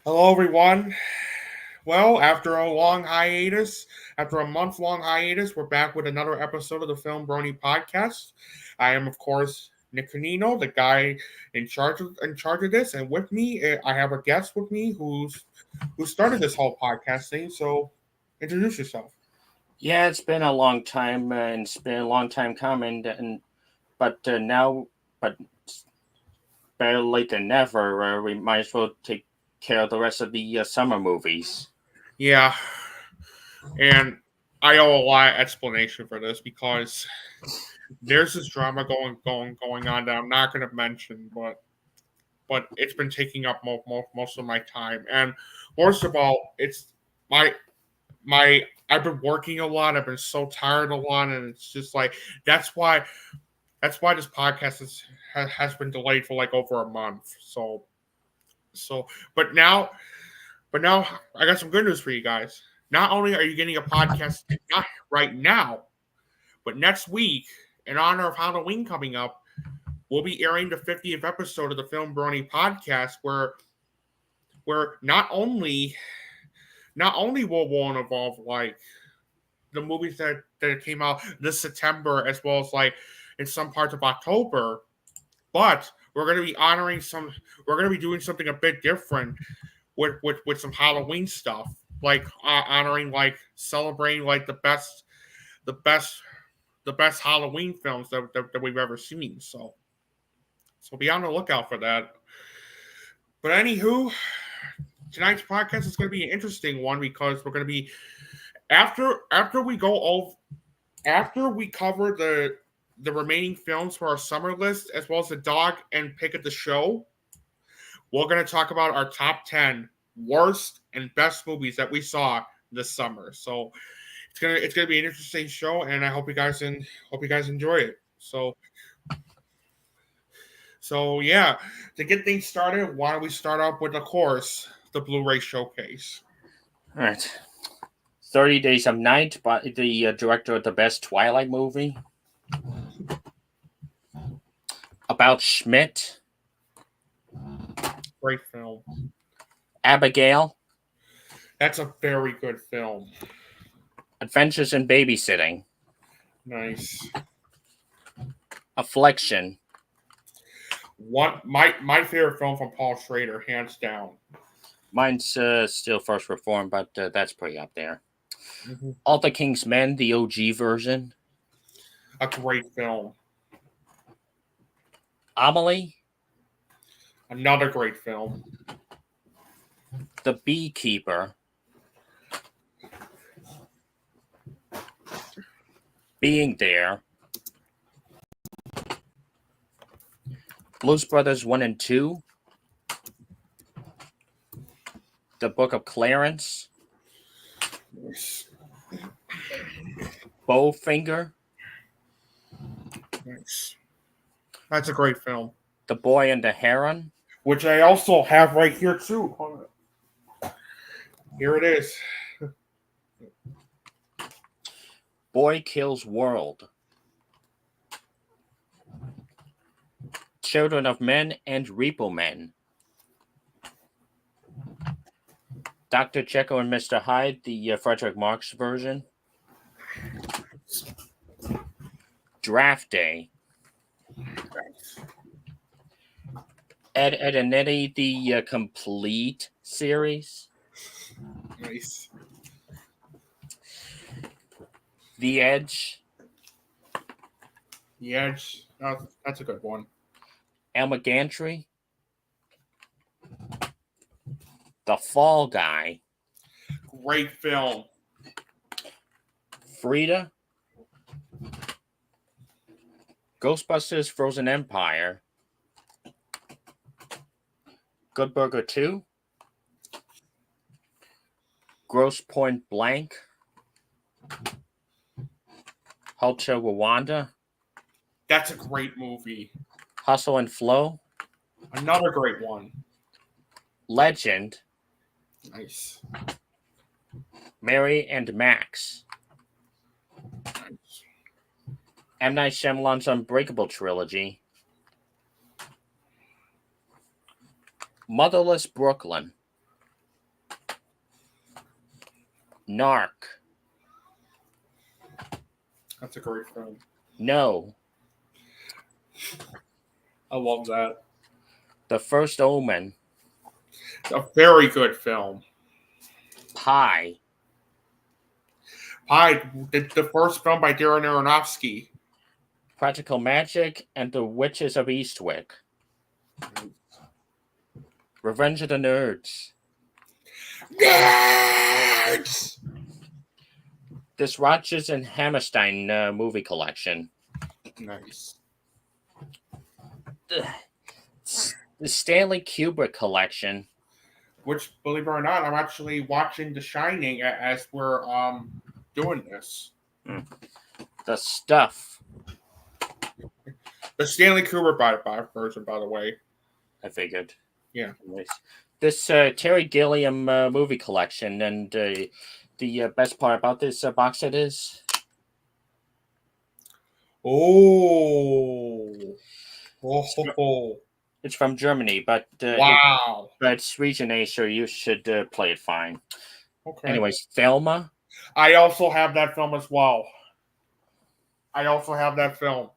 Hello, everyone. Well, after a month-long hiatus, we're back with another episode of the FilmBrony Podcast. I am, of course, Nick Canino, the guy in charge of this, and with me, I have a guest with me who started this whole podcast thing. So, introduce yourself. Yeah, it's been a long time, and it's been a long time coming, but better late than never. We might as well take care of the rest of the summer movies. Yeah, and I owe a lot of explanation for this because there's this drama going on that I'm not going to mention, but it's been taking up most of my time. And worst of all, it's my my I've been working a lot. I've been so tired a lot, and it's just like that's why that's why this podcast has been delayed for like over a month. So but now I got some good news for you guys. Not only are you getting a podcast not right now, but next week, in honor of Halloween coming up, we'll be airing the 50th episode of the Film Brony Podcast, where not only will one involve like the movies that came out this September as well as like in some parts of October, but we're gonna be doing something a bit different with some Halloween stuff, like honoring like celebrating like the best the best Halloween films that we've ever seen. So be on the lookout for that. But anywho, tonight's podcast is going to be an interesting one because we're going to be after we go over after we cover the remaining films for our summer list as well as the dog and pick of the show. We're going to talk about our top 10 worst and best movies that we saw this summer. So it's gonna be an interesting show, and I hope you guys enjoy it. So yeah, to get things started, why don't we start off with, of course, the Blu-ray Showcase. All right, 30 Days of Night by the director of the best Twilight movie. About Schmidt. Great film. Abigail. That's a very good film. Adventures in Babysitting. Nice. Affliction. My favorite film from Paul Schrader, hands down. Mine's still First Reform, but that's pretty up there. Mm-hmm. All the King's Men, the OG version. A great film. Amelie. Another great film. The Beekeeper. Being There. Blues Brothers 1 and 2. The Book of Clarence. Nice. Bowfinger. Nice. That's a great film. The Boy and the Heron. Which I also have right here too. Hold on. Here it is. Boy Kills World. Children of Men and Repo Men. Dr. Jekyll and Mr. Hyde, the Frederick Marx version. Draft Day. Ed, Ed and Eddie, the complete series. Nice. The Edge. The Edge. That's a good one. Elmer Gantry. The Fall Guy. Great film. Frida. Ghostbusters Frozen Empire. Good Burger 2. Gross Point Blank. Hotel Rwanda. That's a great movie. Hustle and Flow. Another great one. Legend. Nice. Mary and Max. Nice. M. Night Shyamalan's Unbreakable trilogy. Motherless Brooklyn. Narc. That's a great film. No. I love that. The First Omen. A very good film. Pi. Pi, the first film by Darren Aronofsky. Practical Magic and the Witches of Eastwick. Revenge of the Nerds. Nerds! This Rodgers and Hammerstein movie collection. Nice. The Stanley Kubrick collection. Which, believe it or not, I'm actually watching The Shining as we're doing this. The Stuff. The Stanley Kubrick version, by the way. I figured. Yeah. Nice. This Terry Gilliam movie collection, and the best part about this box set is... Oh. It's from Germany, but wow. But it's region A, so you should play it fine. Okay. Anyways, Thelma. I also have that film as well. I also have that film.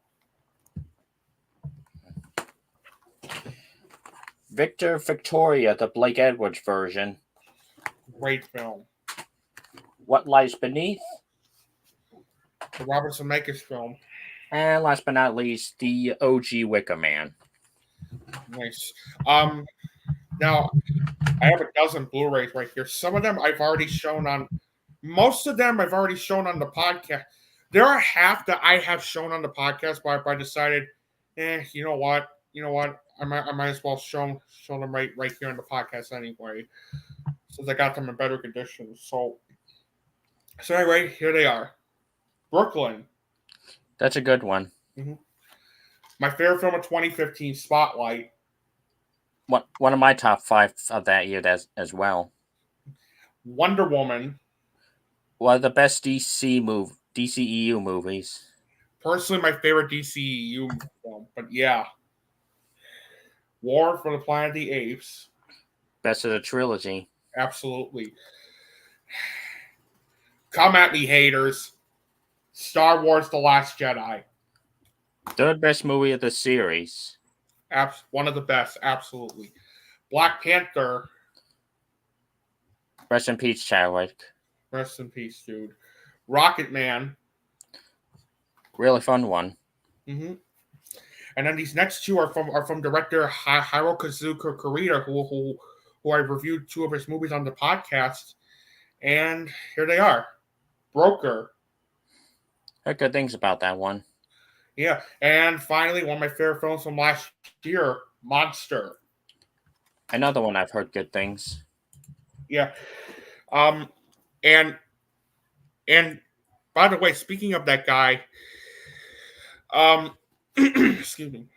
Victor Victoria, the Blake Edwards version. Great film. What Lies Beneath. The Robert Zemeckis film. And last but not least, the OG Wicker Man. Nice. Now, I have a dozen Blu-rays right here. Some of them I've already shown on. Most of them I've already shown on the podcast. There are half that I have shown on the podcast, but I decided, you know what? I might as well show them right here on the podcast anyway, since I got them in better condition. So anyway, here they are. Brooklyn. That's a good one. Mm-hmm. My favorite film of 2015, Spotlight. One of my top 5 of that year as well. Wonder Woman. One of the best DCEU movies. Personally, my favorite DCEU film, but yeah. War for the Planet of the Apes. Best of the trilogy. Absolutely. Come at me, haters. Star Wars The Last Jedi. Third best movie of the series. One of the best, absolutely. Black Panther. Rest in peace, Chadwick. Rest in peace, dude. Rocket Man. Really fun one. Mm-hmm. And then these next two are from director Hirokazu Kurita, who I reviewed 2 of his movies on the podcast. And here they are. Broker. Heard good things about that one. Yeah. And finally, one of my favorite films from last year, Monster. Another one I've heard good things. Yeah. And by the way, speaking of that guy, excuse me.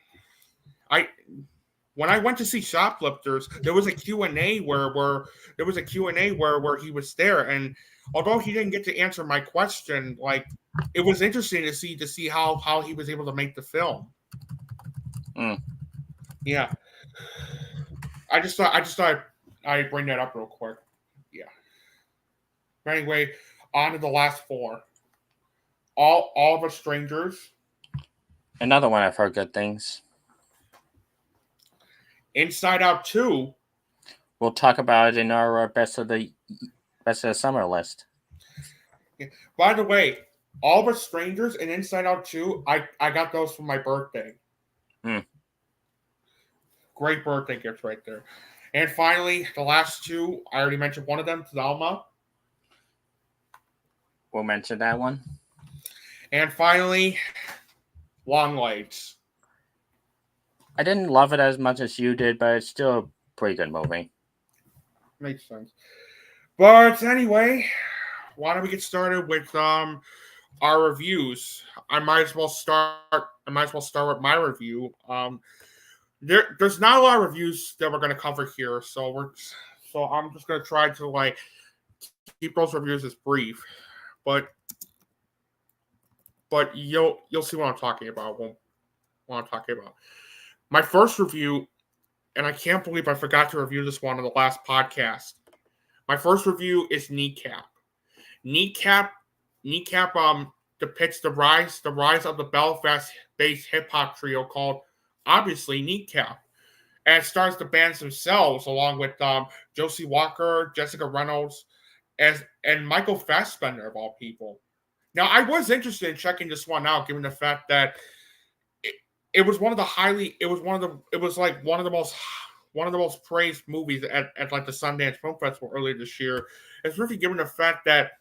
When I went to see Shoplifters, there was a Q&A where he was there, and although he didn't get to answer my question, like, it was interesting to see how he was able to make the film. Yeah. I just thought I'd bring that up real quick. Yeah. But anyway, on to the last 4. All of Us Strangers. Another one I've heard good things. Inside Out 2. We'll talk about it in our best of the summer list. Yeah. By the way, All of Us Strangers and Inside Out 2, I got those for my birthday. Great birthday gift right there. And finally, the last 2, I already mentioned one of them, Thelma. We'll mention that one. And finally, Longlegs. I didn't love it as much as you did, but it's still a pretty good movie. Makes sense. But anyway, why don't we get started with our reviews? I might as well start with my review. There's not a lot of reviews that we're going to cover here, so I'm just going to try to keep those reviews as brief, but you'll see what I'm talking about. What I'm talking about. My first review, and I can't believe I forgot to review this one on the last podcast. My first review is Kneecap. Kneecap depicts the rise of the Belfast-based hip hop trio called obviously Kneecap, and it stars the bands themselves along with Josie Walker, Jessica Reynolds, and Michael Fassbender of all people. Now, I was interested in checking this one out, given the fact that it was one of the most praised movies at like the Sundance Film Festival earlier this year. Especially given the fact that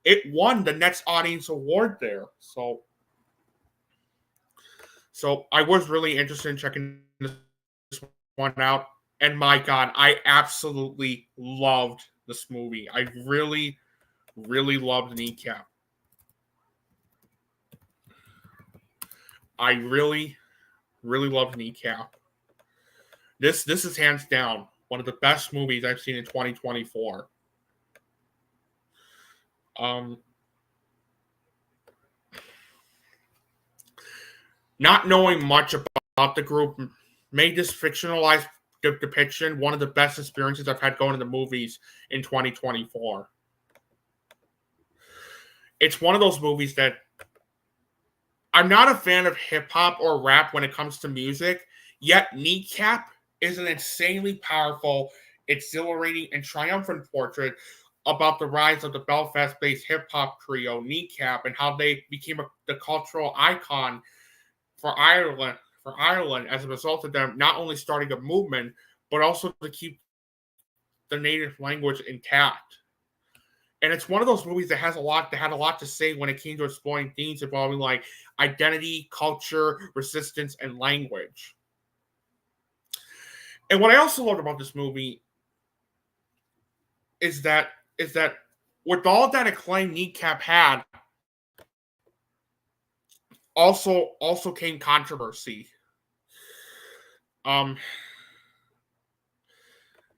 it won the Next Audience Award there. So I was really interested in checking this one out. And my God, I absolutely loved this movie. I really, really loved Kneecap. I really, really loved Kneecap. This is hands down one of the best movies I've seen in 2024. Not knowing much about the group made this fictionalized depiction one of the best experiences I've had going to the movies in 2024. It's one of those movies that I'm not a fan of hip hop or rap when it comes to music, yet Kneecap is an insanely powerful, exhilarating, and triumphant portrait about the rise of the Belfast-based hip hop trio Kneecap and how they became the cultural icon for Ireland as a result of them not only starting a movement, but also to keep the native language intact. And it's one of those movies that had a lot to say when it came to exploring themes involving like identity, culture, resistance, and language. And what I also loved about this movie is that with all that acclaim Kneecap had, also came controversy.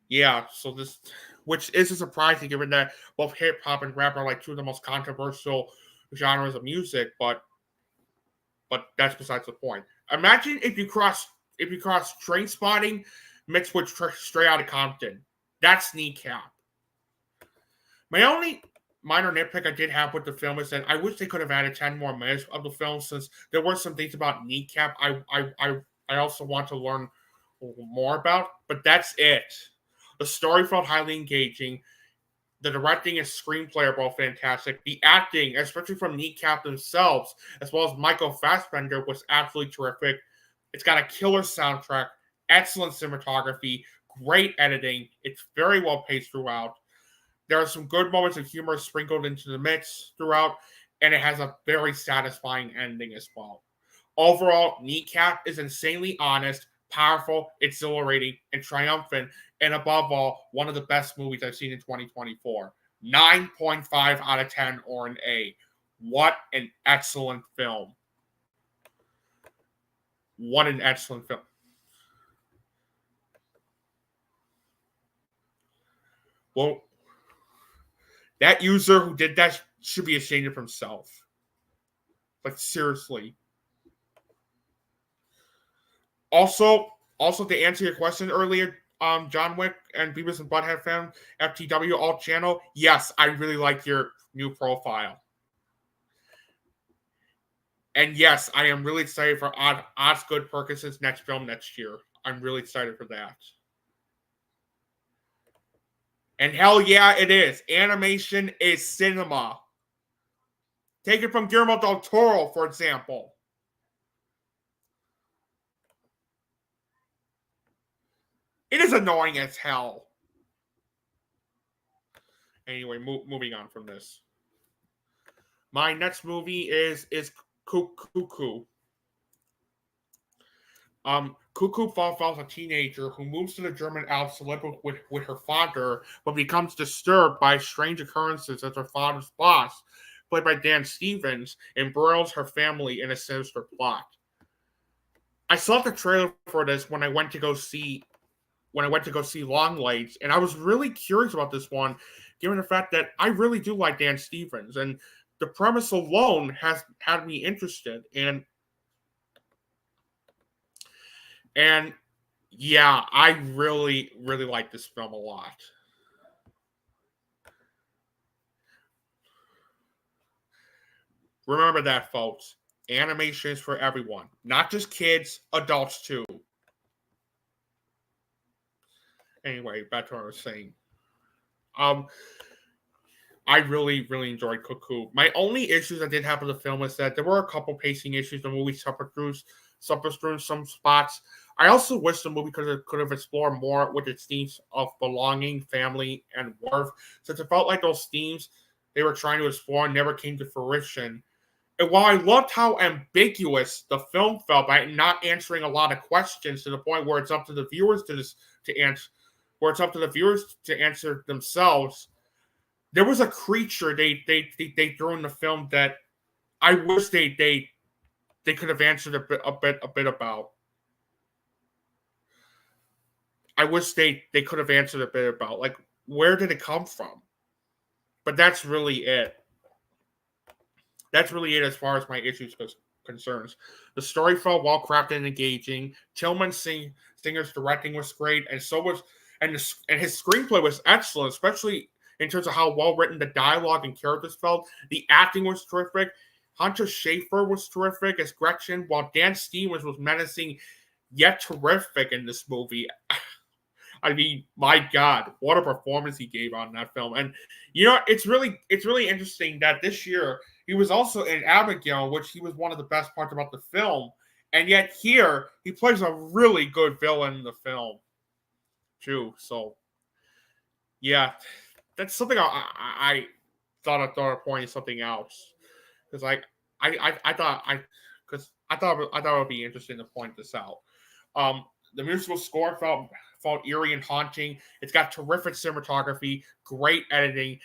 Yeah, so this, which is a surprise given that both hip hop and rap are like two of the most controversial genres of music, but that's besides the point. Imagine if you cross Train Spotting mixed with Straight Outta Compton. That's Kneecap. My only minor nitpick I did have with the film is that I wish they could have added 10 more minutes of the film, since there were some things about Kneecap I also want to learn more about, but that's it. The story felt highly engaging. The directing and screenplay are both fantastic. The acting, especially from Kneecap themselves, as well as Michael Fassbender, was absolutely terrific. It's got a killer soundtrack, excellent cinematography, great editing. It's very well paced throughout. There are some good moments of humor sprinkled into the mix throughout, and it has a very satisfying ending as well. Overall, Kneecap is insanely honest, powerful, exhilarating, and triumphant, and above all, one of the best movies I've seen in 2024. 9.5 out of 10 or an A. What an excellent film. What an excellent film. Well, that user who did that should be ashamed of himself. Like, seriously. Also, to answer your question earlier, John Wick and Beavis and Butthead fan, FTW alt channel, yes, I really like your new profile. And yes, I am really excited for Osgood Perkinson's next film next year. I'm really excited for that. And hell yeah, it is. Animation is cinema. Take it from Guillermo del Toro, for example. It is annoying as hell. Anyway, moving on from this. My next movie is Cuckoo. Cuckoo follows a teenager who moves to the German Alps to live with her father, but becomes disturbed by strange occurrences as her father's boss, played by Dan Stevens, embroils her family in a sinister plot. I saw the trailer for this when I went to go see Longlegs, and I was really curious about this one, given the fact that I really do like Dan Stevens, and the premise alone has had me interested. And yeah, I really, really like this film a lot. Remember that, folks. Animation is for everyone, not just kids, adults too. Anyway, back to what I was saying. I really, really enjoyed Cuckoo. My only issues I did have with the film is that there were a couple pacing issues. The movie suffered through some spots. I also wish the movie could have explored more with its themes of belonging, family, and worth, since it felt like those themes they were trying to explore never came to fruition. And while I loved how ambiguous the film felt by not answering a lot of questions to the point where it's up to the viewers to answer themselves, there was a creature they threw in the film that I wish they could have answered a bit about. I wish they could have answered a bit about, like, where did it come from? But that's really it. That's really it as far as my issues concerns. The story felt well crafted and engaging. Singer's directing was great, and so was and his screenplay was excellent, especially in terms of how well written the dialogue and characters felt. The acting was terrific. Hunter Schafer was terrific as Gretchen, while Dan Stevens was menacing yet terrific in this movie. I mean, my God, what a performance he gave on that film. And it's really interesting that this year he was also in Abigail, which he was one of the best parts about the film. And yet here he plays a really good villain in the film too. So yeah, that's something I thought of pointing something else, because I thought it would be interesting to point this out. The musical score felt eerie and haunting. It's got terrific cinematography, great editing,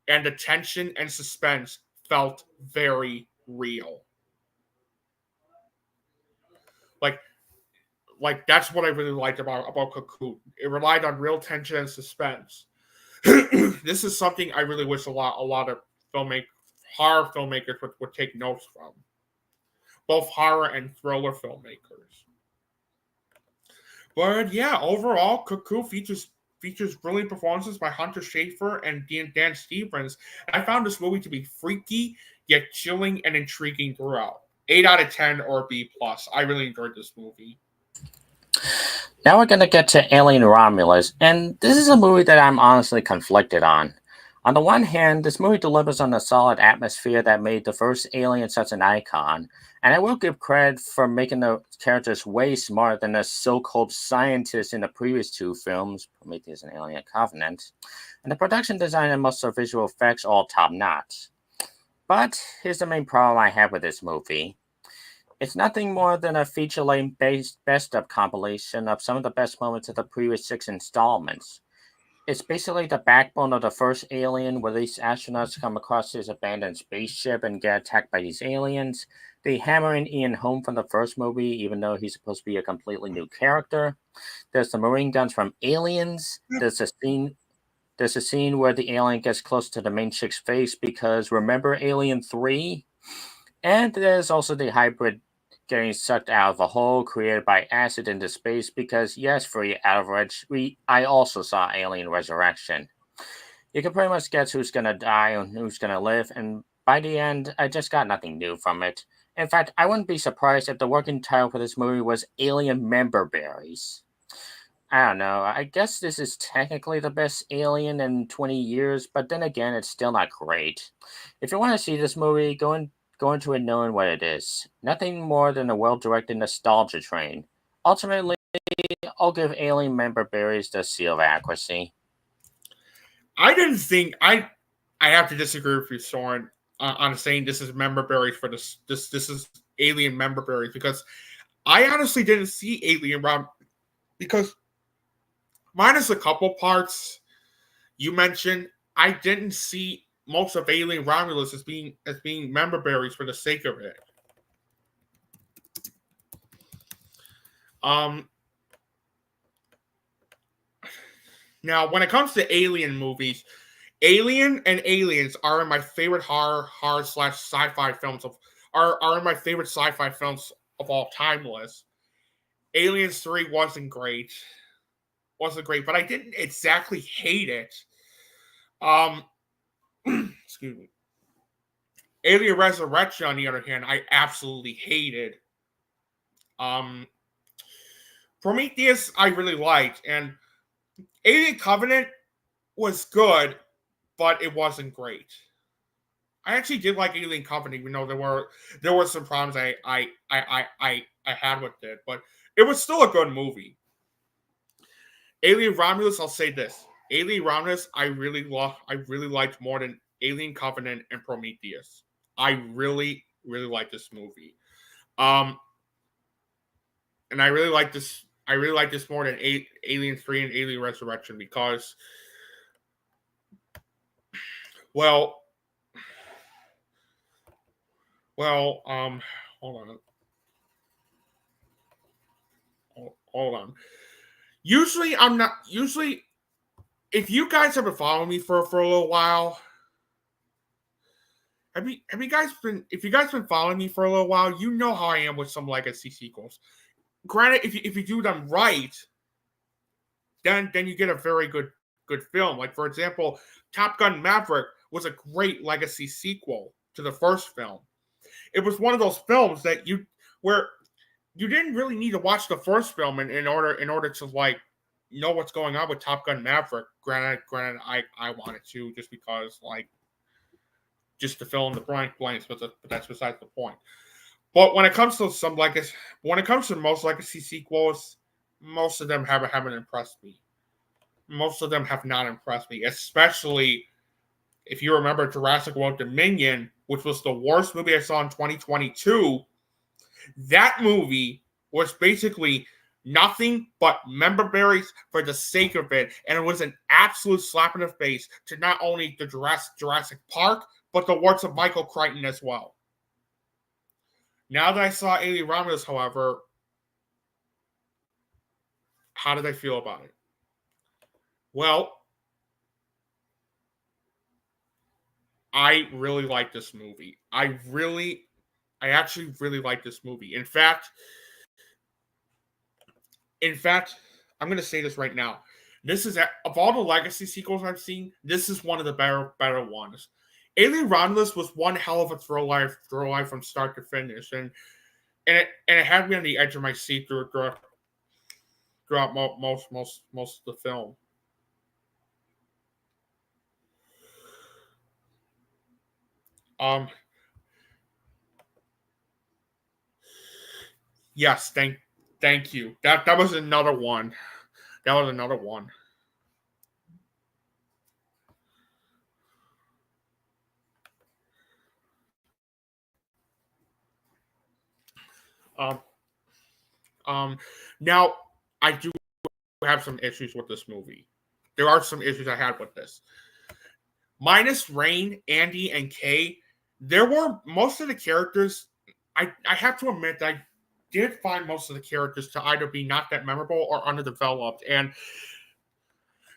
and the tension and suspense felt very real. Like that's what I really liked about Cocoon. It relied on real tension and suspense. This is something I really wish a lot of horror filmmakers would take notes from. Both horror and thriller filmmakers. But yeah, overall, Cuckoo features brilliant performances by Hunter Schafer and Dan Stevens. I found this movie to be freaky, yet chilling and intriguing throughout. 8 out of 10 or B+. I really enjoyed this movie. Now we're going to get to Alien Romulus, and this is a movie that I'm honestly conflicted on. On the one hand, this movie delivers on a solid atmosphere that made the first Alien such an icon, and I will give credit for making the characters way smarter than the so-called scientists in the previous two films, Prometheus and Alien Covenant, and the production design and most of the visual effects all top-notch. But here's the main problem I have with this movie. It's nothing more than a feature-length best-of compilation of some of the best moments of the previous 6 installments. It's basically the backbone of the first Alien, where these astronauts come across this abandoned spaceship and get attacked by these aliens. They hammer in Ian home from the first movie, even though he's supposed to be a completely new character. There's the marine guns from Aliens. There's a scene where the alien gets close to the main chick's face because remember Alien 3? And there's also the hybrid getting sucked out of a hole created by acid into space because, yes, for out of Edge, I also saw Alien Resurrection. You can pretty much guess who's going to die and who's going to live, and by the end, I just got nothing new from it. In fact, I wouldn't be surprised if the working title for this movie was Alien Member Berries. I don't know, I guess this is technically the best Alien in 20 years, but then again, it's still not great. If you want to see this movie, go into it knowing what it is. Nothing more than a well-directed nostalgia train. Ultimately, I'll give Alien Member Berries the seal of accuracy. I didn't think I have to disagree with you, Søren, on saying this is Member Berries for this is Alien Member Berries, because I honestly didn't see Alien because minus a couple parts you mentioned, I didn't see most of Alien Romulus as being member berries for the sake of it. Now, when it comes to Alien movies, Alien and Aliens are in my favorite horror / sci-fi films are in my favorite sci-fi films of all time list. Aliens 3 wasn't great, but I didn't exactly hate it. Excuse me. Alien Resurrection, on the other hand, I absolutely hated. Prometheus, I really liked, and Alien Covenant was good, but it wasn't great. I actually did like Alien Covenant, even though there were some problems I had with it, but it was still a good movie. Alien Romulus, I'll say this: Alien Romulus, I really liked more than Alien Covenant and Prometheus. I really like this movie, and I really like this. I really like this more than Alien 3 and Alien Resurrection because, well, hold on. Hold on. Usually, if you guys have been following me for a little while, if you guys been following me for a little while, you know how I am with some legacy sequels. Granted, if you do them right, then you get a very good film. Like, for example, Top Gun Maverick was a great legacy sequel to the first film. It was one of those films that you didn't really need to watch the first film in order to like know what's going on with Top Gun Maverick. Granted, I wanted to just because just to fill in the blanks, but that's besides the point. But when it comes to most legacy sequels, most of them haven't impressed me. Most of them have not impressed me, especially if you remember Jurassic World Dominion, which was the worst movie I saw in 2022. That movie was basically nothing but member berries for the sake of it, and it was an absolute slap in the face to not only the Jurassic Park, but the works of Michael Crichton as well. Now that I saw Alien Romulus, however, how did I feel about it? Well, I really like this movie. I actually really like this movie. In fact, I'm going to say this right now. This is, of all the legacy sequels I've seen, this is one of the better ones. Alien Romulus was one hell of a thrill ride from start to finish, and it had me on the edge of my seat throughout most of the film. Yes, thank you. That was another one. That was another one. Now I do have some issues with this movie. There are some issues I had with this. Minus Rain, Andy, and Kay, there were most of the characters. I have to admit that I did find most of the characters to either be not that memorable or underdeveloped. And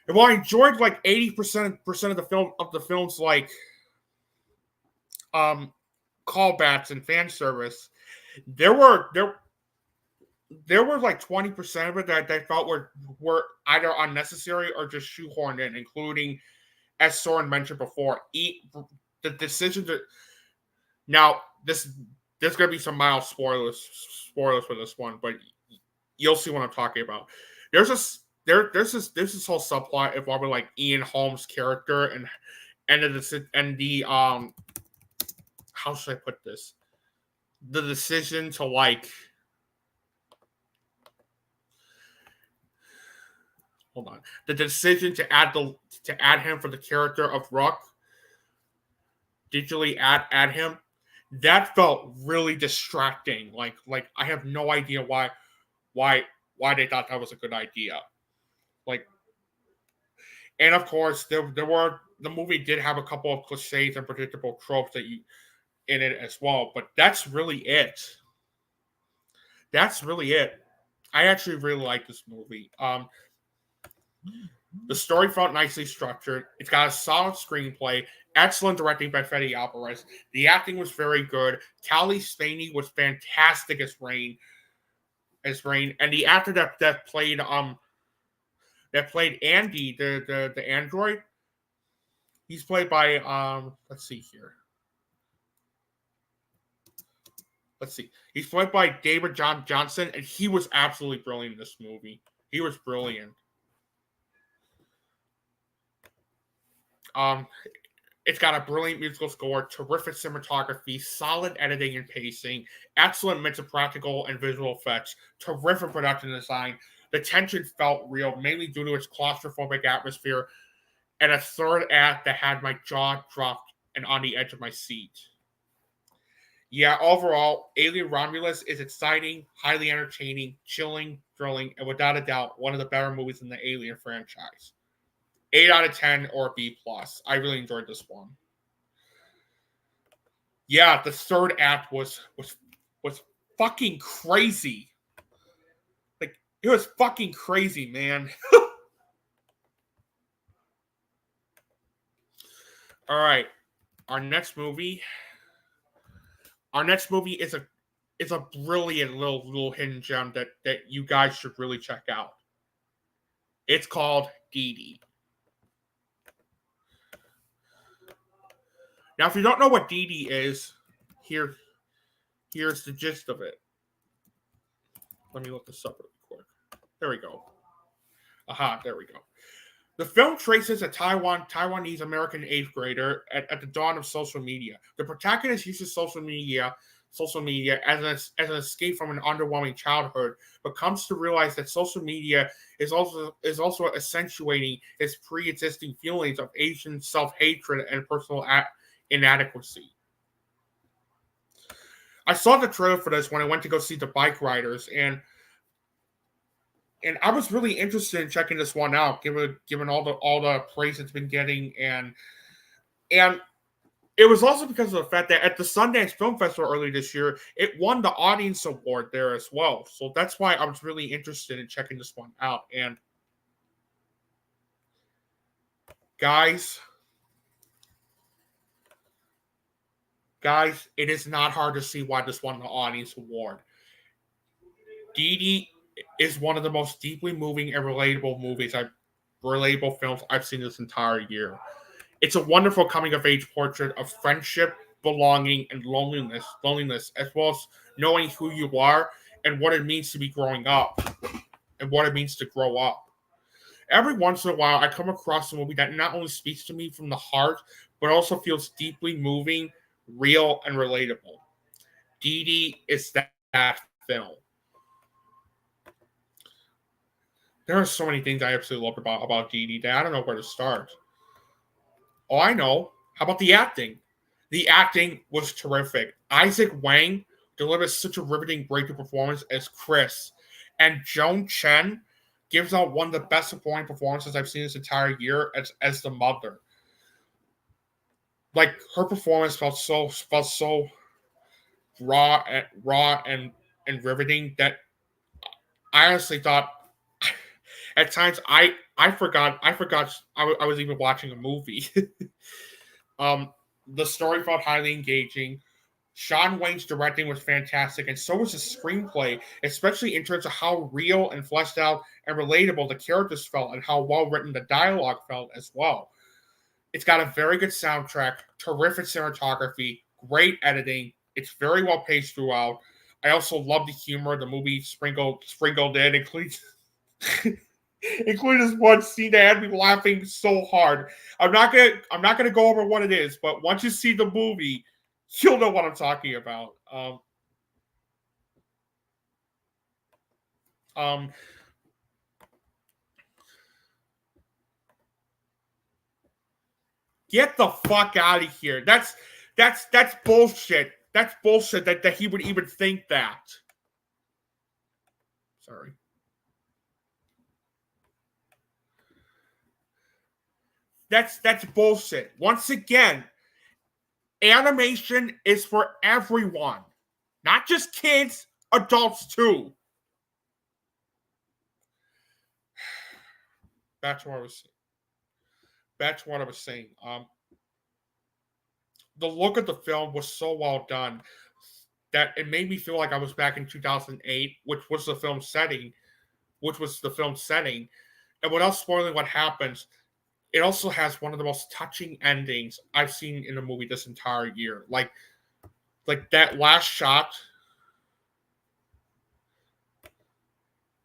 while I enjoyed like 80% of the film's like callbacks and fan service, there were like 20% of it that I felt were either unnecessary or just shoehorned in, including, as Søren mentioned before, the decision to. Now, there's going to be some mild spoilers for this one, but you'll see what I'm talking about. There's this whole subplot involving like Ian Holmes' character and the how should I put this? The decision to like. Hold on. The decision to add him for the character of Rook, digitally add him, that felt really distracting. Like I have no idea why they thought that was a good idea. Like, and of course the movie did have a couple of cliches and predictable tropes in it as well, but that's really it. I actually really like this movie. The story felt nicely structured. It's got a solid screenplay, excellent directing by Fede Alvarez. The acting was very good. Cally Spaney was fantastic as Rain, and the actor that played Andy, the android, he's played by let's see here. let's see. He's played by David John Johnson, and he was absolutely brilliant in this movie. He was brilliant. It's got a brilliant musical score, terrific cinematography, solid editing and pacing, excellent mix of practical and visual effects, terrific production design. The tension felt real, mainly due to its claustrophobic atmosphere, and a third act that had my jaw dropped and on the edge of my seat. Yeah, overall, Alien Romulus is exciting, highly entertaining, chilling, thrilling, and without a doubt, one of the better movies in the Alien franchise. 8 out of 10 or B+. I really enjoyed this one. Yeah, the third act was fucking crazy. Like, it was fucking crazy, man. All right. Our next movie is a brilliant little hidden gem that you guys should really check out. It's called Dee Dee. Now, if you don't know what Dee Dee is, here's the gist of it. Let me look this up really quick. There we go. Aha, there we go. The film traces a Taiwanese American 8th grader at the dawn of social media. The protagonist uses social media as an escape from an underwhelming childhood, but comes to realize that social media is also accentuating his pre-existing feelings of Asian self-hatred and personal inadequacy. I saw the trailer for this when I went to go see The Bike Riders, and I was really interested in checking this one out, given all the praise it's been getting, and it was also because of the fact that at the Sundance Film Festival earlier this year, it won the audience award there as well. So that's why I was really interested in checking this one out. And guys, it is not hard to see why this won the audience award. Dee Dee is one of the most deeply moving and relatable films I've seen this entire year. It's a wonderful coming-of-age portrait of friendship, belonging, and loneliness, as well as knowing who you are and what it means to be growing up, and what it means to grow up. Every once in a while, I come across a movie that not only speaks to me from the heart, but also feels deeply moving, real, and relatable. Dee Dee is that film. There are so many things I absolutely love about Dee Dee that I don't know where to start. Oh, I know. How about the acting? The acting was terrific. Isaac Wang delivers such a riveting breakthrough performance as Chris. And Joan Chen gives out one of the best supporting performances I've seen this entire year as the mother. Like, her performance felt so raw and riveting that I honestly thought at times I forgot I was even watching a movie. The story felt highly engaging. Sean Wayne's directing was fantastic, and so was the screenplay, especially in terms of how real and fleshed out and relatable the characters felt and how well written the dialogue felt as well. It's got a very good soundtrack, terrific cinematography, great editing. It's very well paced throughout. I also love the humor the movie sprinkled in, including this one scene that had me laughing so hard. I'm not gonna go over what it is, but once you see the movie, you'll know what I'm talking about. Get the fuck out of here. That's bullshit. That's bullshit that he would even think that. Sorry. That's bullshit. Once again, animation is for everyone. Not just kids, adults too. Back to what I was saying. The look of the film was so well done that it made me feel like I was back in 2008, which was the film setting. And without spoiling what happens, it also has one of the most touching endings I've seen in a movie this entire year. Like that last shot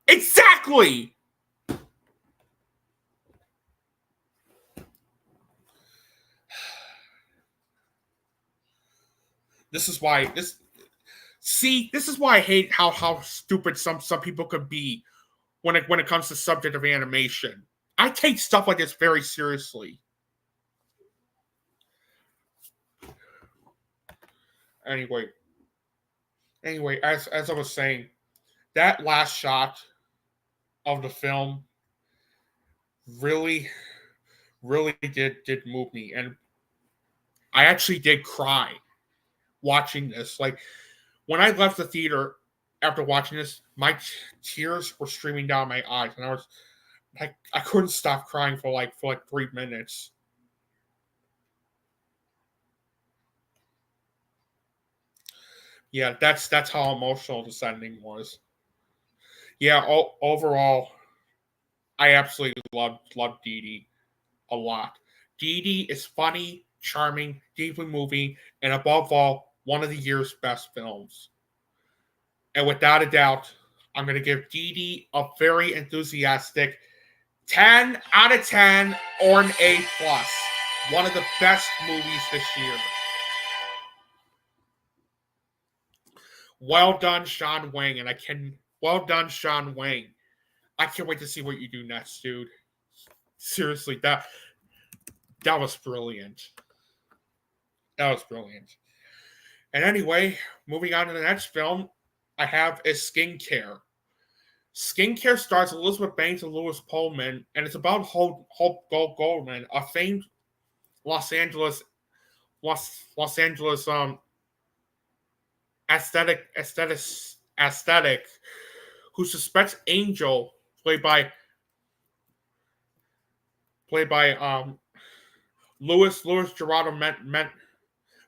Exactly. This is why this. See, this is why I hate how stupid some people could be when it comes to subject of animation. I take stuff like this very seriously. Anyway, as I was saying, that last shot of the film really did move me, and I actually did cry watching this. Like when I left the theater after watching this, my tears were streaming down my eyes, and I couldn't stop crying for like 3 minutes. Yeah, that's how emotional this ending was. Yeah, overall, I absolutely love Dee Dee a lot. Dee Dee is funny, charming, deeply moving, and above all, one of the year's best films. And without a doubt, I'm going to give Dee Dee a very enthusiastic 10 out of 10 or an A+. One of the best movies this year. Well done, Sean Wang, well done, Sean Wang. I can't wait to see what you do next, dude. Seriously, that was brilliant. That was brilliant. And anyway, moving on to the next film I have is Skincare. Skincare stars Elizabeth Banks and Lewis Pullman, and it's about Hope Goldman, a famed Los Angeles aesthetic who suspects Angel, played by Luis Gerardo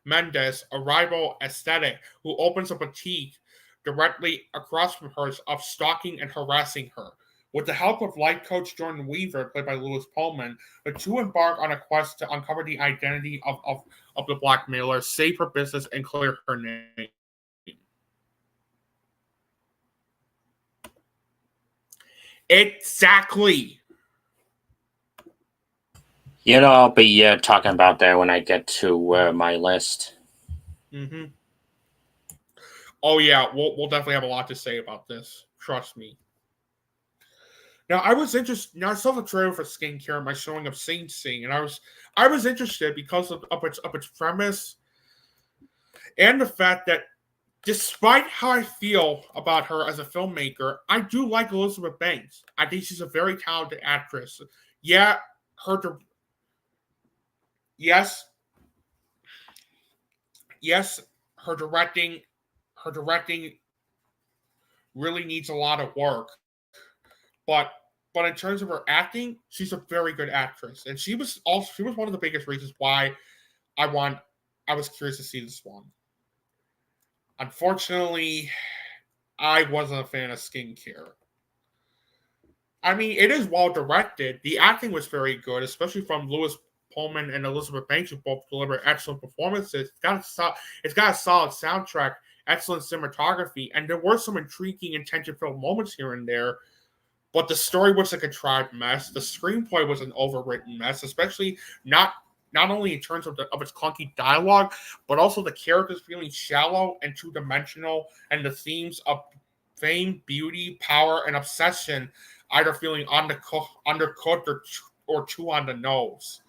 Mendez, a rival aesthetic who opens a boutique directly across from hers, of stalking and harassing her. With the help of life coach Jordan Weaver, played by Lewis Pullman, the two embark on a quest to uncover the identity of the blackmailer, save her business, and clear her name. Exactly. You know, I'll be talking about that when I get to my list. Mm-hmm. Oh yeah, we'll definitely have a lot to say about this. Trust me. Now I was interested. Now I saw the trailer for Skincare, my showing of Sing Sing, and I was interested because of its premise and the fact that, despite how I feel about her as a filmmaker, I do like Elizabeth Banks. I think she's a very talented actress. Yeah, yes, her directing really needs a lot of work. But in terms of her acting, she's a very good actress. And she was one of the biggest reasons why I was curious to see this one. Unfortunately, I wasn't a fan of Skincare. I mean, it is well directed. The acting was very good, especially from Lewis Pullman and Elizabeth Banks, who both delivered excellent performances. It's got a solid soundtrack, excellent cinematography, and there were some intriguing and tension-filled moments here and there. But the story was a contrived mess. The screenplay was an overwritten mess, especially not only in terms of its clunky dialogue, but also the characters feeling shallow and two-dimensional, and the themes of fame, beauty, power, and obsession either feeling undercooked or too on the nose.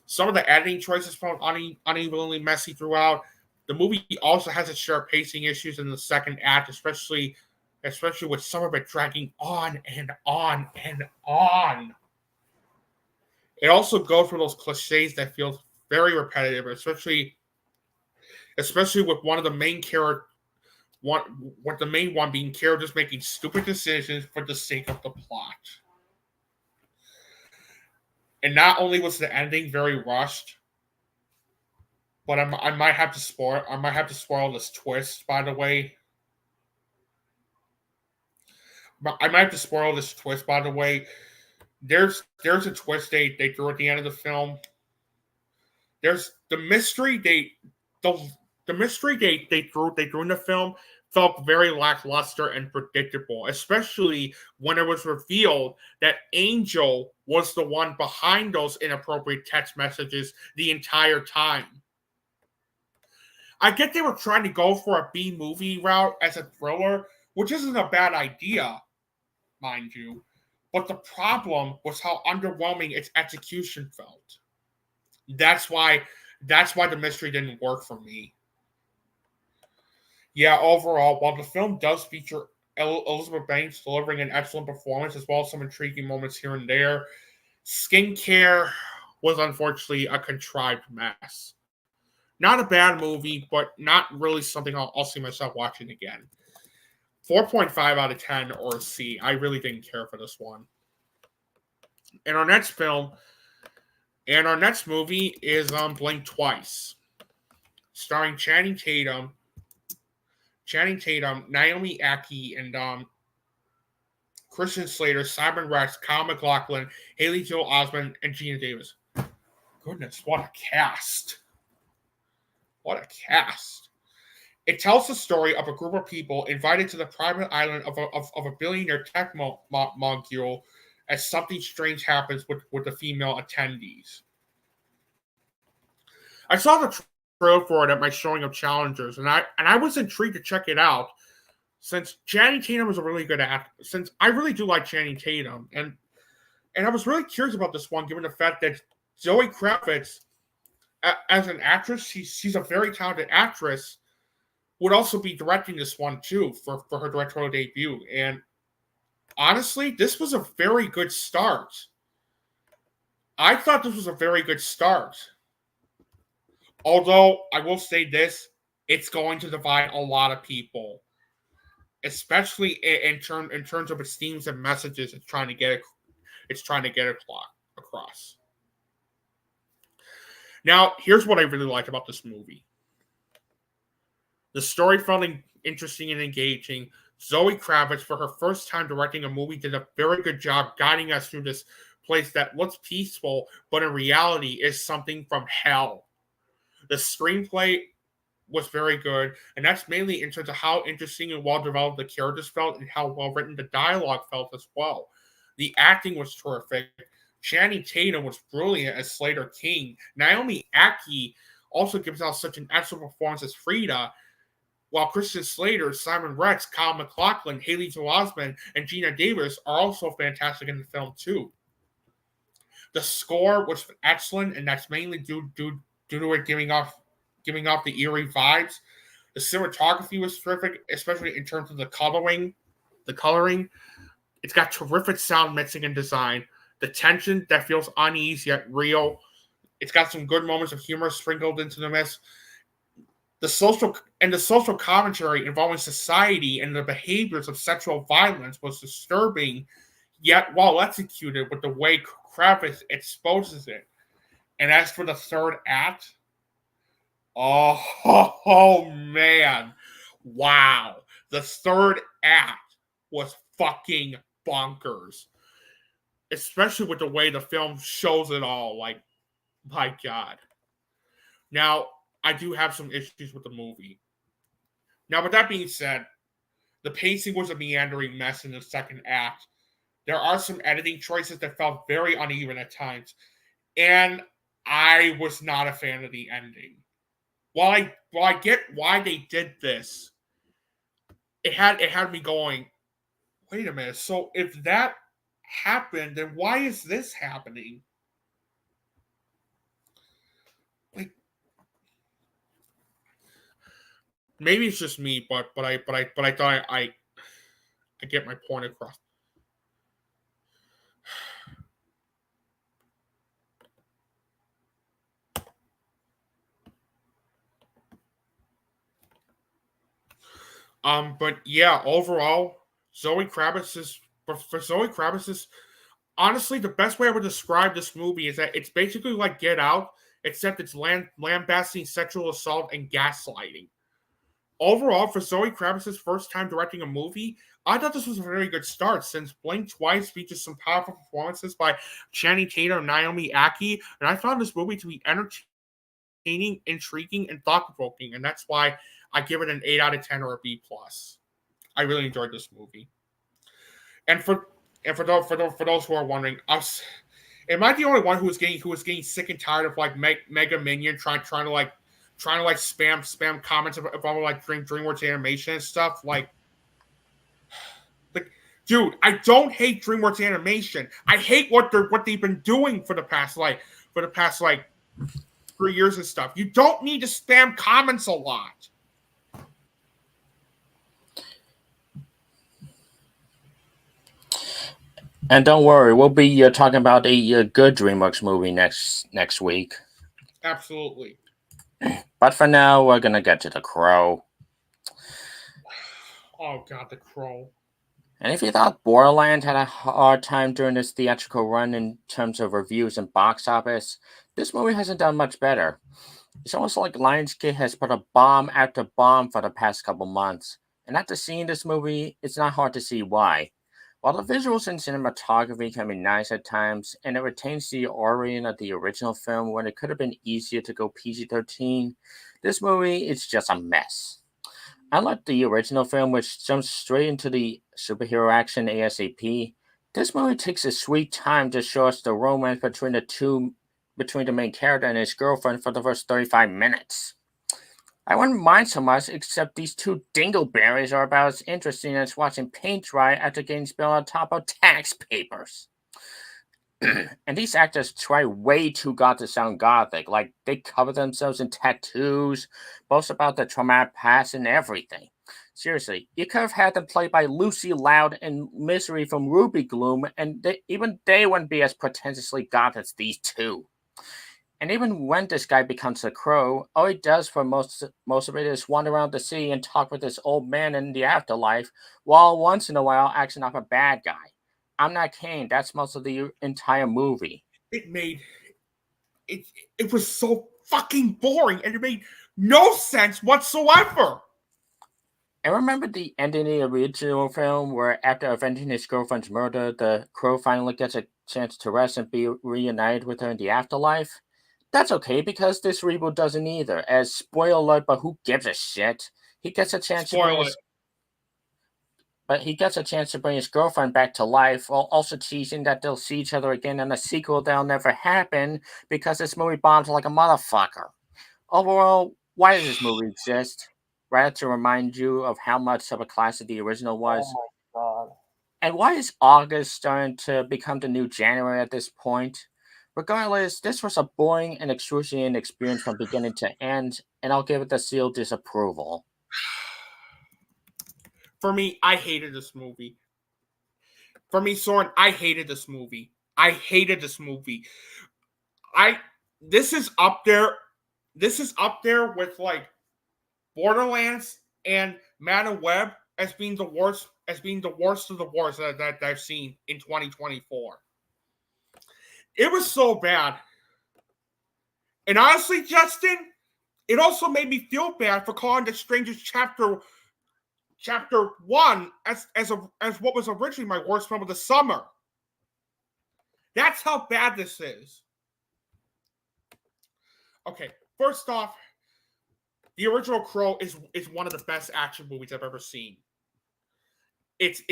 Some of the editing choices felt unevenly messy throughout. The movie also has its share of pacing issues in the second act, especially with some of it dragging on and on and on. It also goes for those cliches that feel very repetitive, especially with one of the main the main one being characters making stupid decisions for the sake of the plot. And not only was the ending very rushed, but I might have to spoil this twist, by the way. I might have to spoil this twist, by the way. There's a twist they threw at the end of the film. There's the mystery they threw in the film felt very lackluster and predictable, especially when it was revealed that Angel was the one behind those inappropriate text messages the entire time. I get they were trying to go for a B movie route as a thriller, which isn't a bad idea, mind you, but the problem was how underwhelming its execution felt. That's why the mystery didn't work for me. Yeah, overall, while the film does feature Elizabeth Banks delivering an excellent performance as well as some intriguing moments here and there, Skincare was unfortunately a contrived mess. Not a bad movie, but not really something I'll see myself watching again. 4.5 out of 10 or a C. I really didn't care for this one. And our next movie is Blink Twice, starring Channing Tatum, Naomi Ackie, and Christian Slater, Simon Rex, Kyle MacLachlan, Haley Joel Osment, and Gina Davis. Goodness, what a cast. What a cast. It tells the story of a group of people invited to the private island of a billionaire tech mogul as something strange happens with the female attendees. I saw the trailer for it at my showing of Challengers, and I was intrigued to check it out since Channing Tatum is a really good actor. Since I really do like Channing Tatum, and I was really curious about this one, given the fact that Zoe Kravitz, as an actress, she's a very talented actress, would also be directing this one too for her directorial debut. And honestly, this was a very good start. I thought this was a very good start. Although I will say this, it's going to divide a lot of people, especially in terms of its themes and messages it's trying to get across. Now, here's what I really like about this movie. The story felt interesting and engaging. Zoe Kravitz, for her first time directing a movie, did a very good job guiding us through this place that looks peaceful, but in reality is something from hell. The screenplay was very good, and that's mainly in terms of how interesting and well-developed the characters felt and how well-written the dialogue felt as well. The acting was terrific. Channing Tatum was brilliant as Slater King. Naomi Ackie also gives out such an excellent performance as Frida, while Christian Slater, Simon Rex, Kyle MacLachlan, Haley Joel Osment, and Gina Davis are also fantastic in the film too. The score was excellent, and that's mainly due to it giving off the eerie vibes. The cinematography was terrific, especially in terms of the coloring. It's got terrific sound mixing and design. The tension that feels uneasy yet real. It's got some good moments of humor sprinkled into the mess. The social commentary involving society and the behaviors of sexual violence was disturbing, yet well executed with the way Kravitz exposes it. And as for the third act, oh man, wow. The third act was fucking bonkers. Especially with the way the film shows it all. Like, my God. Now, I do have some issues with the movie. Now, with that being said, the pacing was a meandering mess in the second act. There are some editing choices that felt very uneven at times. And I was not a fan of the ending. While I get why they did this, it had me going, wait a minute, so if that happened, then why is this happening? Like, maybe it's just me, but I thought I get my point across. But yeah, overall, Zoe Kravitz is honestly the best way I would describe this movie is that it's basically like Get Out, except it's lambasting sexual assault and gaslighting. Overall, for Zoe Kravitz's first time directing a movie, I thought this was a very good start since Blink Twice features some powerful performances by Channing Tatum and Naomi Ackie, and I found this movie to be entertaining, intriguing, and thought-provoking, and that's why I give it an 8 out of 10 or a B+. I really enjoyed this movie. And for those who are wondering, am I the only one who was getting sick and tired of like Mega Minion trying to spam comments about like DreamWorks Animation and stuff? Like, dude, I don't hate DreamWorks Animation. I hate what they've been doing for the past 3 years and stuff. You don't need to spam comments a lot. And don't worry, we'll be talking about a good DreamWorks movie next week. Absolutely. But for now, we're gonna get to The Crow. Oh God, The Crow. And if you thought Borderland had a hard time during this theatrical run in terms of reviews and box office, this movie hasn't done much better. It's almost like Lionsgate has put a bomb after bomb for the past couple months. And after seeing this movie, it's not hard to see why. While the visuals and cinematography can be nice at times, and it retains the origin of the original film when it could have been easier to go PG-13, this movie is just a mess. Unlike the original film, which jumps straight into the superhero action ASAP, this movie takes a sweet time to show us the romance between the main character and his girlfriend for the first 35 minutes. I wouldn't mind so much, except these two dingleberries are about as interesting as watching paint dry after getting spilled on top of tax papers. And these actors try way too god to sound gothic, like they cover themselves in tattoos, boast about their traumatic past and everything. Seriously, you could have had them played by Lucy Loud and Misery from Ruby Gloom, and even they wouldn't be as pretentiously goth as these two. And even when this guy becomes a crow, all he does for most of it is wander around the city and talk with this old man in the afterlife, while once in a while acting off a bad guy. I'm not kidding, that's most of the entire movie. It was so fucking boring, and it made no sense whatsoever. I remember the ending of the original film where after avenging his girlfriend's murder, the crow finally gets a chance to rest and be reunited with her in the afterlife. That's okay, because this reboot doesn't either, as spoiler alert, but who gives a shit? He gets a chance to bring his girlfriend back to life, while also teasing that they'll see each other again in a sequel that'll never happen because this movie bombs like a motherfucker. Overall, why does this movie exist? Rather to remind you of how much of a classic the original was. Oh my God. And why is August starting to become the new January at this point? Regardless, this was a boring and excruciating experience from beginning to end, and I'll give it the seal disapproval. For me, I hated this movie. For me, Søren, I hated this movie. I hated this movie. This is up there with like Borderlands and Madam Web as being the worst of the worst that I've seen in 2024. It was so bad. And honestly, Justin, it also made me feel bad for calling The Strangers Chapter 1 as what was originally my worst film of the summer. That's how bad this is. Okay, first off, the original Crow is one of the best action movies I've ever seen. It's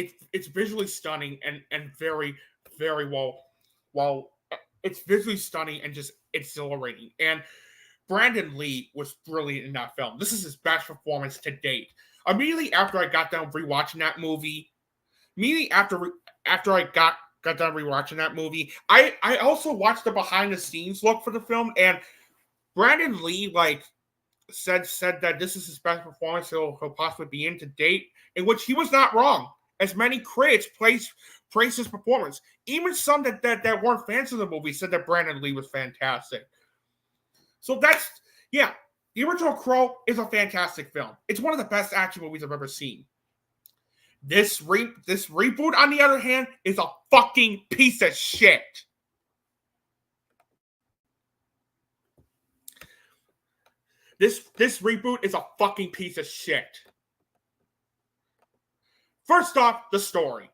visually stunning and very, very well. It's visually stunning and just exhilarating. And Brandon Lee was brilliant in that film. This is his best performance to date. Immediately after I got done rewatching that movie, I also watched the behind the scenes look for the film, and Brandon Lee said that this is his best performance he'll possibly be in to date, in which he was not wrong. As many critics praised his performance. Even some that weren't fans of the movie said that Brandon Lee was fantastic. So the original Crow is a fantastic film. It's one of the best action movies I've ever seen. This reboot, on the other hand, is a fucking piece of shit. This reboot is a fucking piece of shit. First off, the story.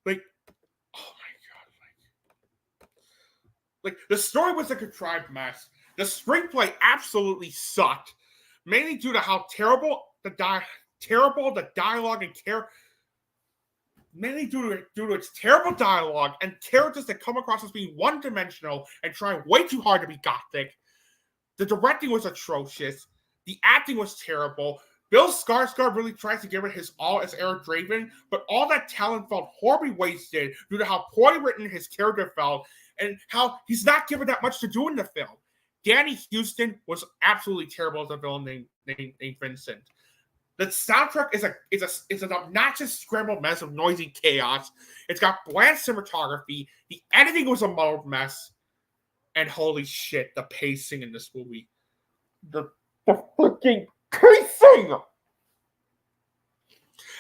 Like, oh my God. Like, the story was a contrived mess. The screenplay absolutely sucked, mainly due to how terrible the dialogue and mainly due to its terrible dialogue and characters that come across as being one-dimensional and trying way too hard to be gothic. The directing was atrocious. The acting was terrible. Bill Skarsgård really tries to give it his all as Eric Draven, but all that talent felt horribly wasted due to how poorly written his character felt and how he's not given that much to do in the film. Danny Houston was absolutely terrible as a villain named Vincent. The soundtrack is an obnoxious scrambled mess of noisy chaos. It's got bland cinematography. The editing was a muddled mess. And holy shit, the pacing in this movie. The fucking pacing!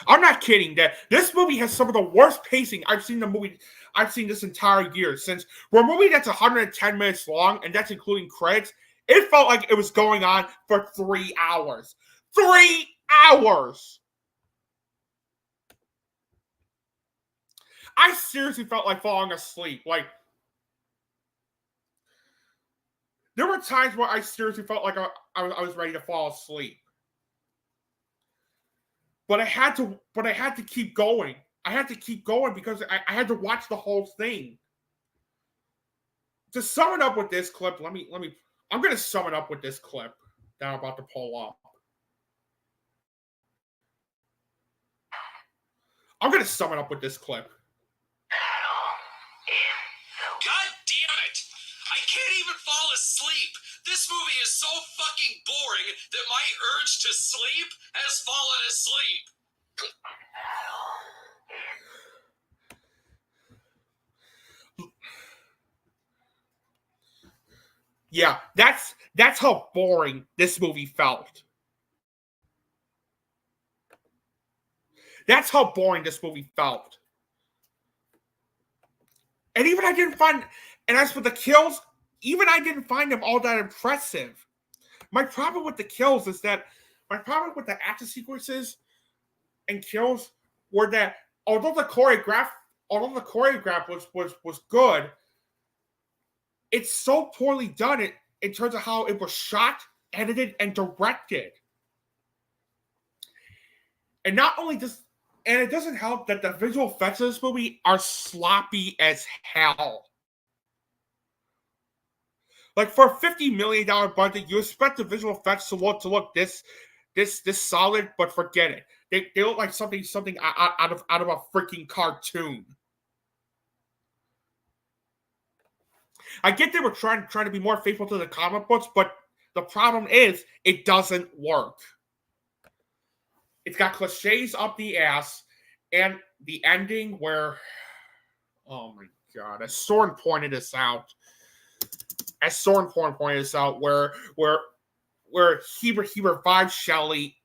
I'm not kidding that this movie has some of the worst pacing I've seen this entire year. Since for a movie that's 110 minutes long, and that's including credits, it felt like it was going on for 3 hours. 3 hours! I seriously felt like falling asleep. Like, there were times where I seriously felt like I was ready to fall asleep. But I had to keep going. I had to keep going because I had to watch the whole thing. To sum it up with this clip, I'm gonna sum it up with this clip that I'm about to pull up. I'm gonna sum it up with this clip. God damn it! I can't even fall asleep. This movie is so fucking boring that my urge to sleep has fallen asleep. Yeah, that's how boring this movie felt. That's how boring this movie felt. And even I didn't find, and as for the kills, even I didn't find them all that impressive. My problem with the kills is that, my problem with the action sequences and kills were that although the choreograph was good, it's so poorly done in terms of how it was shot, edited, and directed. And not only just, and it doesn't help that the visual effects of this movie are sloppy as hell. Like, for a $50 million budget, you expect the visual effects to look this solid, but forget it. They look like something out of a freaking cartoon. I get they were trying to be more faithful to the comic books, but the problem is it doesn't work. It's got cliches up the ass, and the ending where, oh my god, as Søren pointed this out, where he revives Shelley,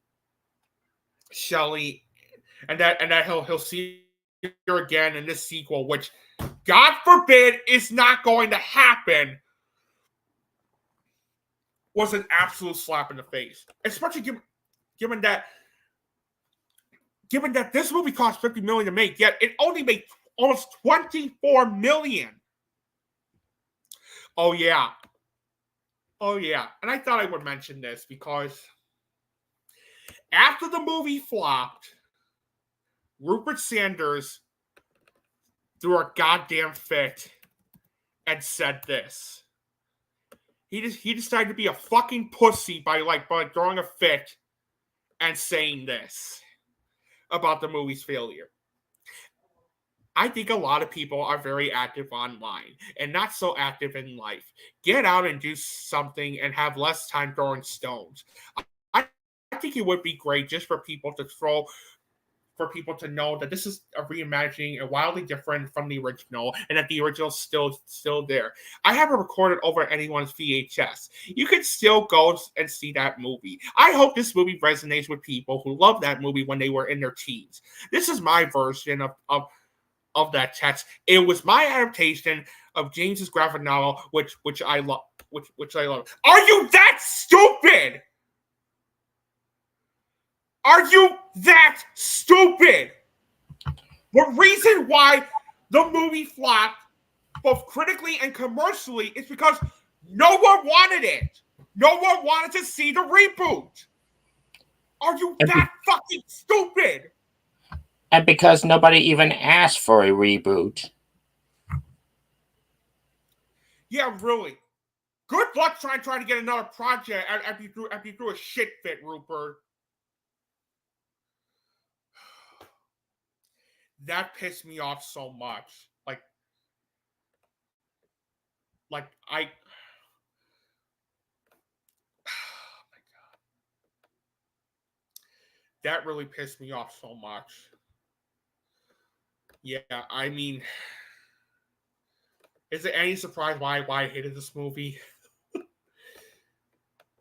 and that he'll see her again in this sequel, which, God forbid, is not going to happen, was an absolute slap in the face. Especially given that this movie cost $50 million to make, yet it only made almost $24 million. Oh yeah. And I thought I would mention this because after the movie flopped, Rupert Sanders threw a goddamn fit and said this. He decided to be a fucking pussy by throwing a fit and saying this about the movie's failure. I think a lot of people are very active online and not so active in life. Get out and do something and have less time throwing stones. I think it would be great just for people to know that this is a reimagining and wildly different from the original, and that the original is still there. I have it recorded over anyone's VHS. You can still go and see that movie. I hope this movie resonates with people who loved that movie when they were in their teens. This is my version of that text. It was my adaptation of James's graphic novel, which I love. Which I love. Are you that stupid? Are you that stupid? The reason why the movie flopped both critically and commercially, is because no one wanted it. No one wanted to see the reboot. Are you that fucking stupid? And because nobody even asked for a reboot. Yeah, really. Good luck trying to get another project after you threw a shit fit, Rupert. That pissed me off so much. Like I. Oh my god. That really pissed me off so much. Yeah, I mean, is it any surprise why I hated this movie?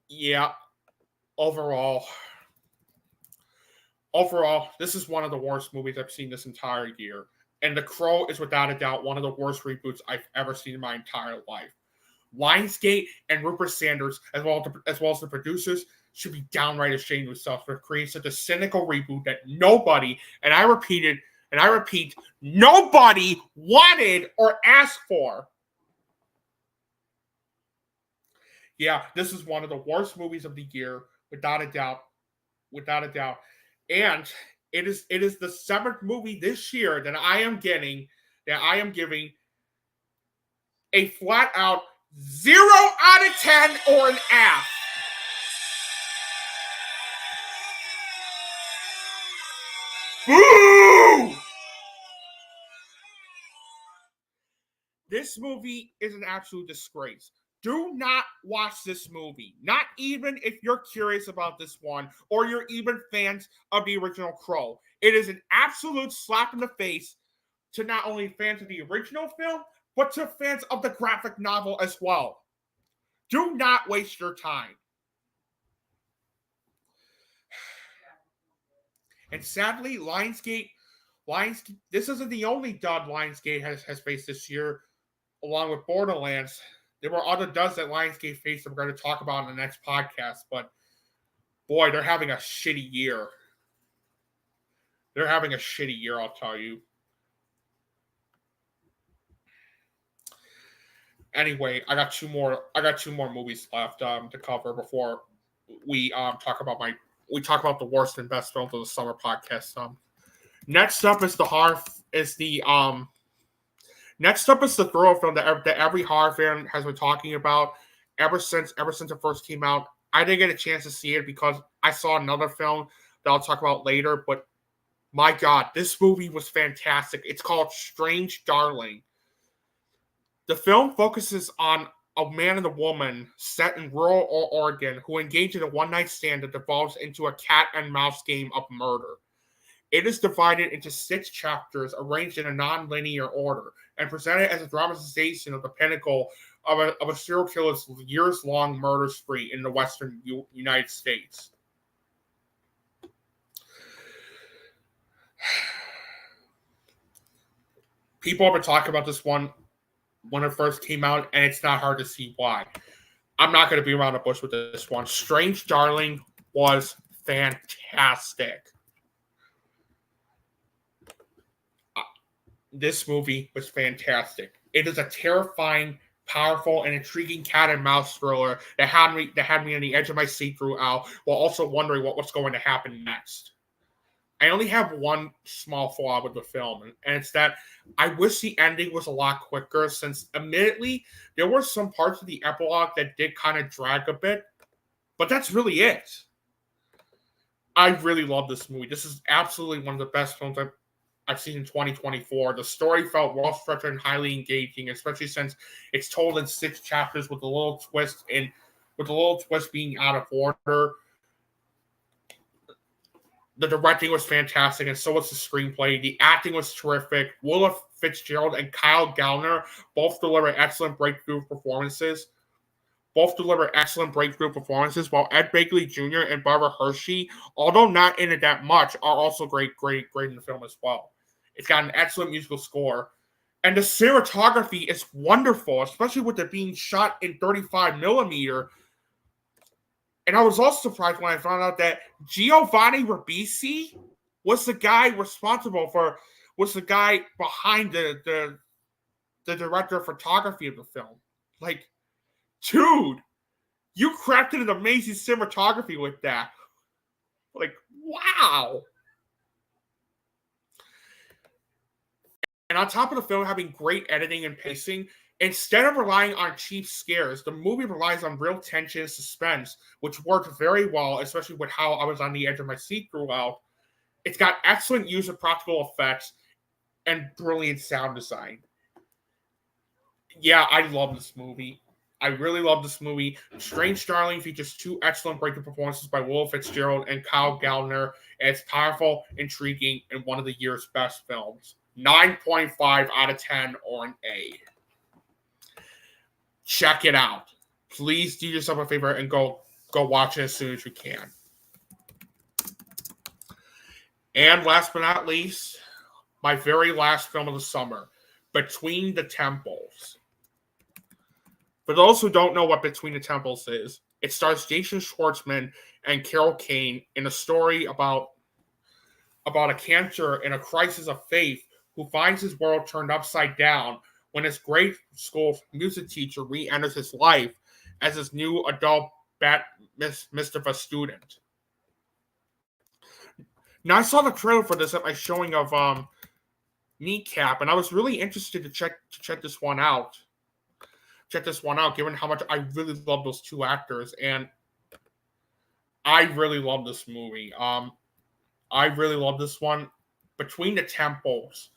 Yeah, overall, this is one of the worst movies I've seen this entire year. And The Crow is without a doubt one of the worst reboots I've ever seen in my entire life. Lionsgate and Rupert Sanders, as well as the producers, should be downright ashamed of themselves for creating such a cynical reboot that nobody, and I repeat, nobody wanted or asked for. Yeah, this is one of the worst movies of the year, without a doubt. And it is the seventh movie this year that I am giving a flat out 0 out of 10 or an F. Boo! This movie is an absolute disgrace. Do not watch this movie. Not even if you're curious about this one or you're even fans of the original Crow. It is an absolute slap in the face to not only fans of the original film, but to fans of the graphic novel as well. Do not waste your time. And sadly, Lionsgate, this isn't the only dud Lionsgate has faced this year, along with Borderlands. There were other duds that Lionsgate faced that we're going to talk about in the next podcast, but boy, they're having a shitty year. I'll tell you. Anyway, I got two more movies left to cover before we talk about the worst and best films of the summer podcast. Next up is the thriller film that every horror fan has been talking about ever since it first came out. I didn't get a chance to see it because I saw another film that I'll talk about later, but my God, this movie was fantastic. It's called Strange Darling. The film focuses on a man and a woman set in rural Oregon who engage in a one-night stand that devolves into a cat and mouse game of murder. It is divided into 6 chapters arranged in a non-linear order and presented as a dramatization of the pinnacle of a serial killer's years-long murder spree in the western United States. People have been talking about this one when it first came out, and it's not hard to see why. I'm not going to be around the bush with this one. Strange Darling was fantastic. This movie was fantastic. It is a terrifying, powerful, and intriguing cat and mouse thriller that had me on the edge of my seat throughout, while also wondering what was going to happen next. I only have one small flaw with the film, and it's that I wish the ending was a lot quicker, since admittedly there were some parts of the epilogue that did kind of drag a bit, but that's really it. I really love this movie. This is absolutely one of the best films I've seen in 2024. The story felt well structured and highly engaging, especially since it's told in 6 chapters with a little twist being out of order. The directing was fantastic, and so was the screenplay. The acting was terrific. Willa Fitzgerald and Kyle Gallner both deliver excellent breakthrough performances. While Ed Begley Jr. and Barbara Hershey, although not in it that much, are also great in the film as well. It's got an excellent musical score. And the cinematography is wonderful, especially with it being shot in 35 millimeter. And I was also surprised when I found out that Giovanni Ribisi was the guy behind the the director of photography of the film. Like, dude, you crafted an amazing cinematography with that. Like, wow. And on top of the film having great editing and pacing, instead of relying on cheap scares, the movie relies on real tension and suspense, which worked very well, especially with how I was on the edge of my seat throughout. It's got excellent use of practical effects and brilliant sound design. Yeah, I love this movie. I really love this movie. Strange Darling features two excellent breakthrough performances by Will Fitzgerald and Kyle Gallner, and it's powerful, intriguing, and one of the year's best films. 9.5 out of 10 or an A. Check it out. Please do yourself a favor and go watch it as soon as you can. And last but not least, my very last film of the summer, Between the Temples. For those who don't know what Between the Temples is, it stars Jason Schwartzman and Carol Kane in a story about a cancer and a crisis of faith who finds his world turned upside down when his grade school music teacher re-enters his life as his new adult Bat Mitzvah student. Now, I saw the trailer for this at my showing of Kneecap, and I was really interested to check this one out. Given how much I really love those two actors, and I really love this movie. I really love this one. Between the Temples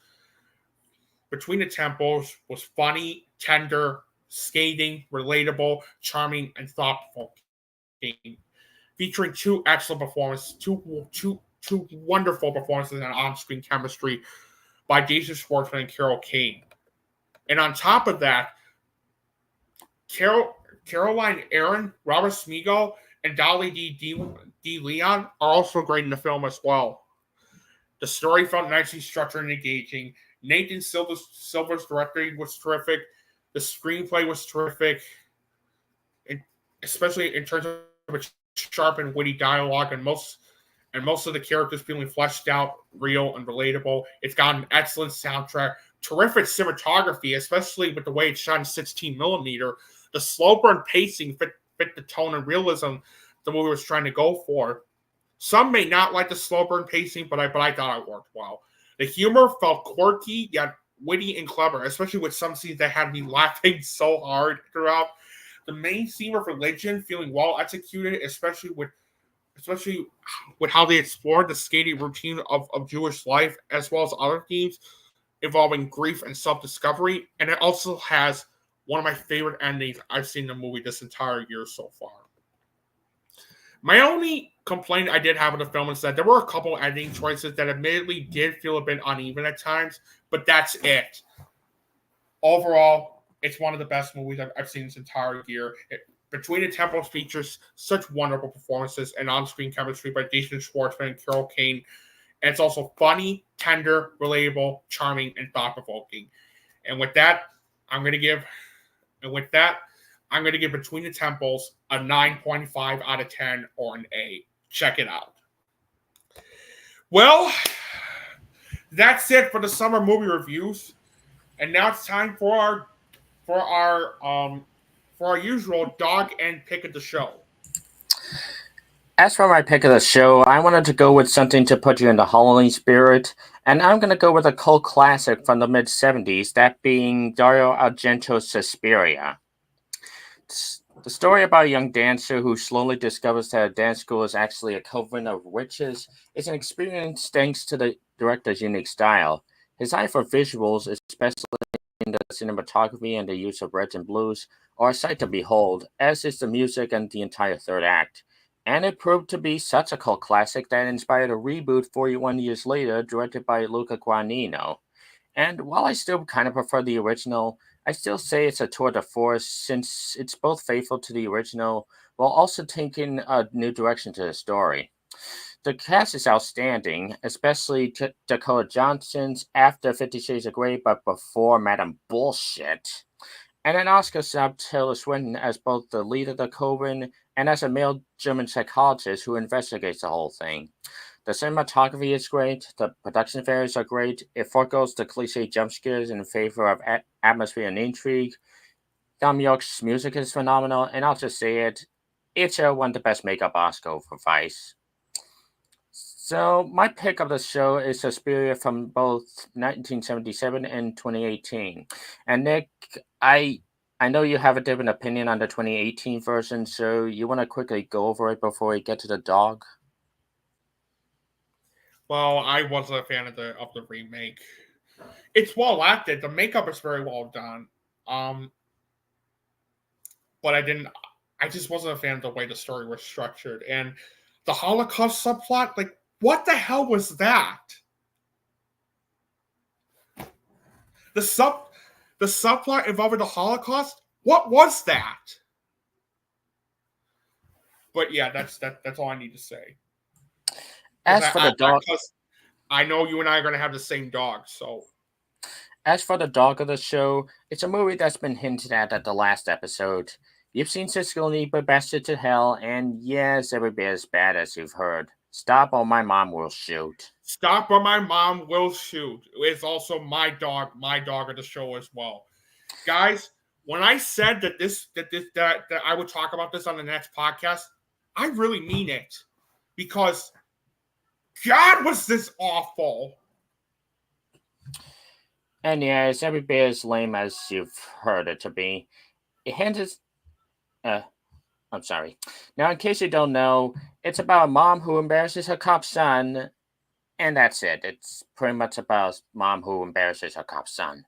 was funny, tender, scathing, relatable, charming, and thoughtful. Featuring two excellent performances, two wonderful performances and on-screen chemistry by Jason Schwartzman and Carol Kane. And on top of that, Caroline Aaron, Robert Smigel, and Dolly D. Leon are also great in the film as well. The story felt nicely structured and engaging. Nathan Silver's directing was terrific. The screenplay was terrific, especially in terms of its sharp and witty dialogue, and most of the characters feeling fleshed out, real, and relatable. It's got an excellent soundtrack, terrific cinematography, especially with the way it's shot in 16 millimeter. The slow burn pacing fit the tone and realism the movie was trying to go for. Some may not like the slow burn pacing, but I thought it worked well. The humor felt quirky, yet witty and clever, especially with some scenes that had me laughing so hard throughout. The main theme of religion feeling well executed, especially with how they explored the scathing routine of Jewish life, as well as other themes involving grief and self-discovery. And it also has one of my favorite endings I've seen in the movie this entire year so far. My only complaint I did have with the film is that there were a couple ending choices that admittedly did feel a bit uneven at times, but that's it. Overall, it's one of the best movies I've seen this entire year. Between the Temples features such wonderful performances and on-screen chemistry by Jason Schwartzman and Carol Kane. And it's also funny, tender, relatable, charming, and thought-provoking. And with that, I'm going to give Between the Temples a 9.5 out of 10 or an A. Check it out. Well, that's it for the summer movie reviews. And now it's time for our usual dog and pick of the show. As for my pick of the show, I wanted to go with something to put you in the Halloween spirit, and I'm going to go with a cult classic from the mid-'70s, that being Dario Argento's Suspiria. The story about a young dancer who slowly discovers that a dance school is actually a coven of witches is an experience thanks to the director's unique style. His eye for visuals, especially in the cinematography and the use of reds and blues, are a sight to behold, as is the music and the entire third act. And it proved to be such a cult classic that inspired a reboot 41 years later, directed by Luca Guadagnino. And while I still kind of prefer the original, I still say it's a tour de force since it's both faithful to the original while also taking a new direction to the story. The cast is outstanding, especially Dakota Johnson's after 50 Shades of Grey but before Madame Bullshit. And an Oscar snub Tilda Swinton as both the lead of the coven and as a male German psychologist who investigates the whole thing. The cinematography is great. The production values are great. It forgoes the cliche jump scares in favor of atmosphere and intrigue. Thom Yorke's music is phenomenal, and I'll just say it, it's won the Best Makeup Oscar for Vice. So my pick of the show is Suspiria from both 1977 and 2018. And Nick, I know you have a different opinion on the 2018 version, so you want to quickly go over it before we get to the dog? Well, I wasn't a fan of the remake. It's well acted. The makeup is very well done. But I just wasn't a fan of the way the story was structured. And the Holocaust subplot, like, what the hell was that? The subplot involving the Holocaust? What was that? But yeah, that's all I need to say. As for the dog, I know you and I are going to have the same dog, so. As for the dog of the show, it's a movie that's been hinted at the last episode. You've seen Siskel and Ebert Bastard to Hell, and yes, every bit as bad as you've heard. Stop or my mom will shoot. Stop or my mom will shoot. It's also my dog of the show as well. Guys, when I said that I would talk about this on the next podcast, I really mean it. Because God, was this awful. And yeah, it's every bit as lame as you've heard it to be. It hints... I'm sorry. Now, in case you don't know, it's about a mom who embarrasses her cop son, and that's it. It's pretty much about a mom who embarrasses her cop son.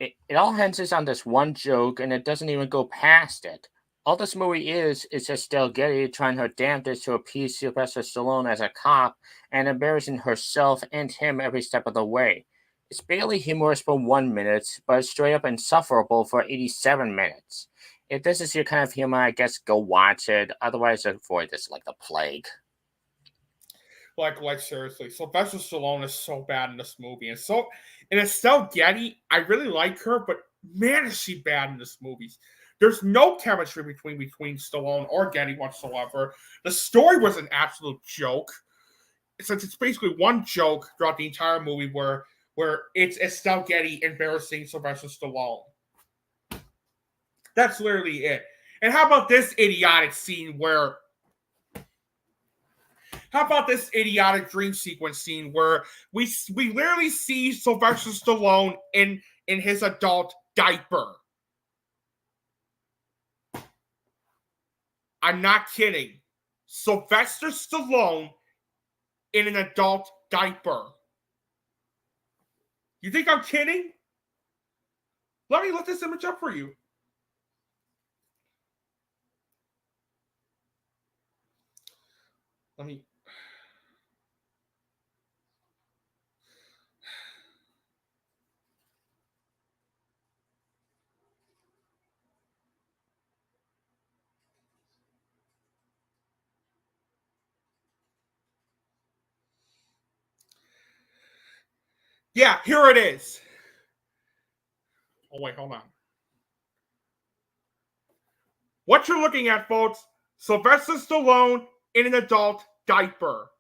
It all hinges on this one joke, and it doesn't even go past it. All this movie is just Del Getty trying her damnedest to appease Sylvester Stallone as a cop and embarrassing herself and him every step of the way. It's barely humorous for 1 minute, but it's straight up insufferable for 87 minutes. If this is your kind of humor, I guess go watch it. Otherwise, avoid this like the plague. Like seriously, Sylvester Stallone is so bad in this movie, and Estelle Getty, I really like her, but man, is she bad in this movie. There's no chemistry between Stallone or Getty whatsoever. The story was an absolute joke, since it's basically one joke throughout the entire movie where it's Estelle Getty embarrassing Sylvester Stallone. That's literally it. And how about this idiotic dream sequence scene where we literally see Sylvester Stallone in his adult diaper? I'm not kidding. Sylvester Stallone in an adult diaper. You think I'm kidding? Let me look this image up for you. Let me. Yeah, here it is. Oh, wait, hold on. What you're looking at, folks, Sylvester Stallone in an adult diaper.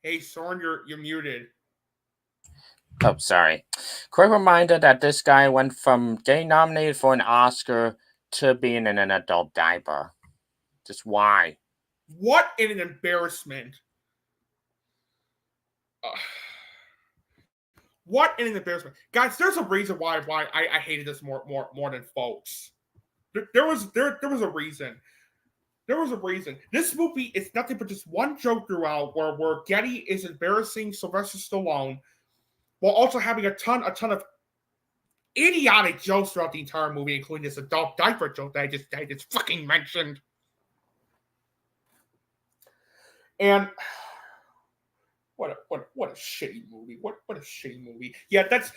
Hey, Søren, you're muted. Oh, sorry. Quick reminder that this guy went from getting nominated for an Oscar to being in an adult diaper. Just why? What an embarrassment. What an embarrassment. Guys, there's a reason why I hated this more than folks. There was a reason. There was a reason. This movie is nothing but just one joke throughout where Getty is embarrassing Sylvester Stallone while also having a ton of idiotic jokes throughout the entire movie, including this adult diaper joke that I just fucking mentioned. And what a shitty movie. What a shitty movie. Yeah, that's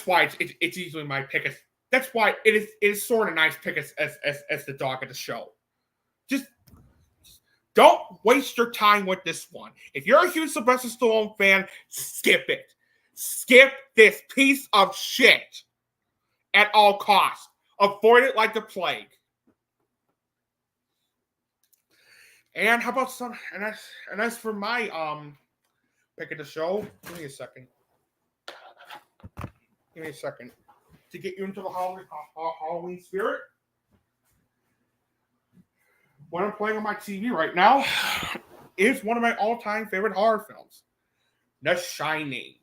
why it's easily my pick. That's why it is sort of nice pick as the dog of the show. Just don't waste your time with this one. If you're a huge Sylvester Stallone fan, skip it. Skip this piece of shit. at all costs. Avoid it like the plague. And how about some? And as for my pick of the show, give me a second. To get you into the Halloween spirit. What I'm playing on my TV right now is one of my all-time favorite horror films, The Shining.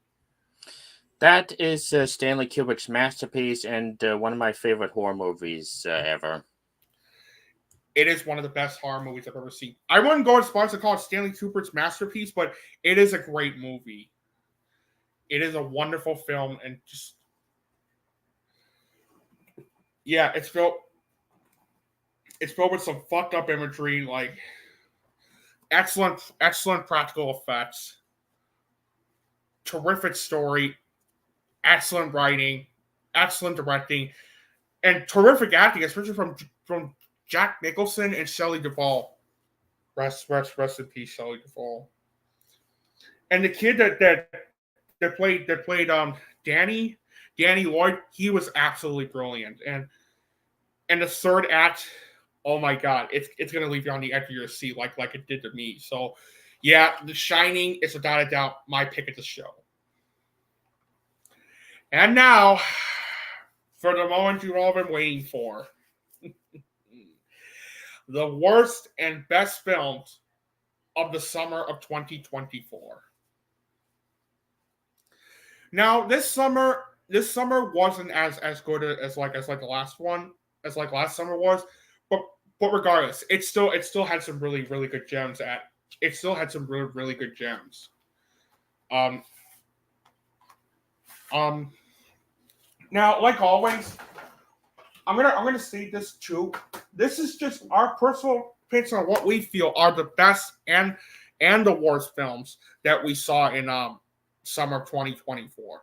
That is Stanley Kubrick's masterpiece and one of my favorite horror movies ever. It is one of the best horror movies I've ever seen. I wouldn't go as far as to call it Stanley Kubrick's masterpiece, but it is a great movie. It is a wonderful film, and just it's filled with some fucked up imagery, like excellent practical effects, terrific story, excellent writing, excellent directing, and terrific acting, especially from Jack Nicholson and Shelley Duvall. Rest in peace, Shelley Duvall. And the kid that played Danny Lloyd, he was absolutely brilliant. And the third act, oh my god, it's gonna leave you on the edge of your seat like it did to me. So yeah, The Shining is without a doubt my pick of the show. And now, for the moment you've all been waiting for. The worst and best films of the summer of 2024. Now, this summer wasn't as good as the last one, as like last summer was, but regardless, it still had some really good gems really good gems. Now, like always, I'm gonna say this too. This is just our personal opinion on what we feel are the best and the worst films that we saw in summer of 2024.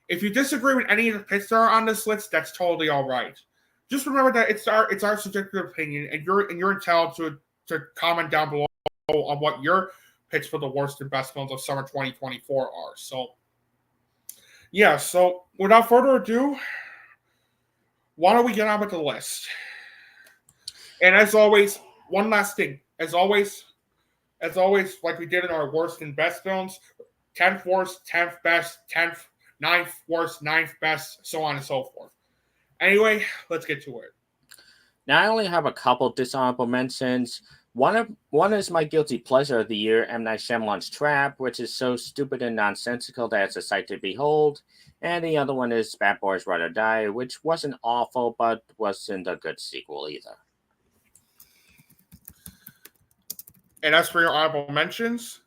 If you disagree with any of the picks that are on this list, that's totally all right. Just remember that it's our subjective opinion, and you're entitled to comment down below on what your picks for the worst and best films of summer 2024 are. So, yeah. So, without further ado, why don't we get on with the list? And as always, one last thing. As always, like we did in our worst and best films, 10th worst, 10th best, 10th, 9th worst, 9th best, so on and so forth. Anyway, let's get to it. Now, I only have a couple dishonorable mentions. One is my guilty pleasure of the year, M. Night Shyamalan's Trap, which is so stupid and nonsensical that it's a sight to behold. And the other one is Bad Boys Ride or Die, which wasn't awful, but wasn't a good sequel either. And as for your honorable mentions?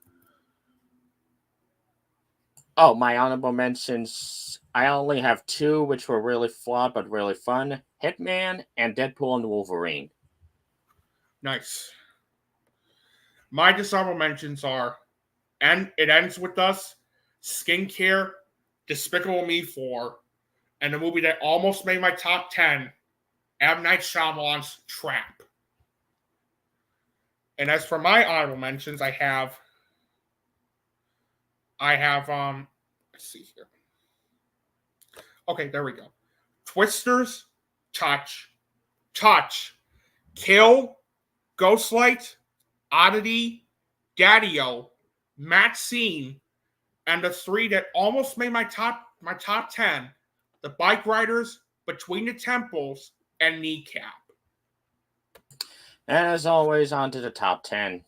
Oh, my honorable mentions, I only have two, which were really flawed but really fun. Hitman and Deadpool and Wolverine. Nice. My dishonorable mentions are, and it ends with us, Skincare, Despicable Me 4, and the movie that almost made my top 10, M. Night Shyamalan's Trap. And as for my honorable mentions, I have let's see here. Okay, there we go. Twisters, Touch, Kill, Ghostlight, Oddity, Daddy-O, Maxine, and the three that almost made my top 10, The Bike Riders, Between the Temples, and Kneecap. And as always, on to the top 10.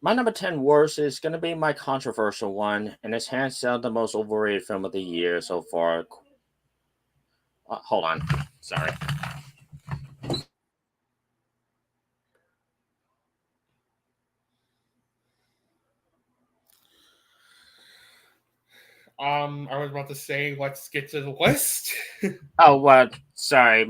My number 10 worst is going to be my controversial one, and it's hands down the most overrated film of the year so far. Hold on. Sorry. I was about to say, let's get to the list. Sorry,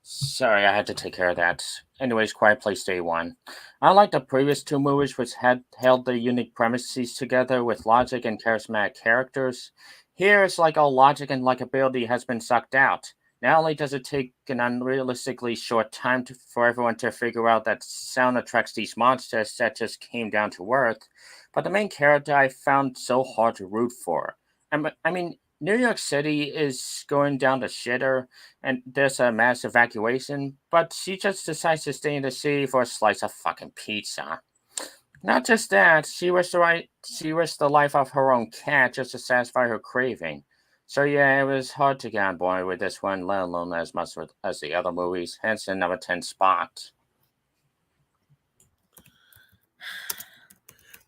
sorry, I had to take care of that. Anyways, Quiet Place Day 1. Unlike the previous two movies, which had held the unique premises together with logic and charismatic characters, here it's like all logic and likability has been sucked out. Not only does it take an unrealistically short time for everyone to figure out that sound attracts these monsters that just came down to earth, but the main character I found so hard to root for. I mean, New York City is going down the shitter, and there's a mass evacuation, but she just decides to stay in the city for a slice of fucking pizza. Not just that, she risked the life of her own cat just to satisfy her craving. So yeah, it was hard to get on board with this one, let alone as much as the other movies, hence the number 10 spot.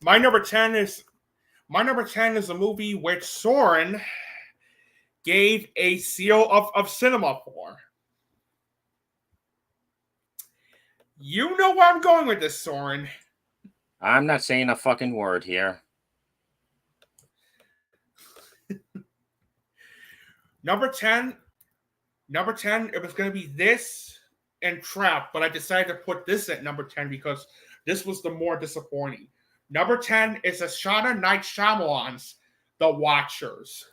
My number 10 is a movie which Søren gave a seal of cinema for. You know where I'm going with this, Søren. I'm not saying a fucking word here. Number 10, it was going to be this and Trap, but I decided to put this at number 10 because this was the more disappointing. Number 10 is Ashana Night Shyamalan's The Watchers.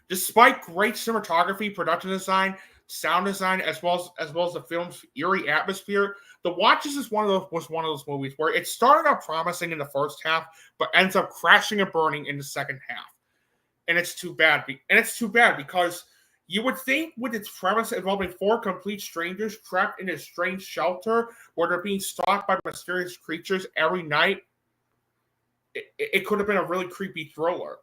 Despite great cinematography, production design, sound design, as well as the film's eerie atmosphere, The Watchers was one of those movies where it started out promising in the first half, but ends up crashing and burning in the second half. And it's too bad. Because you would think with its premise involving 4 complete strangers trapped in a strange shelter where they're being stalked by mysterious creatures every night, it could have been a really creepy thriller.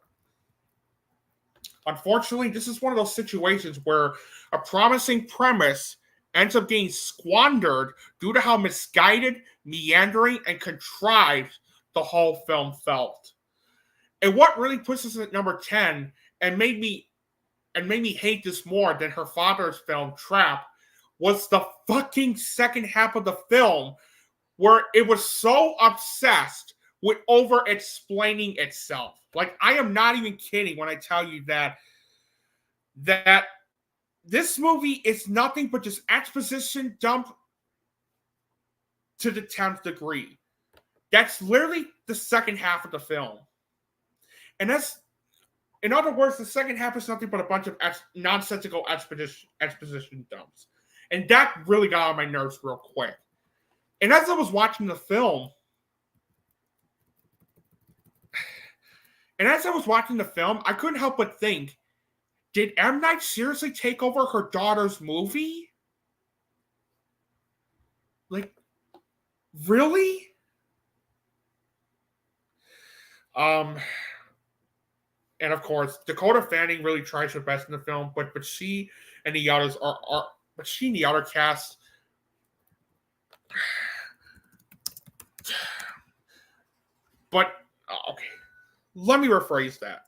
Unfortunately, this is one of those situations where a promising premise ends up getting squandered due to how misguided, meandering, and contrived the whole film felt. And what really puts us at number 10 and made me hate this more than her father's film, Trap, was the fucking second half of the film where it was so obsessed with over-explaining itself. Like, I am not even kidding when I tell you that this movie is nothing but just exposition dump to the 10th degree. That's literally the second half of the film. And that's, in other words, the second half is nothing but a bunch of nonsensical exposition dumps. And that really got on my nerves real quick. And as I was watching the film, I couldn't help but think, did M. Night seriously take over her daughter's movie? Like, really? And of course, Dakota Fanning really tries her best in the film, but she and the others but she and the other cast. But okay, let me rephrase that.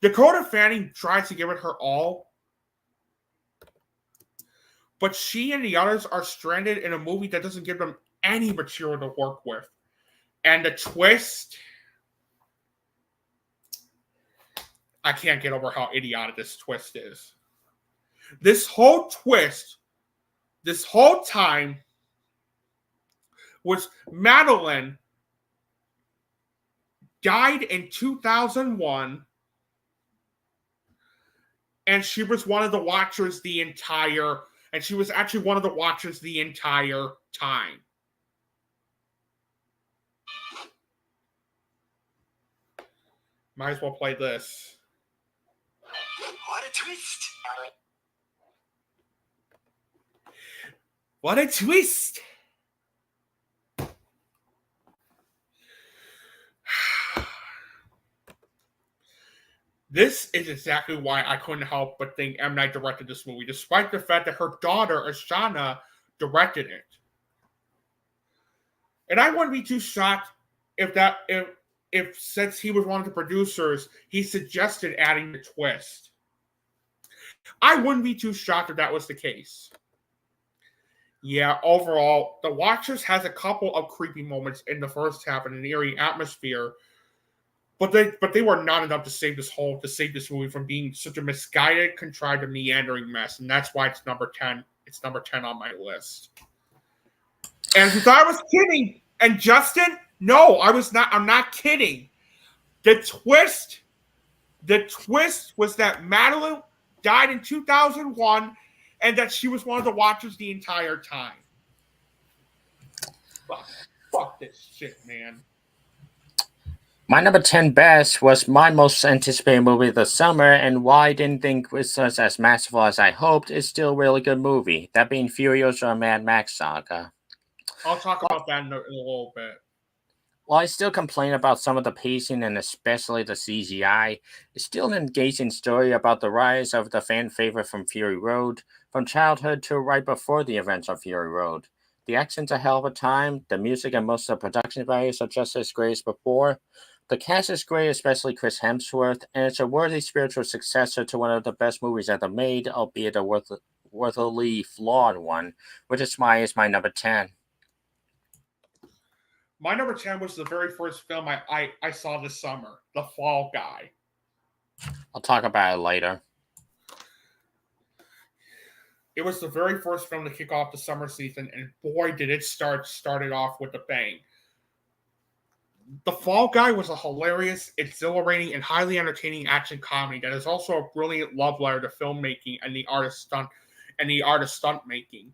Dakota Fanning tries to give it her all, but she and the others are stranded in a movie that doesn't give them any material to work with. And the twist, I can't get over how idiotic this twist is. This whole time, was Madeline died in 2001, and she was one of the Watchers the entire time. Might as well play this. What a twist! What a twist! This is exactly why I couldn't help but think M. Night directed this movie, despite the fact that her daughter, Ashana, directed it. And I wouldn't be too shocked if since he was one of the producers, he suggested adding the twist. I wouldn't be too shocked if that was the case. Yeah, overall, The Watchers has a couple of creepy moments in the first half and an eerie atmosphere, but they were not enough to save this movie from being such a misguided, contrived, and meandering mess, and that's why it's number 10. It's number 10 on my list. And if you thought I was kidding, and Justin, no, I was not. I'm not kidding. The twist was that Madeline died in 2001, and that she was one of the Watchers the entire time. Fuck this shit, man. My number 10 best was my most anticipated movie of the summer, and why I didn't think it was as masterful as I hoped, is still a really good movie. That being Furiosa or Mad Max Saga. I'll talk about that in a little bit. While I still complain about some of the pacing and especially the CGI, it's still an engaging story about the rise of the fan favorite from Fury Road, from childhood to right before the events of Fury Road. The action's a hell of a time, the music and most of the production values are just as great as before. The cast is great, especially Chris Hemsworth, and it's a worthy spiritual successor to one of the best movies ever made, albeit a worthily flawed one, which is why it's my number 10. My number 10 was the very first film I saw this summer, The Fall Guy. I'll talk about it later. It was the very first film to kick off the summer season, and boy, did it started off with a bang. The Fall Guy was a hilarious, exhilarating, and highly entertaining action comedy that is also a brilliant love letter to filmmaking and the art of stunt making.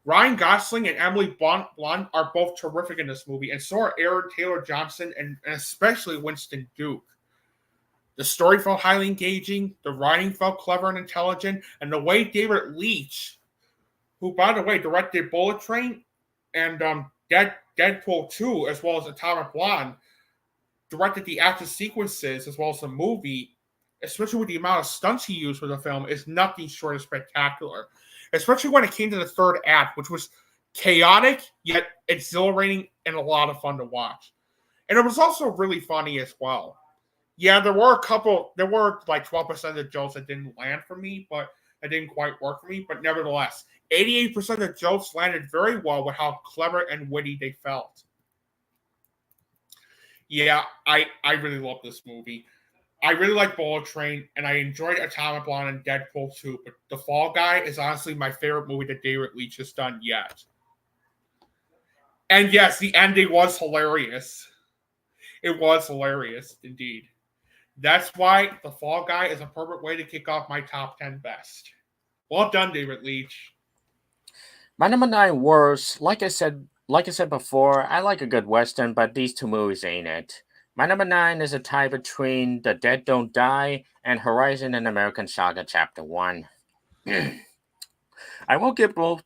Ryan Gosling and Emily Blunt are both terrific in this movie, and so are Aaron Taylor Johnson and especially Winston Duke. The story felt highly engaging, the writing felt clever and intelligent, and the way David Leitch, who, by the way, directed Bullet Train and Deadpool 2, as well as Atomic Blonde, directed the action sequences as well as the movie, especially with the amount of stunts he used for the film, is nothing short of spectacular. Especially when it came to the third act, which was chaotic, yet exhilarating and a lot of fun to watch. And it was also really funny as well. Yeah, there were like 12% of the jokes that didn't land for me, but it didn't quite work for me. But nevertheless, 88% of the jokes landed very well with how clever and witty they felt. Yeah, I really love this movie. I really like Bullet Train, and I enjoyed Atomic Blonde and Deadpool 2, but The Fall Guy is honestly my favorite movie that David Leitch has done yet. And yes, the ending was hilarious. It was hilarious, indeed. That's why The Fall Guy is a perfect way to kick off my top 10 best. Well done, David Leitch. My number 9 was, like I said before, I like a good Western, but these two movies ain't it. My number 9 is a tie between The Dead Don't Die and Horizon and American Saga Chapter 1. I will give both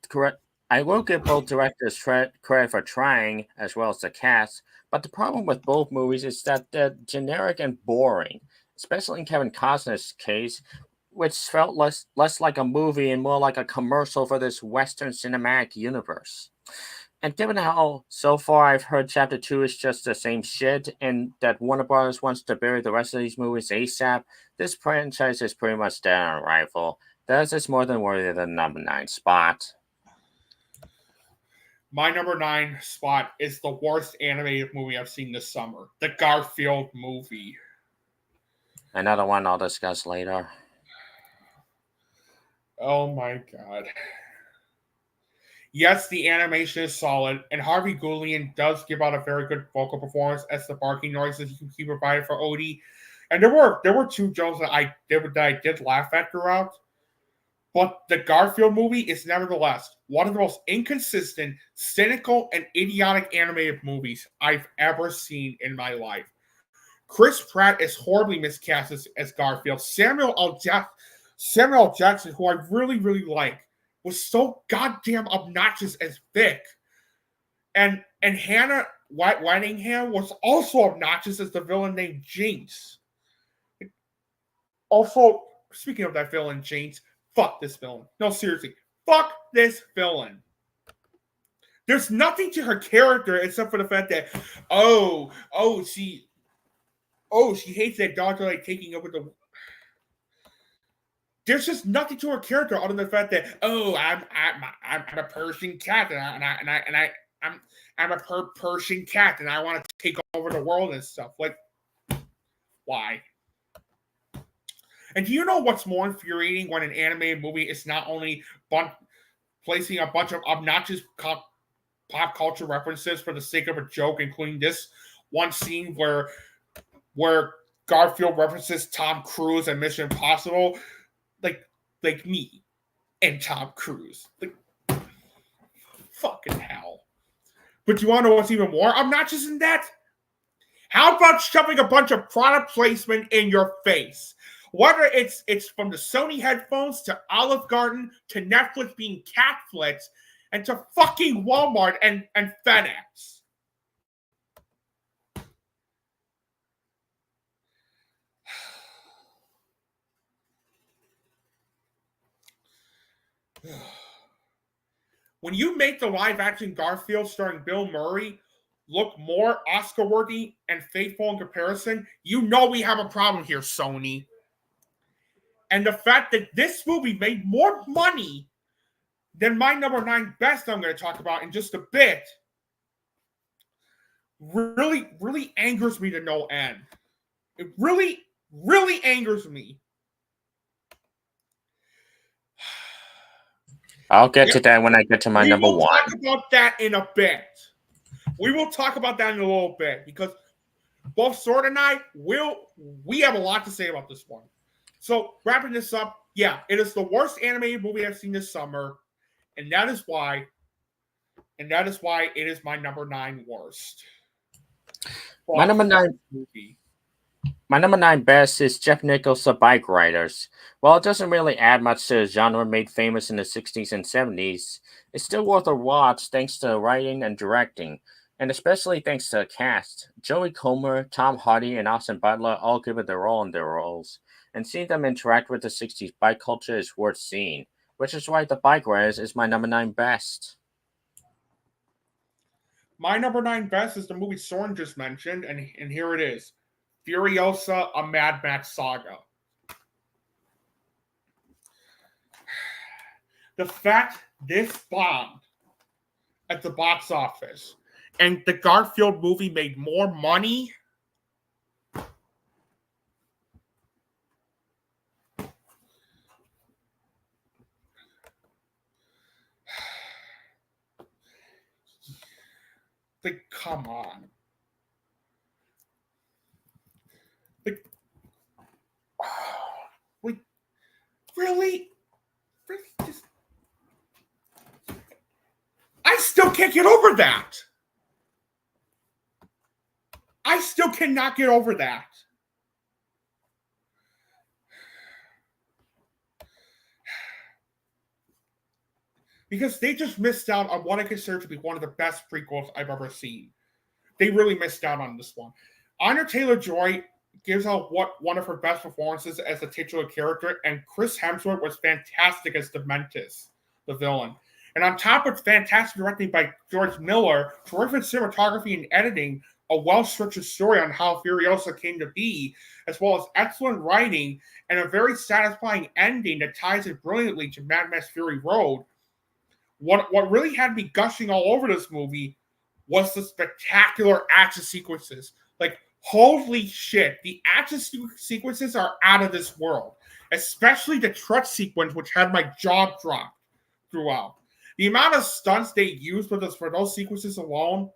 directors credit for trying, as well as the cast, but the problem with both movies is that they're generic and boring, especially in Kevin Costner's case, which felt less like a movie and more like a commercial for this Western cinematic universe. And given how so far I've heard Chapter 2 is just the same shit, and that Warner Bros. Wants to bury the rest of these movies ASAP, this franchise is pretty much dead on arrival. Thus, it's more than worthy of the number 9 spot. My number 9 spot is the worst animated movie I've seen this summer, the Garfield movie. Another one I'll discuss later. Oh my god. Yes, the animation is solid, and Harvey Guillén does give out a very good vocal performance as the barking noises he provided for Odie. And there were two jokes that I did laugh at throughout. But the Garfield movie is nevertheless one of the most inconsistent, cynical, and idiotic animated movies I've ever seen in my life. Chris Pratt is horribly miscast as Garfield. Samuel L. Jackson, who I really, really like, was so goddamn obnoxious as Vic. And Hannah Whitingham was also obnoxious as the villain named Jinx. Also, speaking of that villain, Jinx, fuck this villain. No, seriously. Fuck this villain. There's nothing to her character except for the fact that, she hates that daughter like taking over the. There's just nothing to her character other than the fact that I'm a Persian cat and I'm a Persian cat and I want to take over the world and stuff. Like, why? And do you know what's more infuriating when an animated movie is not only placing a bunch of obnoxious pop culture references for the sake of a joke, including this one scene where Garfield references Tom Cruise and Mission Impossible, like me and Tom Cruise. Like, fucking hell. But you want to know what's even more obnoxious than that? How about shoving a bunch of product placement in your face? Whether it's from the Sony headphones to Olive Garden to Netflix being Catflix and to fucking Walmart and FedEx. When you make the live-action Garfield starring Bill Murray look more Oscar-worthy and faithful in comparison, you know we have a problem here, Sony. And the fact that this movie made more money than my number 9 best I'm going to talk about in just a bit really, really angers me to no end. It really, really angers me. I'll get to that when I get to my number 1. We will talk about that in a bit. We will talk about that in a little bit because both Sword and I we have a lot to say about this one. So wrapping this up, yeah, it is the worst animated movie I've seen this summer, and that is why it is my number 9 worst. My number 9 movie. My number 9 best is Jeff Nichols' The Bike Riders. While it doesn't really add much to the genre made famous in the 60s and 70s, it's still worth a watch thanks to writing and directing, and especially thanks to the cast. Joey Comer, Tom Hardy, and Austin Butler all give it their all in their roles, and seeing them interact with the 60s bike culture is worth seeing, which is why The Bike Riders is my number 9 best. My number 9 best is the movie Søren just mentioned, and here it is. Furiosa, a Mad Max saga. The fact this bombed at the box office and the Garfield movie made more money like, come on. Like, really? Really? Just... I still can't get over that. I still cannot get over that. Because they just missed out on what I consider to be one of the best prequels I've ever seen. They really missed out on this one. Anya Taylor-Joy gives out one of her best performances as the titular character, and Chris Hemsworth was fantastic as Dementus, the villain. And on top of fantastic directing by George Miller, terrific cinematography and editing, a well-structured story on how Furiosa came to be, as well as excellent writing and a very satisfying ending that ties it brilliantly to Mad Max Fury Road. What really had me gushing all over this movie was the spectacular action sequences. Like, holy shit, the action sequences are out of this world. Especially the truck sequence, which had my jaw dropped throughout. The amount of stunts they used for those sequences alone,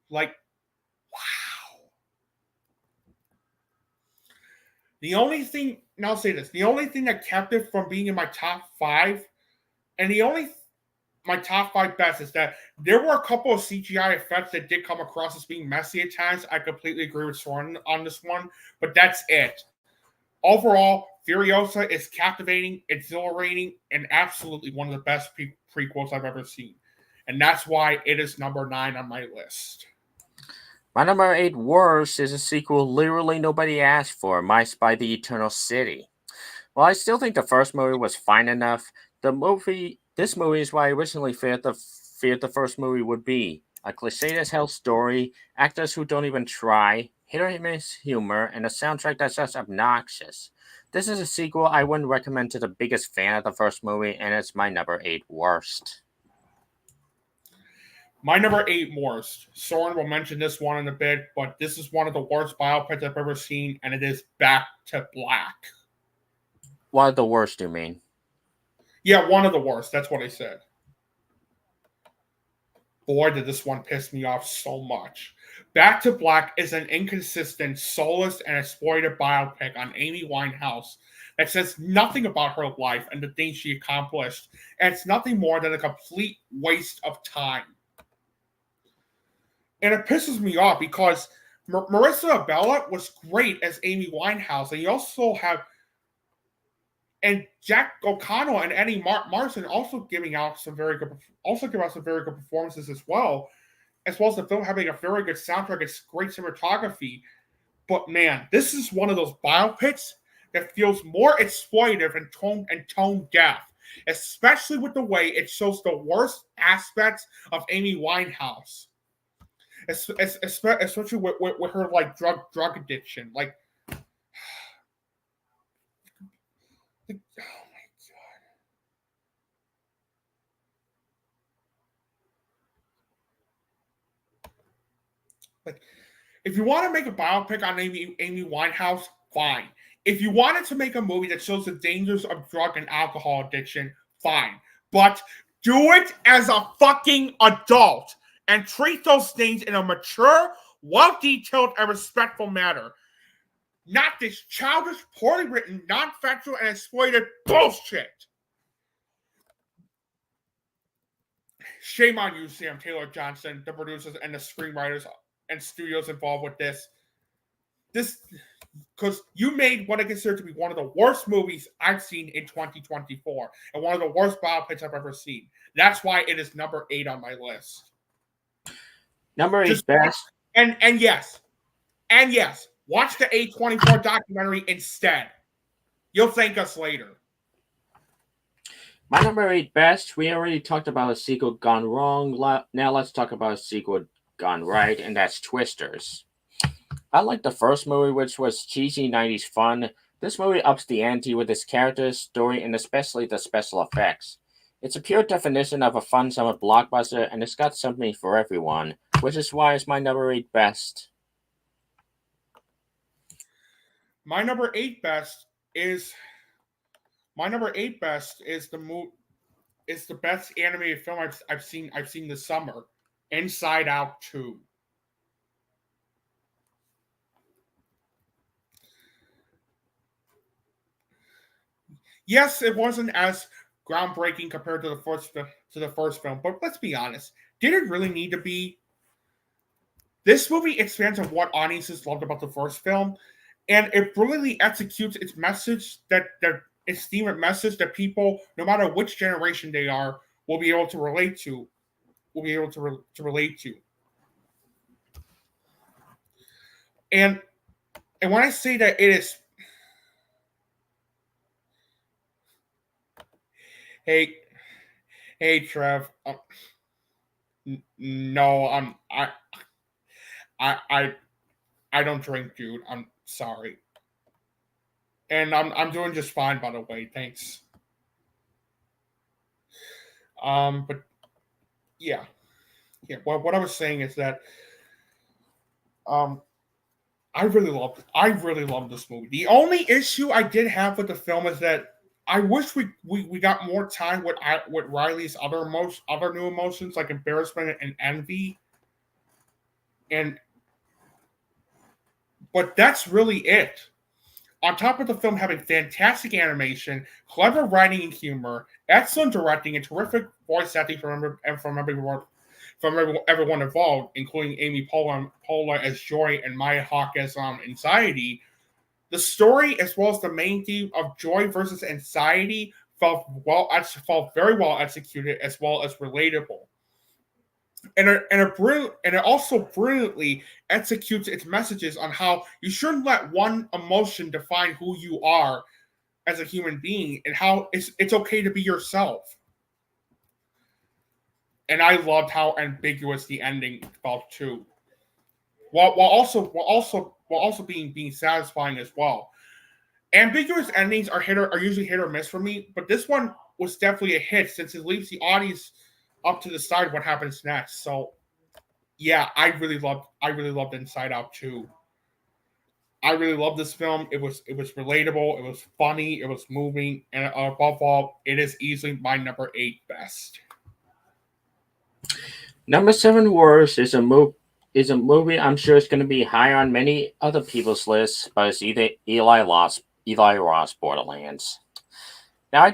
like, wow. The only thing that kept it from being in my top 5, and my top 5 best is that there were a couple of CGI effects that did come across as being messy at times. I completely agree with Soren on this one, but that's it. Overall, Furiosa is captivating, exhilarating, and absolutely one of the best prequels I've ever seen. And that's why it is number 9 on my list. My number 8 worst is a sequel literally nobody asked for, My Spy the Eternal City. While I still think the first movie was fine enough, this movie is what I originally feared the first movie would be. A cliche as hell story, actors who don't even try, hit or miss humor, and a soundtrack that's just obnoxious. This is a sequel I wouldn't recommend to the biggest fan of the first movie, and it's my number 8 worst. My number 8 worst. Soren will mention this one in a bit, but this is one of the worst biopics I've ever seen, and it is Back to Black. What are the worst, you mean? Yeah, one of the worst. That's what I said. Boy, did this one piss me off so much. Back to Black is an inconsistent, soulless, and exploited biopic on Amy Winehouse that says nothing about her life and the things she accomplished, and it's nothing more than a complete waste of time. And it pisses me off because Marissa Abella was great as Amy Winehouse, and you also have Jack O'Connell and Eddie Marsan also giving out some very good performances as well as the film having a very good soundtrack. It's great cinematography. But man, this is one of those biopics that feels more exploitative and tone deaf, especially with the way it shows the worst aspects of Amy Winehouse, especially with her like drug addiction. Like, oh my god! Like, if you want to make a biopic on Amy Winehouse, fine. If you wanted to make a movie that shows the dangers of drug and alcohol addiction, fine. But do it as a fucking adult and treat those things in a mature, well-detailed, and respectful manner. Not this childish, poorly written, non-factual, and exploited bullshit. Shame on you, Sam Taylor Johnson, the producers and the screenwriters and studios involved with this, because you made what I consider to be one of the worst movies I've seen in 2024, and one of the worst biopics I've ever seen. That's why it is number 8 on my list. Number 8 best. And yes, watch the A24 documentary instead. You'll thank us later. My number 8 best. We already talked about a sequel gone wrong. Now let's talk about a sequel gone right, and that's Twisters. I like the first movie, which was cheesy 90s fun. This movie ups the ante with its characters, story, and especially the special effects. It's a pure definition of a fun summer blockbuster, and it's got something for everyone, which is why it's my number 8 best. My number 8 best is the best animated film I've seen this summer, Inside Out 2. Yes, it wasn't as groundbreaking compared to the first film, but let's be honest, did it really need to be? This movie expands on what audiences loved about the first film, and it brilliantly executes its message its theme and message that people, no matter which generation they are, will be able to relate to. And when I say that it is, hey Trev, no, I don't drink, dude. I'm sorry. And I'm doing just fine, by the way. Thanks. But yeah. Well, what I was saying is that I really loved this movie. The only issue I did have with the film is that I wish we got more time with Riley's other new emotions, like embarrassment and envy. But that's really it. On top of the film having fantastic animation, clever writing and humor, excellent directing, and terrific voice acting from everyone involved, including Amy Poehler as Joy and Maya Hawke as Anxiety, the story as well as the main theme of joy versus anxiety felt very well executed as well as relatable. And it also brilliantly executes its messages on how you shouldn't let one emotion define who you are as a human being, and how it's okay to be yourself. And I loved how ambiguous the ending felt too, while also being satisfying as well. Ambiguous endings are usually hit or miss for me, but this one was definitely a hit since it leaves the audience up to decide what happens next. So, yeah, I really loved Inside Out 2. I really loved this film. It was relatable. It was funny. It was moving, and above all, it is easily my number 8 best. Number 7 Worst is a movie I'm sure is going to be higher on many other people's lists, but it's either Eli Roth Borderlands. Now,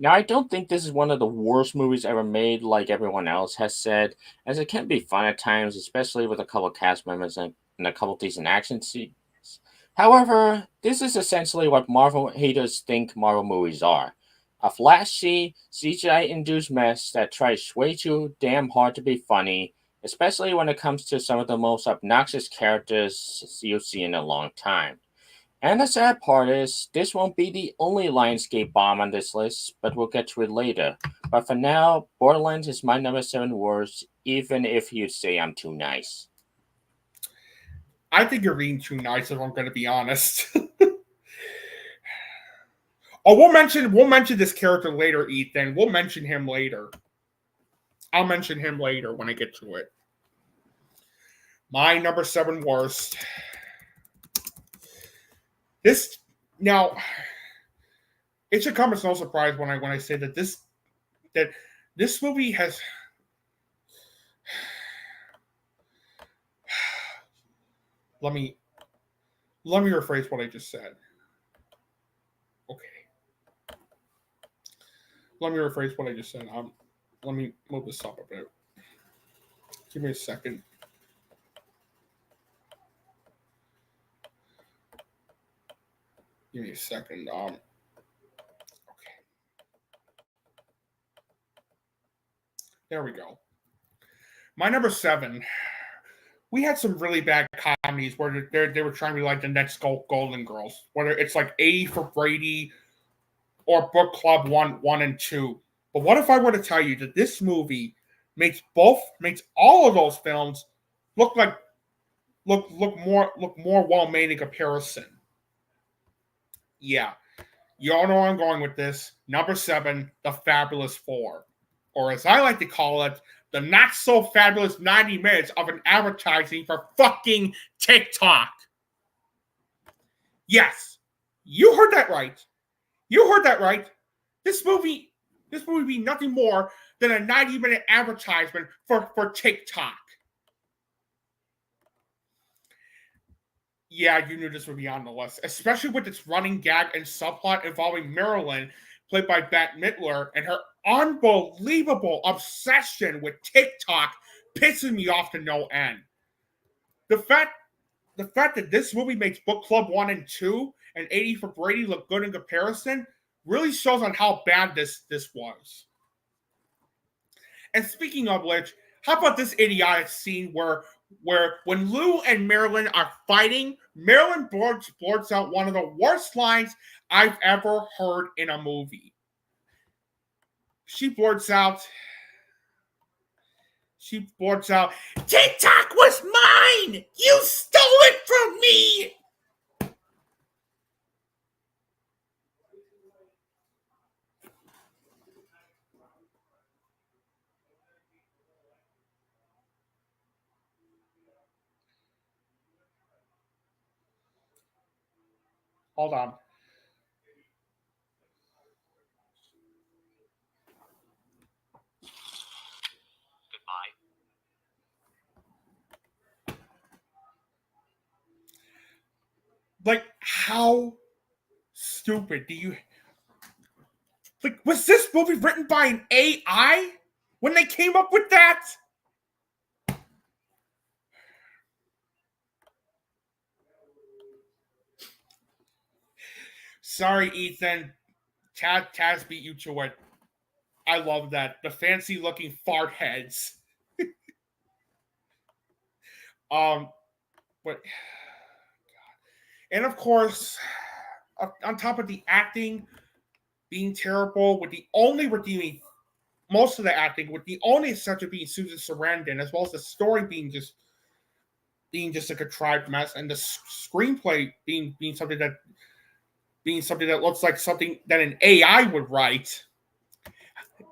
Now, I don't think this is one of the worst movies ever made, like everyone else has said, as it can be fun at times, especially with a couple cast members and a couple decent action scenes. However, this is essentially what Marvel haters think Marvel movies are: a flashy, CGI induced mess that tries way too damn hard to be funny, especially when it comes to some of the most obnoxious characters you'll see in a long time. And the sad part is, this won't be the only Lionsgate bomb on this list, but we'll get to it later. But for now, Borderlands is my number 7 worst, even if you say I'm too nice. I think you're being too nice, if I'm going to be honest. Oh, we'll mention this character later, Ethan. We'll mention him later. I'll mention him later when I get to it. My number 7 worst. This now, it should come as no surprise when I say that this movie has. Let me rephrase what I just said. Okay. Let me rephrase what I just said. Let me move this up a bit. Give me a second. Give me a second. Okay. There we go. My number 7. We had some really bad comedies where they were trying to be like the next Golden Girls, whether it's like A for Brady or Book Club 1 and 2. But what if I were to tell you that this movie makes all of those films look more well made in comparison? Yeah, you all know where I'm going with this. Number 7, The Fabulous Four, or as I like to call it, the not so fabulous 90 minutes of an advertising for fucking TikTok. Yes, you heard that right. You heard that right. This movie be nothing more than a 90-minute advertisement for TikTok. Yeah, you knew this would be on the list, especially with its running gag and subplot involving Marilyn, played by Bette Midler, and her unbelievable obsession with TikTok pissing me off to no end. The fact that this movie makes Book Club 1 and 2 and 80 for Brady look good in comparison really shows on how bad this was. And speaking of which, how about this idiotic scene where when Lou and Marilyn are fighting, Marilyn blurts out one of the worst lines I've ever heard in a movie. She blurts out, TikTok was mine! You stole it from me! Hold on. Like, how stupid do you... Like, was this movie written by an AI when they came up with that? Sorry, Ethan. Taz beat you to it. I love that. The fancy-looking fart heads. But... And of course, on top of the acting being terrible, with the only redeeming, most of the acting, with the only exception being Susan Sarandon, as well as the story being just a contrived mess, and the screenplay being something that looks like something that an AI would write.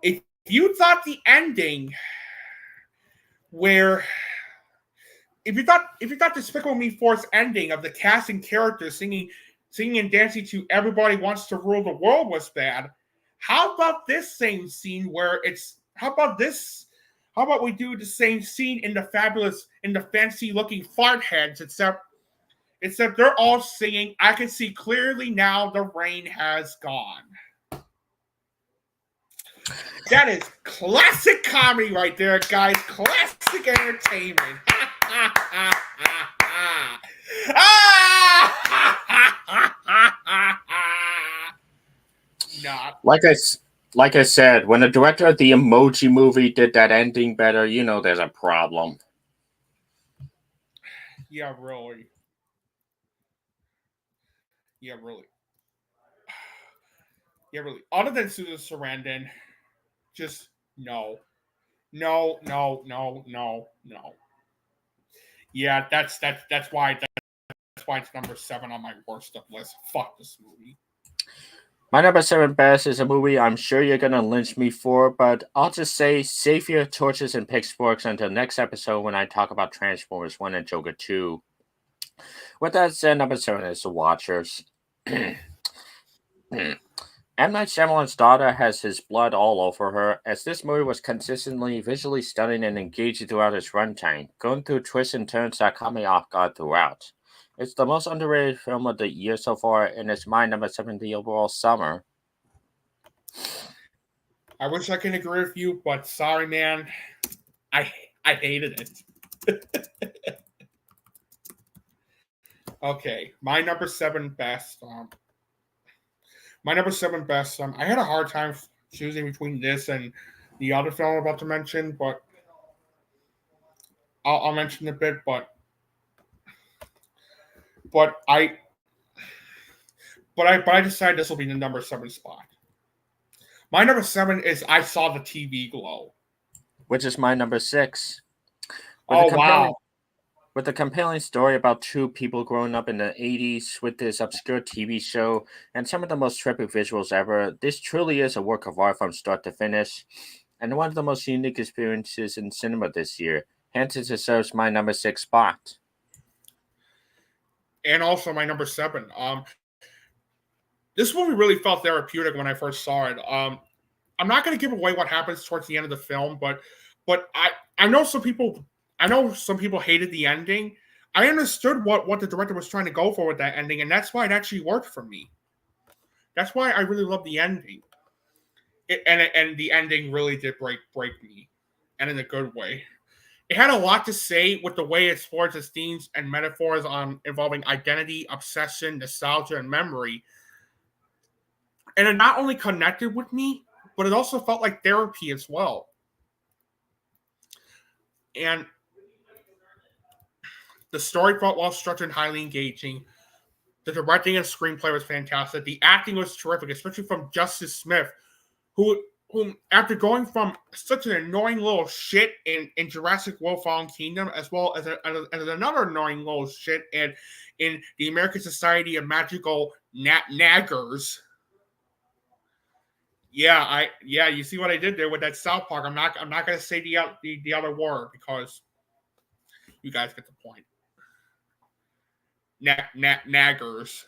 If you thought the ending, where if you thought Despicable Me 4's ending of the cast and characters singing and dancing to "Everybody Wants to Rule the World" was bad, how about this same scene where how about we do the same scene in the fancy looking fart heads, except they're all singing "I Can See Clearly Now the Rain Has Gone." That is classic comedy right there, guys. Classic entertainment. Not. Like I said, when the director of the Emoji Movie did that ending better, you know there's a problem. Yeah, really. Yeah, really. Yeah, really. Other than Susan Sarandon, just no. No. Yeah, that's why it's number 7 on my worst of list. Fuck this movie. My number 7 best is a movie I'm sure you're gonna lynch me for, but I'll just say save your torches and pitchforks until next episode when I talk about Transformers 1 and Joker 2. With that said, number 7 is The Watchers. M. Night Shyamalan's daughter has his blood all over her, as this movie was consistently visually stunning and engaging throughout its runtime, going through twists and turns that caught me off guard throughout. It's the most underrated film of the year so far, and it's my number 7 the overall summer. I wish I could agree with you, but sorry, man. I hated it. Okay, my number 7 best. I had a hard time choosing between this and the other film I'm about to mention, but I'll mention a bit. But I decided this will be the number 7 spot. My number 7 is I Saw the TV Glow, which is my number 6. Wow. With a compelling story about two people growing up in the 80s with this obscure TV show and some of the most terrific visuals ever, this truly is a work of art from start to finish, and one of the most unique experiences in cinema this year. Hence, it deserves my number 6 spot. And also my number 7. This movie really felt therapeutic when I first saw it. I'm not going to give away what happens towards the end of the film, but I know some people hated the ending. I understood what the director was trying to go for with that ending, and that's why it actually worked for me. That's why I really love the ending. And the ending really did break me, and in a good way. It had a lot to say with the way it explores its themes and metaphors involving identity, obsession, nostalgia, and memory. And it not only connected with me, but it also felt like therapy as well. And the story felt well structured and highly engaging. The directing and screenplay was fantastic. The acting was terrific, especially from Justice Smith, who after going from such an annoying little shit in Jurassic World Fallen Kingdom, as well as another annoying little shit in the American Society of Magical Naggers. Yeah, you see what I did there with that South Park. I'm not going to say the other word because you guys get the point. Naggers.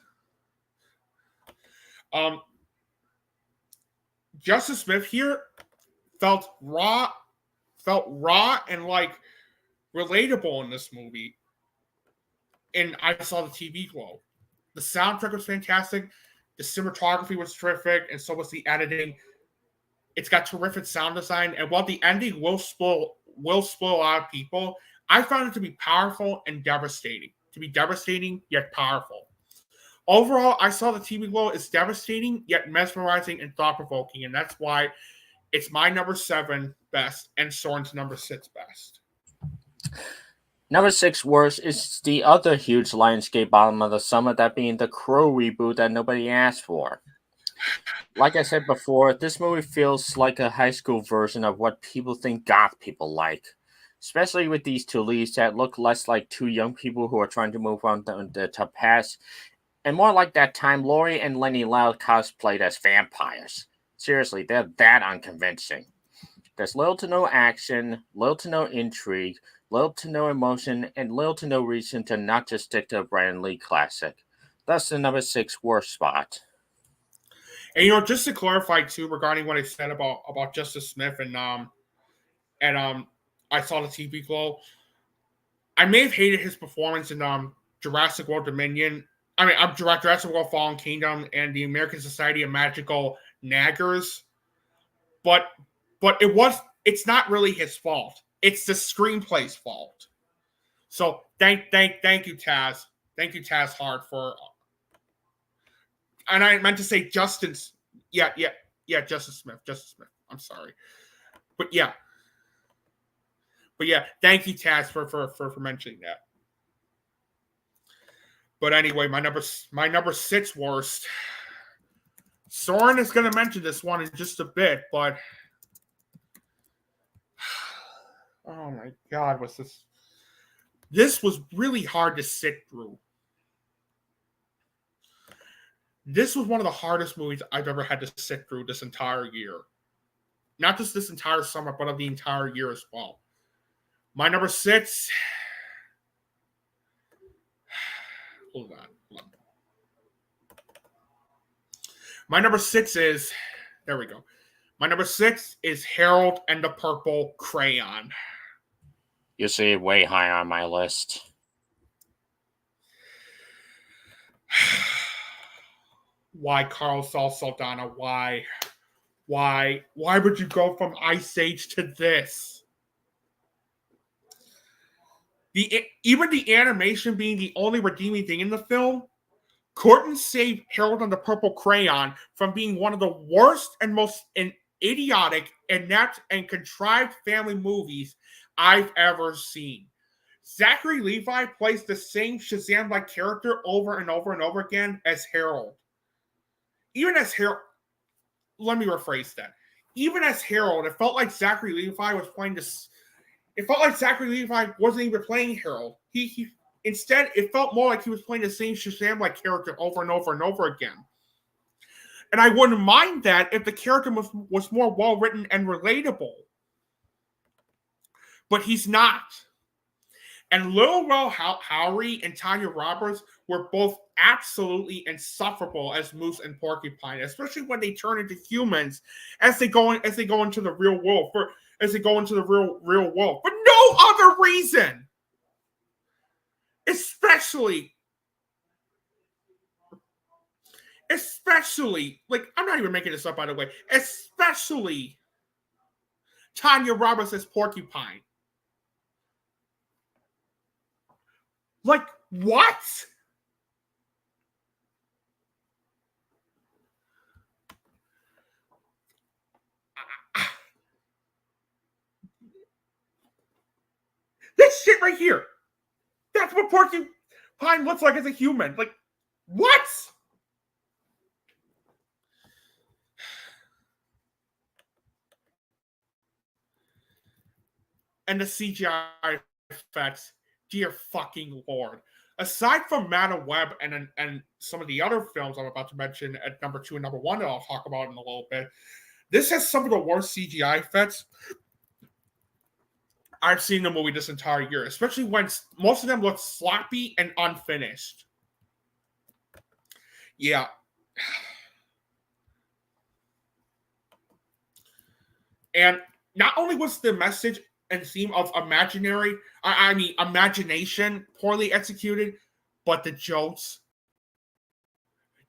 Justice Smith here felt raw and like relatable in this movie. And I saw the TV Glow. The soundtrack was fantastic. The cinematography was terrific, and so was the editing. It's got terrific sound design, and while the ending will spoil a lot of people, I found it to be powerful and devastating. To be devastating yet powerful. Overall, I Saw the TV Glow is devastating yet mesmerizing and thought-provoking, and that's why it's my number 7 best and Soren's number 6 best. Number 6 worst is the other huge Lionsgate bottom of the summer, that being the Crow reboot that nobody asked for. Like I said before, this movie feels like a high school version of what people think goth people like. Especially with these two leads that look less like two young people who are trying to move on to past, and more like that time Laurie and Lenny Loud cosplayed as vampires. Seriously, they're that unconvincing. There's little to no action, little to no intrigue, little to no emotion, and little to no reason to not just stick to a Brandon Lee classic. That's the number 6 worst spot. And just to clarify too, regarding what I said about Justice Smith and I Saw the TV Glow, I may have hated his performance in Jurassic World Dominion. I mean, Jurassic World Fallen Kingdom and the American Society of Magical Naggers. but it's not really his fault. It's the screenplay's fault. So thank you, Taz. Thank you, Taz Hard, for. And I meant to say Justin. Yeah, Justin Smith. I'm sorry, but yeah, thank you, Taz, for mentioning that. But anyway, my number 6 worst. Søren is going to mention this one in just a bit, but oh my God, was this? This was really hard to sit through. This was one of the hardest movies I've ever had to sit through this entire year. Not just this entire summer, but of the entire year as well. My number 6. Hold on. My number 6 is. There we go. My number 6 is Harold and the Purple Crayon. You see, way higher on my list. Why Carl Saul Saldana? Why would you go from Ice Age to this? Even the animation being the only redeeming thing in the film couldn't save Harold and the Purple Crayon from being one of the worst and most idiotic, inept, and contrived family movies I've ever seen. Zachary Levi plays the same Shazam-like character over and over and over again as Harold. Even as Harold, let me rephrase that. Even as Harold, it felt like Zachary Levi was playing this. It felt like Zachary Levi wasn't even playing Harold. He instead, it felt more like he was playing the same Shazam-like character over and over and over again. And I wouldn't mind that if the character was more well-written and relatable. But he's not. And Lil Rel Howery and Tanya Roberts were both absolutely insufferable as Moose and Porcupine, especially when they turn into humans as they go into the real world for no other reason. Especially, like, I'm not even making this up, by the way, especially Tanya Roberts as Porcupine. Like, what? This shit right here. That's what Porcupine looks like as a human. Like, what? And the CGI effects, dear fucking Lord. Aside from Madam Web and some of the other films I'm about to mention at number 2 and number 1 that I'll talk about in a little bit, this has some of the worst CGI effects I've seen in the movie this entire year, especially when most of them look sloppy and unfinished. Yeah. And not only was the message and theme of imagination poorly executed, but the jokes,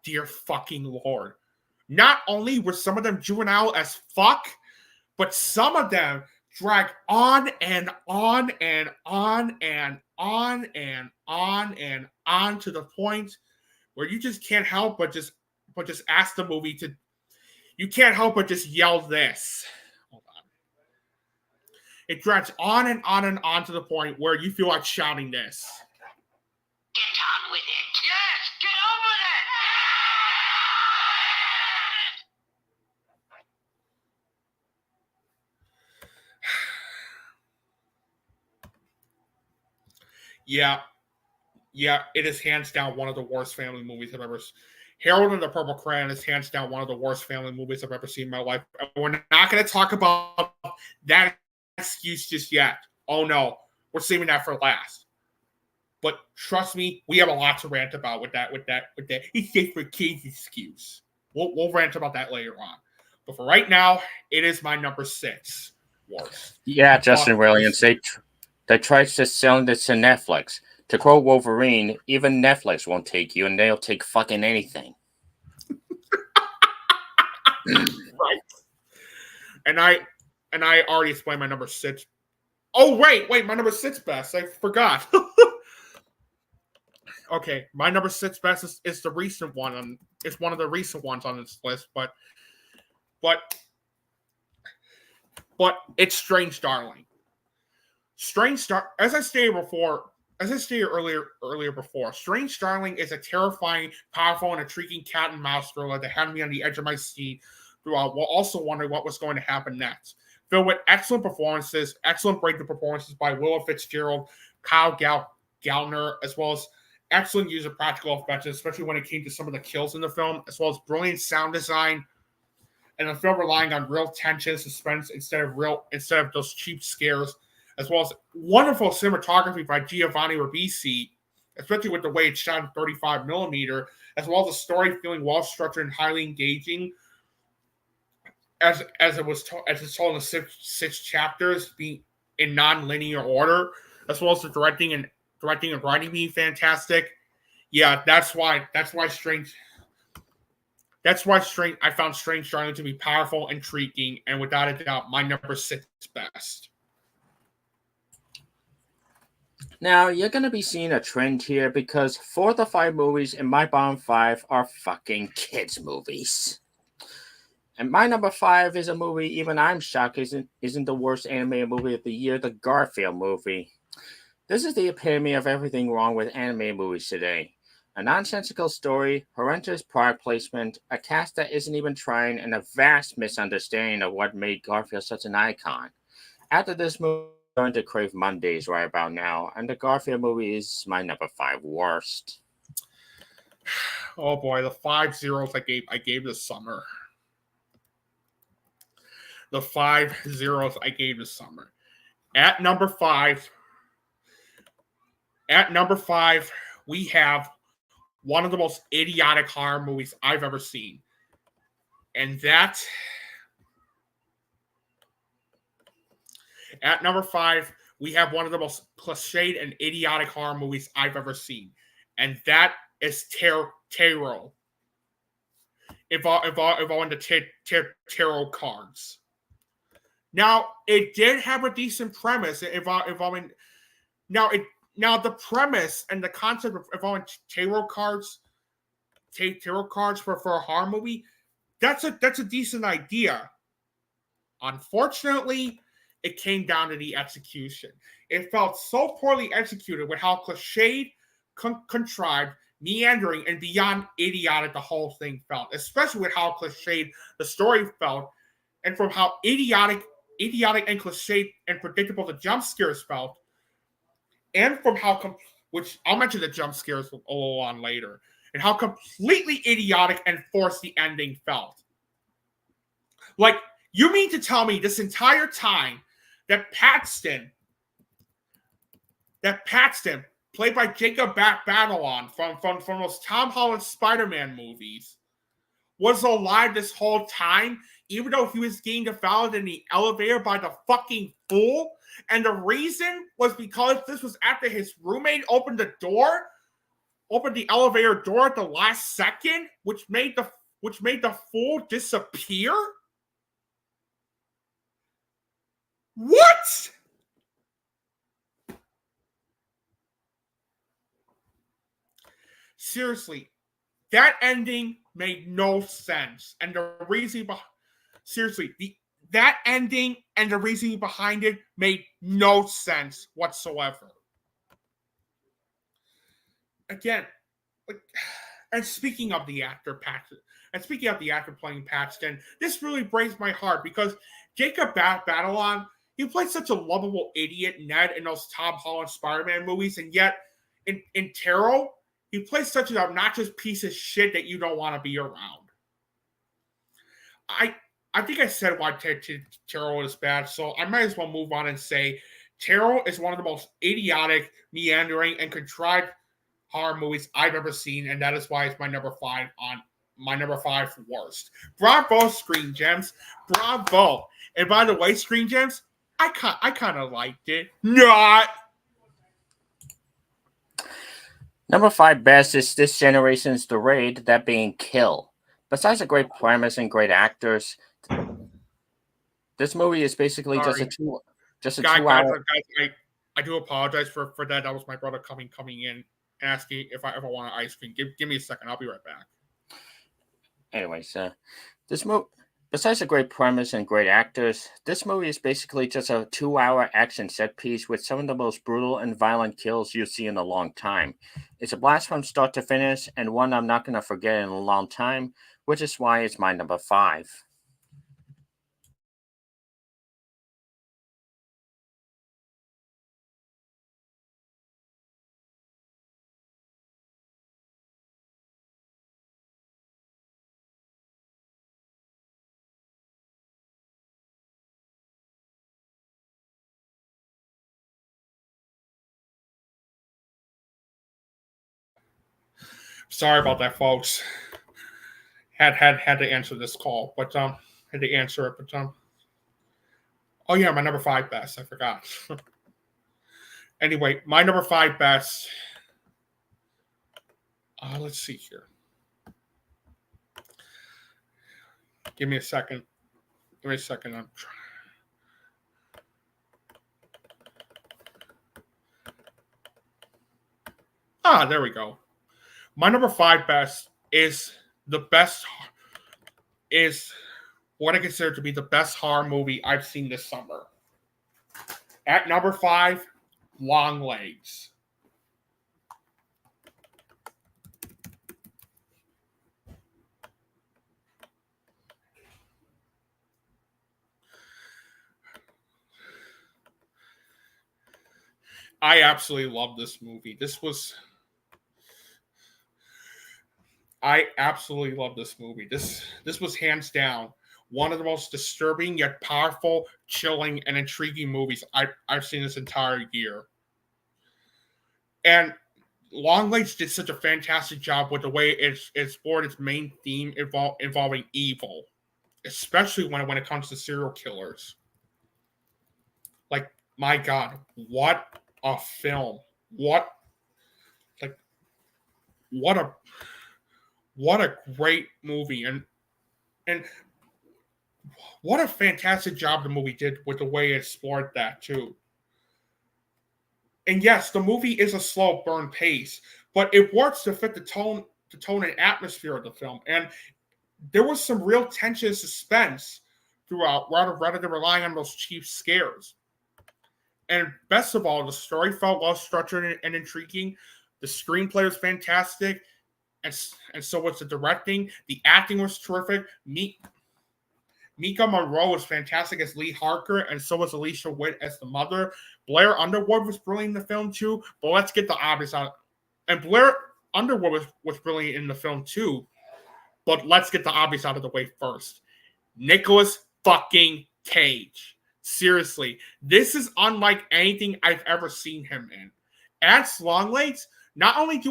dear fucking Lord. Not only were some of them juvenile as fuck, but some of them drag on and on and on and on and on and on to the point where you just can't help but just ask the movie to. You can't help but just yell this. Hold on. It drags on and on and on to the point where you feel like shouting this. Get on with it. Yes, get on with it. Yeah, it is hands down one of the worst family movies I've ever seen. Harold and the Purple Crayon is hands down one of the worst family movies I've ever seen in my life. We're not going to talk about that excuse just yet. Oh no, we're saving that for last. But trust me, we have a lot to rant about with that. It's just for kids excuse. We'll rant about that later on. But for right now, it is my number 6 worst. Yeah, Justin Williams, they tried to sell this to Netflix. To quote Wolverine, even Netflix won't take you, and they'll take fucking anything. Right. And I already explained my number 6. Oh, wait, my number 6 best. I forgot. Okay, my number 6 best is the recent one. It's one of the recent ones on this list, but it's Strange Darling. As I stated earlier before, Strange Darling is a terrifying, powerful, and intriguing cat and mouse thriller that had me on the edge of my seat throughout, while also wondering what was going to happen next. Filled with excellent breakthrough performances by Willa Fitzgerald, Kyle Gallner, as well as excellent use of practical effects, especially when it came to some of the kills in the film, as well as brilliant sound design, and the film relying on real tension, suspense instead of those cheap scares, as well as wonderful cinematography by Giovanni Ribisi, especially with the way it's shot in 35mm, as well as the story feeling well structured and highly engaging, as it's told in the six chapters, being in non-linear order, as well as the directing and writing being fantastic. Yeah, that's why I found Strange Darling to be powerful, intriguing, and without a doubt, my number 6 best. Now, you're going to be seeing a trend here because 4 of the 5 movies in my bottom 5 are fucking kids' movies. And my number 5 is a movie even I'm shocked isn't the worst animated movie of the year, the Garfield movie. This is the epitome of everything wrong with animated movies today. A nonsensical story, horrendous product placement, a cast that isn't even trying, and a vast misunderstanding of what made Garfield such an icon. After this movie, I'm going to crave Mondays right about now, and the Garfield movie is my number 5 worst. Oh boy, the 5 zeros I gave this summer. The 5 zeros I gave this summer. At number 5, we have one of the most idiotic horror movies I've ever seen. And at number 5, we have one of the most cliched and idiotic horror movies I've ever seen. And that is tarot. Involving the tarot cards. Now, it did have a decent premise involving. Now, the premise and the concept of involving tarot cards for a horror movie, that's a decent idea. Unfortunately, it came down to the execution. It felt so poorly executed with how cliched, contrived, meandering, and beyond idiotic the whole thing felt, especially with how cliched the story felt, and from how idiotic and cliched and predictable the jump scares felt, and from how, which I'll mention the jump scares a little on later, and how completely idiotic and forced the ending felt. Like, you mean to tell me this entire time that Paxton, played by Jacob Batalon from those Tom Holland Spider-Man movies, was alive this whole time, even though he was getting devoured in the elevator by the fucking fool? And the reason was because this was after his roommate opened the elevator door at the last second, which made the fool disappear? What? Seriously, that ending made no sense, and the reason that ending and the reasoning behind it made no sense whatsoever. Again, and speaking of the actor playing Paxton, this really breaks my heart because Jacob Batalon, he played such a lovable idiot Ned in those Tom Holland Spider-Man movies, and yet in Tarot, he plays such an obnoxious piece of shit that you don't want to be around. I think I said why Tarot is bad, so I might as well move on and say Tarot is one of the most idiotic, meandering, and contrived horror movies I've ever seen, and that is why it's my number 5 worst. Bravo, Screen Gems. Bravo. And by the way, Screen Gems, I kind of liked it. Not. Number 5 best is this generation's The Raid, that being Kill. Besides a great premise and great actors, This movie is basically just a Sorry. two Guys, 2 hour. I do apologize for that. That was my brother coming in and asking if I want an ice cream. Give me a second. I'll be right back. Anyways, this movie, besides a great premise and great actors, this movie is basically just a 2 hour action set piece with some of the most brutal and violent kills you'll see in a long time. It's a blast from start to finish, and one I'm not going to forget in a long time, which is why it's my number 5. Sorry about that, folks. Had to answer this call, but had to answer it, but oh yeah, my number 5 best. I forgot. Anyway, my number 5 best. Let's see here. Give me a second. I'm trying. There we go. My number 5 best is what I consider to be the best horror movie I've seen this summer. At number 5, Long Legs. I absolutely love this movie. I absolutely love this movie. This was hands down one of the most disturbing yet powerful, chilling, and intriguing movies I've seen this entire year. And Longlegs did such a fantastic job with the way it explored its main theme involving evil, especially when it comes to serial killers. Like, my God, what a film! What a great movie, and what a fantastic job the movie did with the way it explored that too. And yes, the movie is a slow burn pace, but it works to fit the tone and atmosphere of the film. And there was some real tension and suspense throughout, rather than relying on those cheap scares. And best of all, the story felt well structured and intriguing. The screenplay was fantastic, and so was the directing. The acting was terrific. Mika Monroe was fantastic as Lee Harker, and so was Alicia Witt as the mother. Blair Underwood was brilliant in the film too, but let's get the obvious out. And Blair Underwood was brilliant in the film too, but let's get the obvious out of the way first. Nicolas fucking Cage. Seriously, this is unlike anything I've ever seen him in. As Longlegs, not only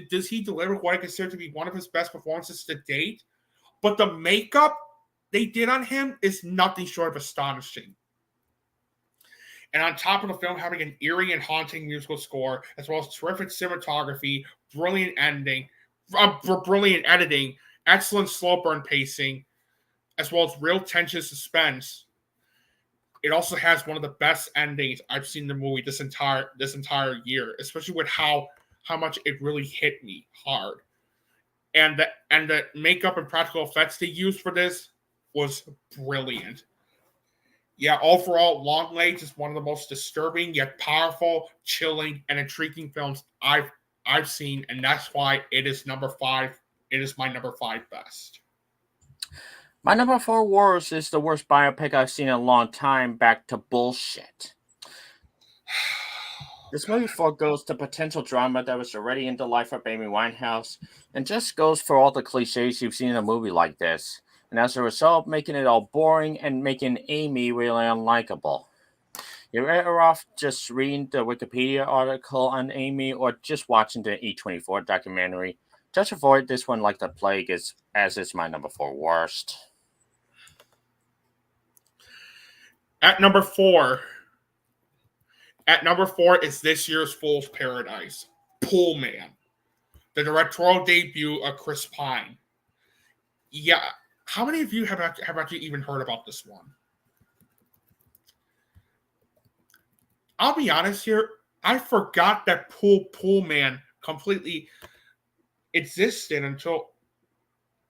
does he deliver what I consider to be one of his best performances to date, but the makeup they did on him is nothing short of astonishing. And on top of the film having an eerie and haunting musical score, as well as terrific cinematography, brilliant editing, excellent slow burn pacing, as well as real tension suspense, it also has one of the best endings I've seen in the movie this entire year, especially with how much it really hit me hard. And the makeup and practical effects they used for this was brilliant. Yeah, overall, Longlegs is one of the most disturbing yet powerful, chilling, and intriguing films I've seen, and that's why it is number 5. It is my number 5 best. My number 4 worst is the worst biopic I've seen in a long time. Back to bullshit. This movie foregoes the potential drama that was already in the life of Amy Winehouse, and just goes for all the cliches you've seen in a movie like this. And as a result, making it all boring and making Amy really unlikable. You're better off just reading the Wikipedia article on Amy or just watching the E24 documentary. Just avoid this one like the plague, as it's my number 4 worst. At number 4 is this year's Fool's Paradise, Pool Man, the directorial debut of Chris Pine. Yeah. How many of you have actually even heard about this one? I'll be honest here. I forgot that Pool Man completely existed until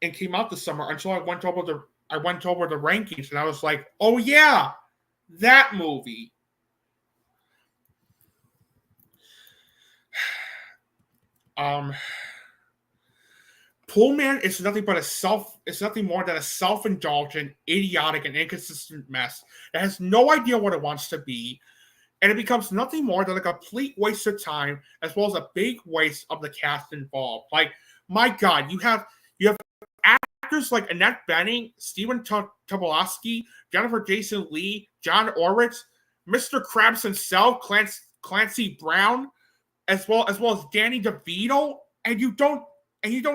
it came out this summer. Until I went over the rankings, and I was like, oh yeah, that movie. Pool Man is nothing more than a self-indulgent, idiotic, and inconsistent mess that has no idea what it wants to be, and it becomes nothing more than a complete waste of time, as well as a big waste of the cast involved. Like, my God, you have actors like Annette Bening, Stephen Tobolowsky, Jennifer Jason Leigh, John Orwitz, Mr. Krabs himself, Clancy Brown, as well as Danny DeVito, and you don't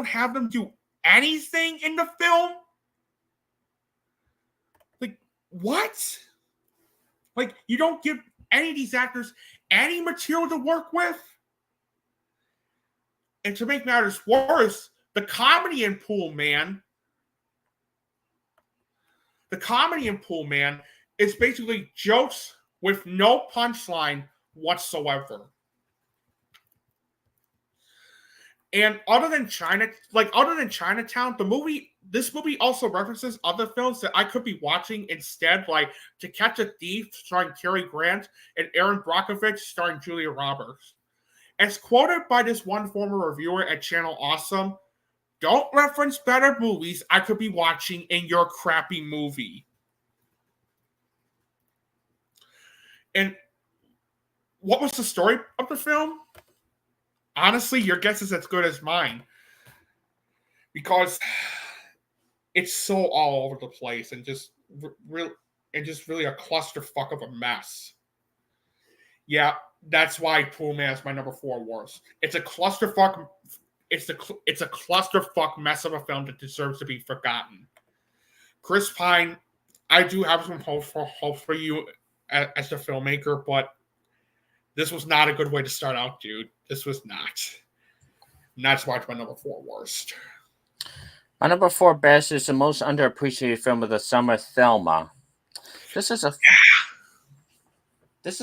have them do anything in the film? Like, what? Like, you don't give any of these actors any material to work with? And to make matters worse, the comedy in Pool Man is basically jokes with no punchline whatsoever. And other than Chinatown, this movie also references other films that I could be watching instead, like To Catch a Thief, starring Cary Grant, and Aaron Brockovich, starring Julia Roberts. As quoted by this one former reviewer at Channel Awesome, don't reference better movies I could be watching in your crappy movie. And what was the story of the film? Honestly, your guess is as good as mine. Because it's so all over the place and just really a clusterfuck of a mess. Yeah, that's why Pool Man is my number 4 worst. It's a clusterfuck. It's a clusterfuck mess of a film that deserves to be forgotten. Chris Pine, I do have some hope for you as the filmmaker, but this was not a good way to start out, dude. This was not. And that's why it's my number 4 worst. My number 4 best is the most underappreciated film of the summer, Thelma. This is a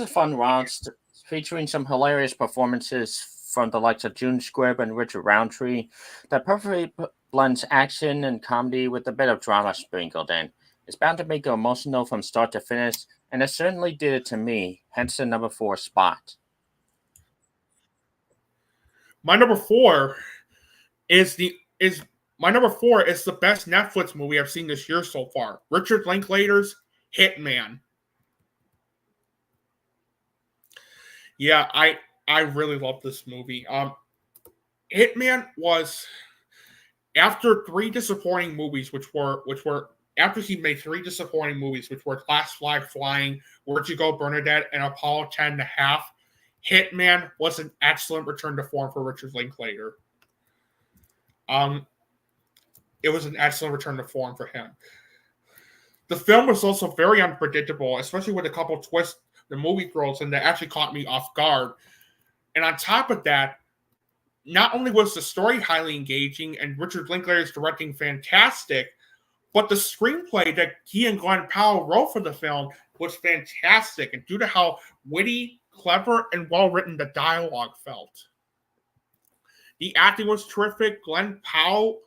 fun romp featuring some hilarious performances from the likes of June Squibb and Richard Roundtree that perfectly blends action and comedy with a bit of drama sprinkled in. It's bound to make you emotional from start to finish, and it certainly did it to me, hence the number 4 spot. My number 4 is the best Netflix movie I've seen this year so far. Richard Linklater's Hitman. Yeah, I really love this movie. Hitman was after 3 disappointing movies, which were after he made 3 disappointing movies, which were Class Flag Flying, Where'd You Go, Bernadette, and Apollo 10.5. Hitman was an excellent return to form for Richard Linklater. It was an excellent return to form for him. The film was also very unpredictable, especially with a couple twists the movie throws in that actually caught me off guard. And on top of that, not only was the story highly engaging and Richard Linklater's directing fantastic, but the screenplay that he and Glenn Powell wrote for the film was fantastic, and due to how witty, clever, and well-written the dialogue felt. The acting was terrific. Glenn Powell,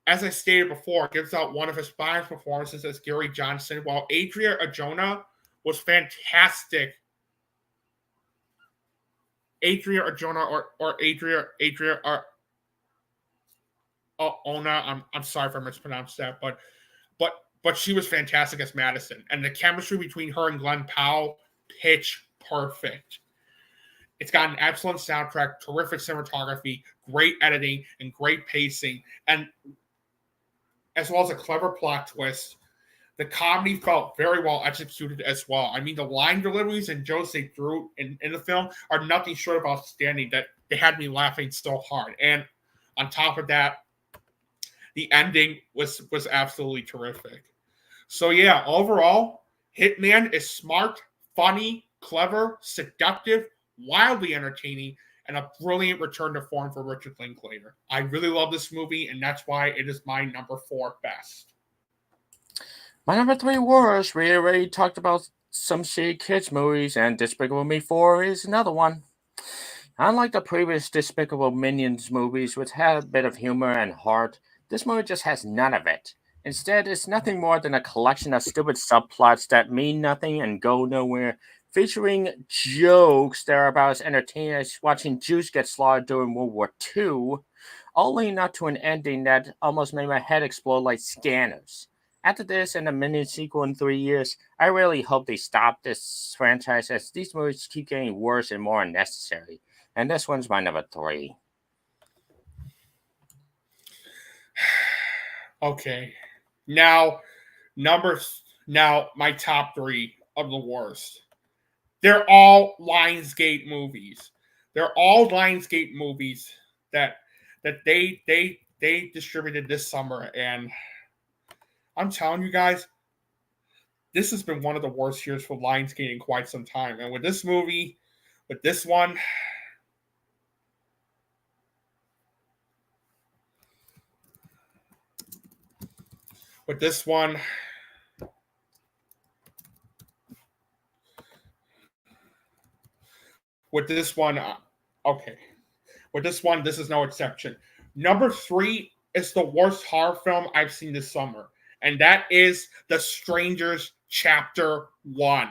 as I stated before, gives out one of his finest performances as Gary Johnson, while Adria Arjona was fantastic. Adria Arjona or Adria Ona. I'm sorry if I mispronounced that, but she was fantastic as Madison, and the chemistry between her and Glenn Powell, pitch perfect. It's got an excellent soundtrack, terrific cinematography, great editing, and great pacing, and as well as a clever plot twist. The comedy felt very well executed as well. I mean, the line deliveries and jokes they threw in the film are nothing short of outstanding. That they had me laughing so hard. And on top of that, the ending was absolutely terrific. So yeah, overall, Hitman is smart, funny, clever, seductive, wildly entertaining, and a brilliant return to form for Richard Linklater. I really love this movie, and that's why it is my number 4 best. My number 3 worst, we already talked about some shitty kids movies, and Despicable Me 4 is another one. Unlike the previous Despicable Minions movies, which had a bit of humor and heart, this movie just has none of it. Instead, it's nothing more than a collection of stupid subplots that mean nothing and go nowhere, featuring jokes that are about as entertaining as watching Jews get slaughtered during World War II, all leading up to an ending that almost made my head explode like scanners. After this and a Minion sequel in 3 years, I really hope they stop this franchise as these movies keep getting worse and more unnecessary. And this one's my number 3. Okay. Now my top 3 of the worst. They're all Lionsgate movies. They're all Lionsgate movies that they distributed this summer, and I'm telling you guys, this has been one of the worst years for Lionsgate in quite some time. And with this movie, with this one, okay. With this one, this is no exception. Number 3 is the worst horror film I've seen this summer, and that is The Strangers Chapter 1.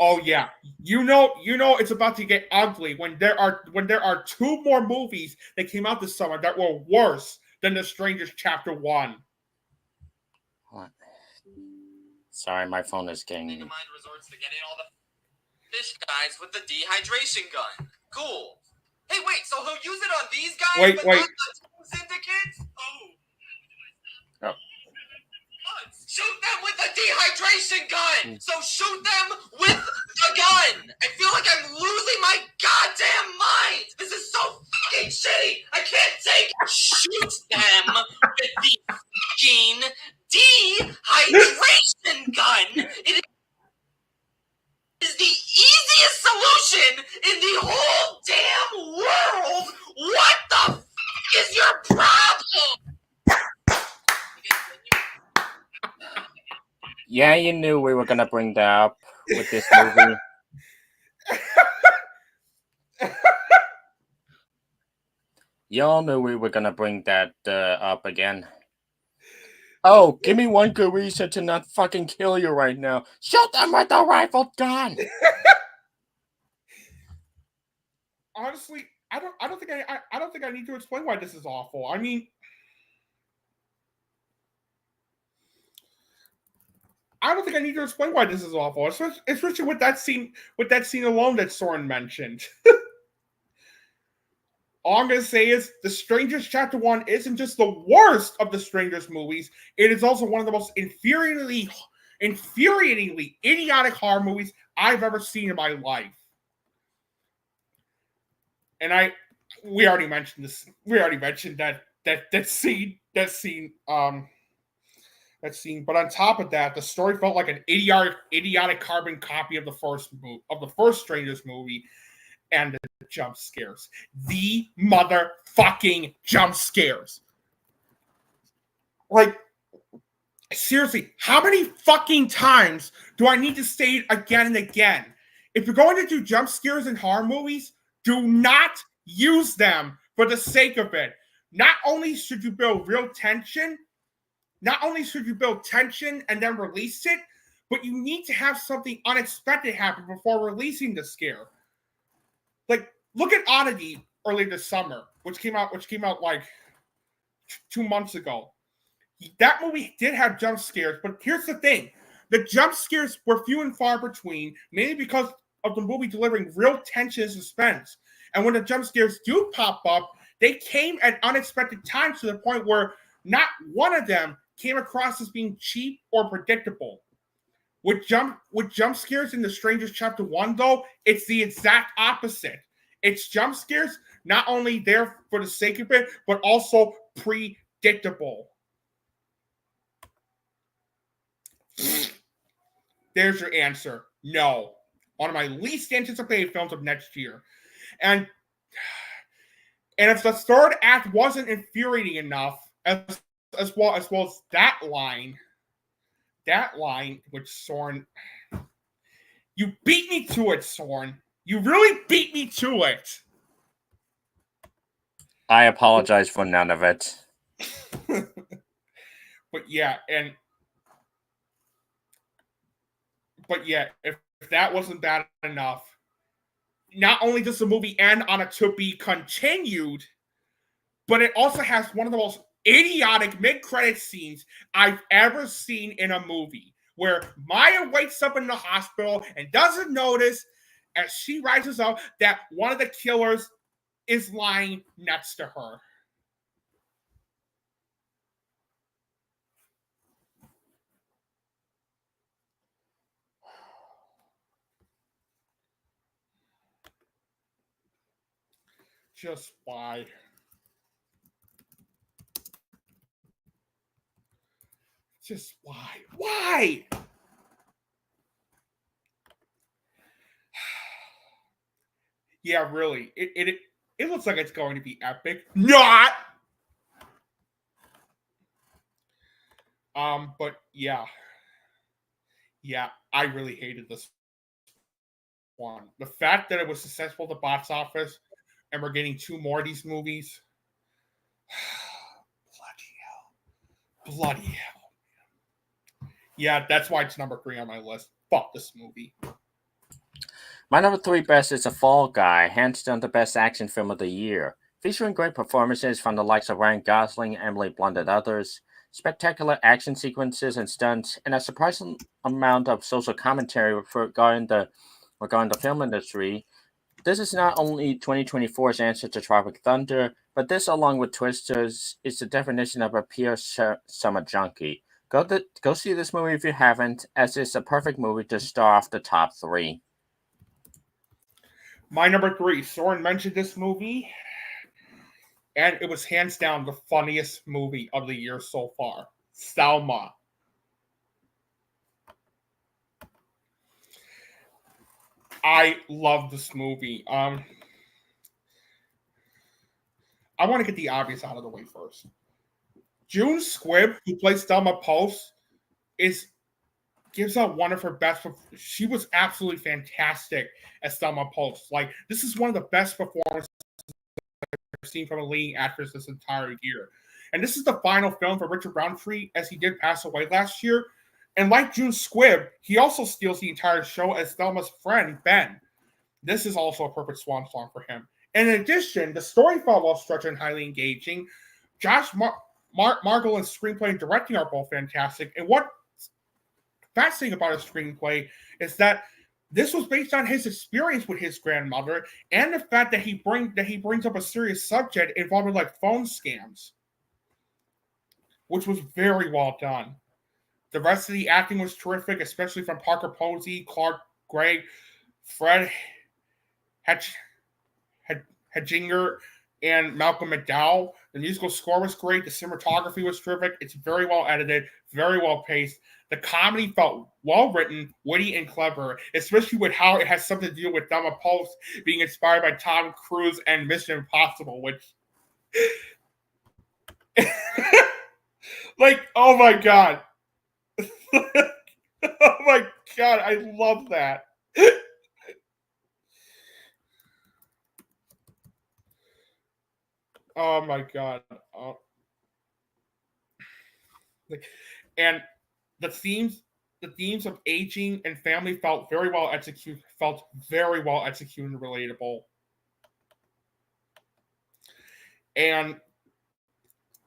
Oh yeah, you know it's about to get ugly when there are 2 more movies that came out this summer that were worse than The Strangers Chapter 1. What? Sorry, my phone is getting... Mind resorts to getting all the fish guys with the dehydration gun. Cool. Hey, wait, so he'll use it on these guys, Wait. not the syndicates? Oh. Shoot them with the dehydration gun! So shoot them with the gun! I feel like I'm losing my goddamn mind! This is so fucking shitty! I can't take it! Shoot them with the fucking dehydration gun! It is the easiest solution in the whole damn world! What the fuck is your problem? Yeah, you knew we were going to bring that up with this movie. Y'all knew we were going to bring that up again. Oh, give me one good reason to not fucking kill you right now. Shoot them with the rifled gun! Honestly, I don't think I need to explain why this is awful. I mean, I don't think I need to explain why this is awful, especially with that scene alone that Søren mentioned. All I'm going to say is The Strangers Chapter 1 isn't just the worst of the Strangers movies, it is also one of the most infuriatingly idiotic horror movies I've ever seen in my life. And we already mentioned this. We already mentioned that scene. But on top of that, the story felt like an idiotic carbon copy of the first Strangers movie, and the jump scares. The motherfucking jump scares. Like, seriously, how many fucking times do I need to say it again and again? If you're going to do jump scares in horror movies, do not use them for the sake of it. Not only should you build tension and then release it, but you need to have something unexpected happen before releasing the scare. Like, look at Oddity earlier this summer, which came out like 2 months ago. That movie did have jump scares, but here's the thing. The jump scares were few and far between, mainly because of the movie delivering real tension and suspense. And when the jump scares do pop up, they came at unexpected times to the point where not one of them came across as being cheap or predictable. With jump scares in The Strangers Chapter 1, though, it's the exact opposite. It's jump scares not only there for the sake of it, but also predictable. There's your answer. No. One of my least anticipated films of next year. And if the third act wasn't infuriating enough, as well as that line, which Søren, you beat me to it, Søren. You really beat me to it. I apologize for none of it. But yeah, if that wasn't bad enough, not only does the movie end on a to be continued, but it also has one of the most idiotic mid-credit scenes I've ever seen in a movie, where Maya wakes up in the hospital and doesn't notice as she rises up that one of the killers is lying next to her. Just why? Just why? Why? Yeah, really. It looks like it's going to be epic. Not. But yeah, I really hated this one. The fact that it was successful at the box office, and we're getting 2 more of these movies. Bloody hell. Yeah, that's why it's number 3 on my list. Fuck this movie. My number 3 best is A Fall Guy, hands down the best action film of the year. Featuring great performances from the likes of Ryan Gosling, Emily Blunt, and others, spectacular action sequences and stunts, and a surprising amount of social commentary regarding the film industry. This is not only 2024's answer to Tropic Thunder, but this, along with Twisters, is the definition of a pure summer junkie. Go see this movie if you haven't, as it's a perfect movie to start off the top 3. My number 3, Søren mentioned this movie, and it was hands down the funniest movie of the year so far. Selma. I love this movie. I want to get the obvious out of the way first. June Squibb, who plays Thelma Post, gives out one of her best. She was absolutely fantastic as Thelma Post. Like, this is one of the best performances I've seen from a leading actress this entire year. And this is the final film for Richard Roundtree, as he did pass away last year. And like June Squibb, he also steals the entire show as Thelma's friend, Ben. This is also a perfect swan song for him. In addition, the story felt well structured and highly engaging. Josh Margolin's screenplay and directing are both fantastic. And what's fascinating about his screenplay is that this was based on his experience with his grandmother, and the fact that he brings up a serious subject involving like phone scams, which was very well done. The rest of the acting was terrific, especially from Parker Posey, Clark Gregg, Fred Hedginger, and Malcolm McDowell. The musical score was great. The cinematography was terrific. It's very well edited, very well paced. The comedy felt well written, witty, and clever, especially with how it has something to do with Thelma Post being inspired by Tom Cruise and Mission Impossible, which like, oh my god. Oh my god, I love that. Oh my god. And the themes of aging and family felt very well executed and relatable. And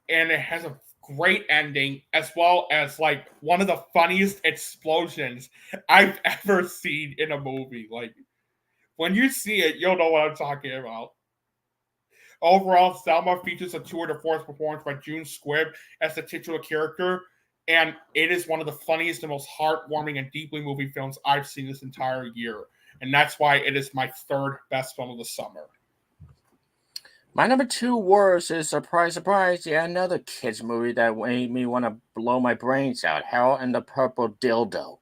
it has a great ending, as well as like one of the funniest explosions I've ever seen in a movie. Like, when you see it, you'll know what I'm talking about. Overall, Selma features a tour de force performance by June Squibb as the titular character, and it is one of the funniest and most heartwarming and deeply moving films I've seen this entire year. And that's why it is my 3rd best film of the summer. My number 2 worst is, surprise, surprise, yet another kids movie that made me want to blow my brains out. Harold and the Purple Dildo.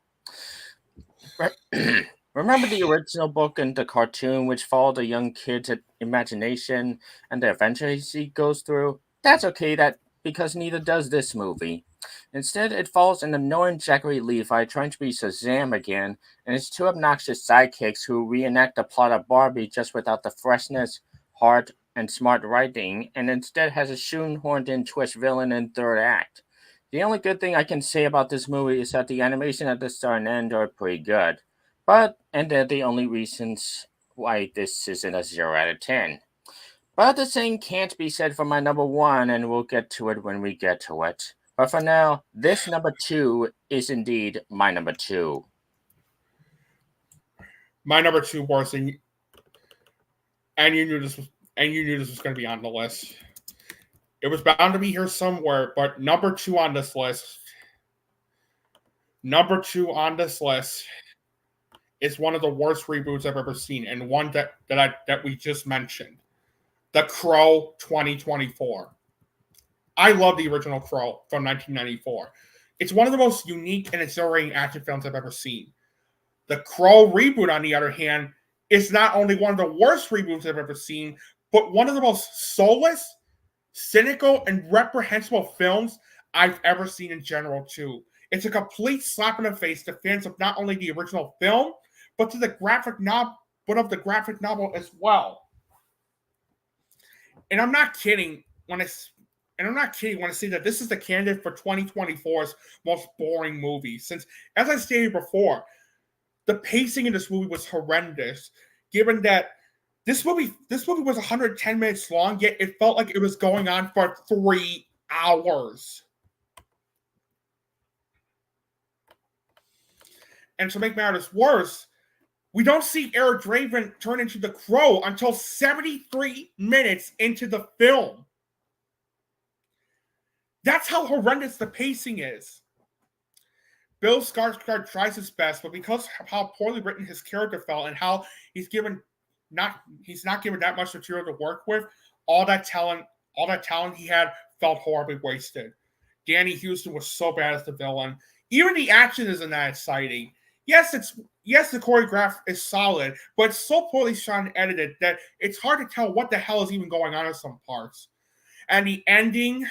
Remember the original book and the cartoon, which followed a young kid's imagination and the adventures he goes through? That's okay that because neither does this movie. Instead, it follows an annoying Zachary Levi trying to be Shazam again, and his two obnoxious sidekicks who reenact the plot of Barbie just without the freshness, heart, and smart writing, and instead has a shoehorned-in twist villain in third act. The only good thing I can say about this movie is that the animation at the start and end are pretty good, and they're the only reasons why this isn't a 0 out of 10. But the same can't be said for my number 1, and we'll get to it when we get to it. But for now, this number 2 is indeed my number 2. My number 2 was, and you knew this was going to be on the list. It was bound to be here somewhere, but number 2 on this list is one of the worst reboots I've ever seen, and one that we just mentioned. The Crow 2024. I love the original Crow from 1994. It's one of the most unique and exhilarating action films I've ever seen. The Crow reboot, on the other hand, is not only one of the worst reboots I've ever seen, but one of the most soulless, cynical, and reprehensible films I've ever seen in general, too. It's a complete slap in the face to fans of not only the original film, but of the graphic novel as well. And I'm not kidding when I say that this is the candidate for 2024's most boring movie. Since, as I stated before, the pacing in this movie was horrendous. Given that this movie was 110 minutes long, yet it felt like it was going on for 3 hours. And to make matters worse, we don't see Eric Draven turn into the Crow until 73 minutes into the film. That's how horrendous the pacing is. Bill Skarsgård tries his best, but because of how poorly written his character felt and how he's not given that much material to work with, all that talent he had felt horribly wasted. Danny Houston was so bad as the villain. Even the action isn't that exciting. Yes, the choreograph is solid, but it's so poorly shot and edited that it's hard to tell what the hell is even going on in some parts. And the ending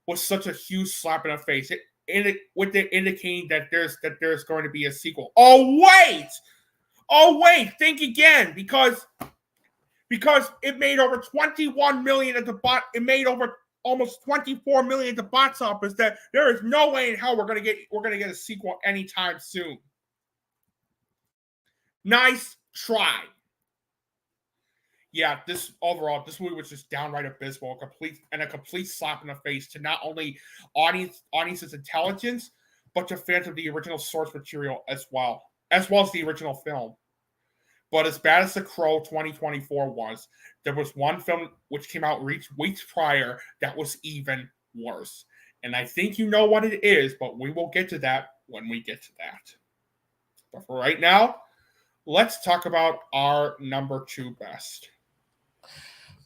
was such a huge slap in the face. With it indicating that there's going to be a sequel. Oh wait, think again, because it made over 21 million at the it made over almost 24 million at the box office. That there is no way in hell we're gonna get a sequel anytime soon. Nice try. Yeah, this movie was just downright abysmal, a complete slap in the face to not only audience's intelligence, but to fans of the original source material as well as the original film. But as bad as The Crow 2024 was, there was one film which came out weeks prior that was even worse. And I think you know what it is, but we will get to that when we get to that. But for right now, let's talk about our number 2 best.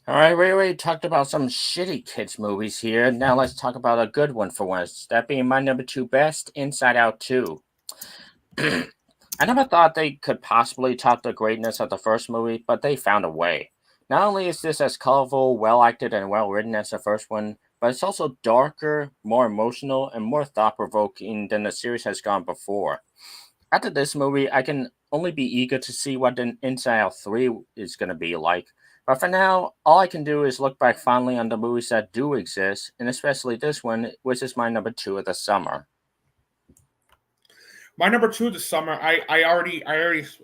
All right, we already talked about some shitty kids movies here. Now let's talk about a good one for once. That being my number 2 best, Inside Out 2. I never thought they could possibly top the greatness of the first movie, but they found a way. Not only is this as colorful, well-acted, and well-written as the first one, but it's also darker, more emotional, and more thought-provoking than the series has gone before. After this movie, I can only be eager to see what the Inside Out 3 is going to be like. But for now, all I can do is look back fondly on the movies that do exist, and especially this one, which is my number 2 of the summer. My number 2 of the summer, I already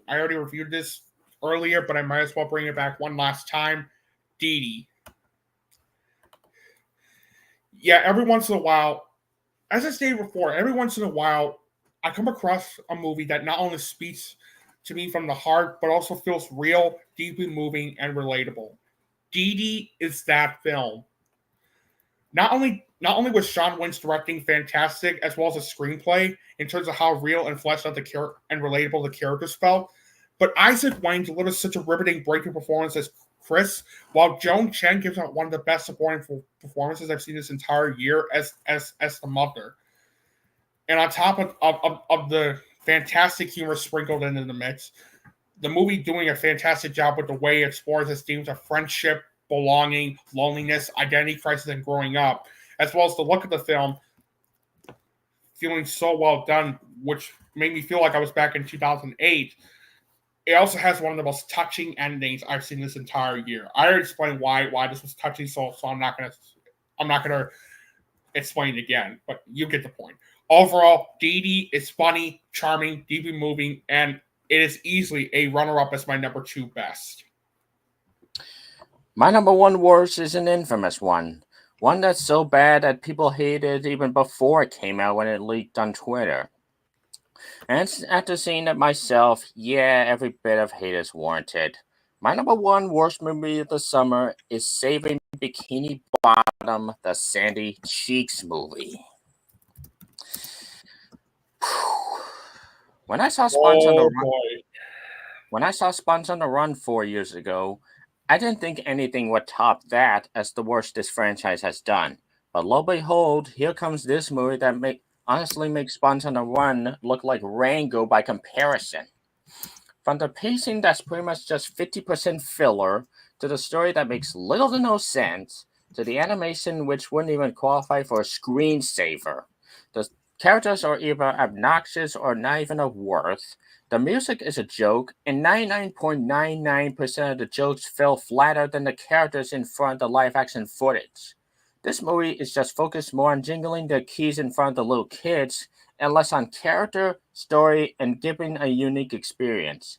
reviewed this earlier, but I might as well bring it back one last time. Dee Dee. Yeah, every once in a while, as I stated before, every once in a while, I come across a movie that not only speaks to me from the heart, but also feels real, deeply moving, and relatable. Dee Dee is that film. Not only was Sean Wynn's directing fantastic, as well as the screenplay in terms of how real and fleshed out and relatable the characters felt, but Isaac Wayne delivers such a riveting breakthrough performance as Chris, while Joan Chen gives out one of the best supporting performances I've seen this entire year as the mother. And on top of the fantastic humor sprinkled into the mix, the movie doing a fantastic job with the way it explores its themes of friendship, belonging, loneliness, identity crisis, and growing up. as well as the look of the film, feeling so well done, which made me feel like I was back in 2008. It also has one of the most touching endings I've seen this entire year. I already explained why this was touching, so I'm not gonna explain it again, but you get the point. Overall, Dee Dee is funny, charming, deeply moving, and it is easily a runner-up as my number 2 best. My number 1 worst is an infamous one. One that's so bad that people hated even before it came out when it leaked on Twitter. And after seeing it myself, yeah, every bit of hate is warranted. My number 1 worst movie of the summer is Saving Bikini Bottom, the Sandy Cheeks movie. When I saw Sponge on the Run 4 years ago, I didn't think anything would top that as the worst this franchise has done. But lo and behold, here comes this movie that honestly makes Sponge on the Run look like Rango by comparison. From the pacing that's pretty much just 50% filler, to the story that makes little to no sense, to the animation which wouldn't even qualify for a screensaver. The characters are either obnoxious or not even of worth. The music is a joke, and 99.99% of the jokes fell flatter than the characters in front of the live-action footage. This movie is just focused more on jingling the keys in front of the little kids, and less on character, story, and giving a unique experience.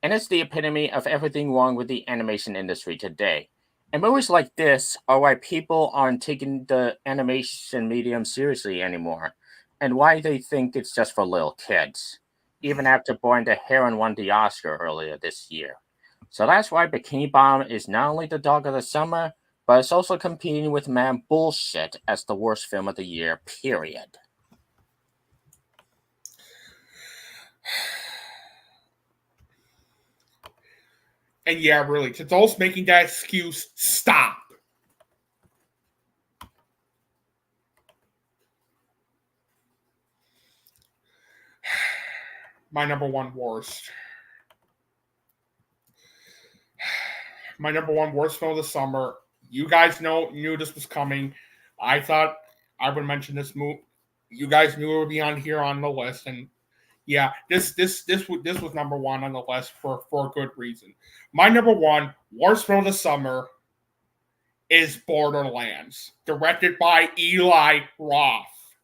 And it's the epitome of everything wrong with the animation industry today. And movies like this are why people aren't taking the animation medium seriously anymore, and why they think it's just for little kids, even after Boy and the Heron won the Oscar earlier this year. So that's why Bikini Bottom is not only the dog of the summer, but it's also competing with Man Bullshit as the worst film of the year, period. And yeah, really, to those making that excuse, stop. My number 1 worst. My number 1 worst film of the summer. You guys knew this was coming. I thought I would mention this movie. You guys knew it would be on here on the list, and yeah, this was number 1 on the list for a good reason. My number 1 worst film of the summer is Borderlands, directed by Eli Roth.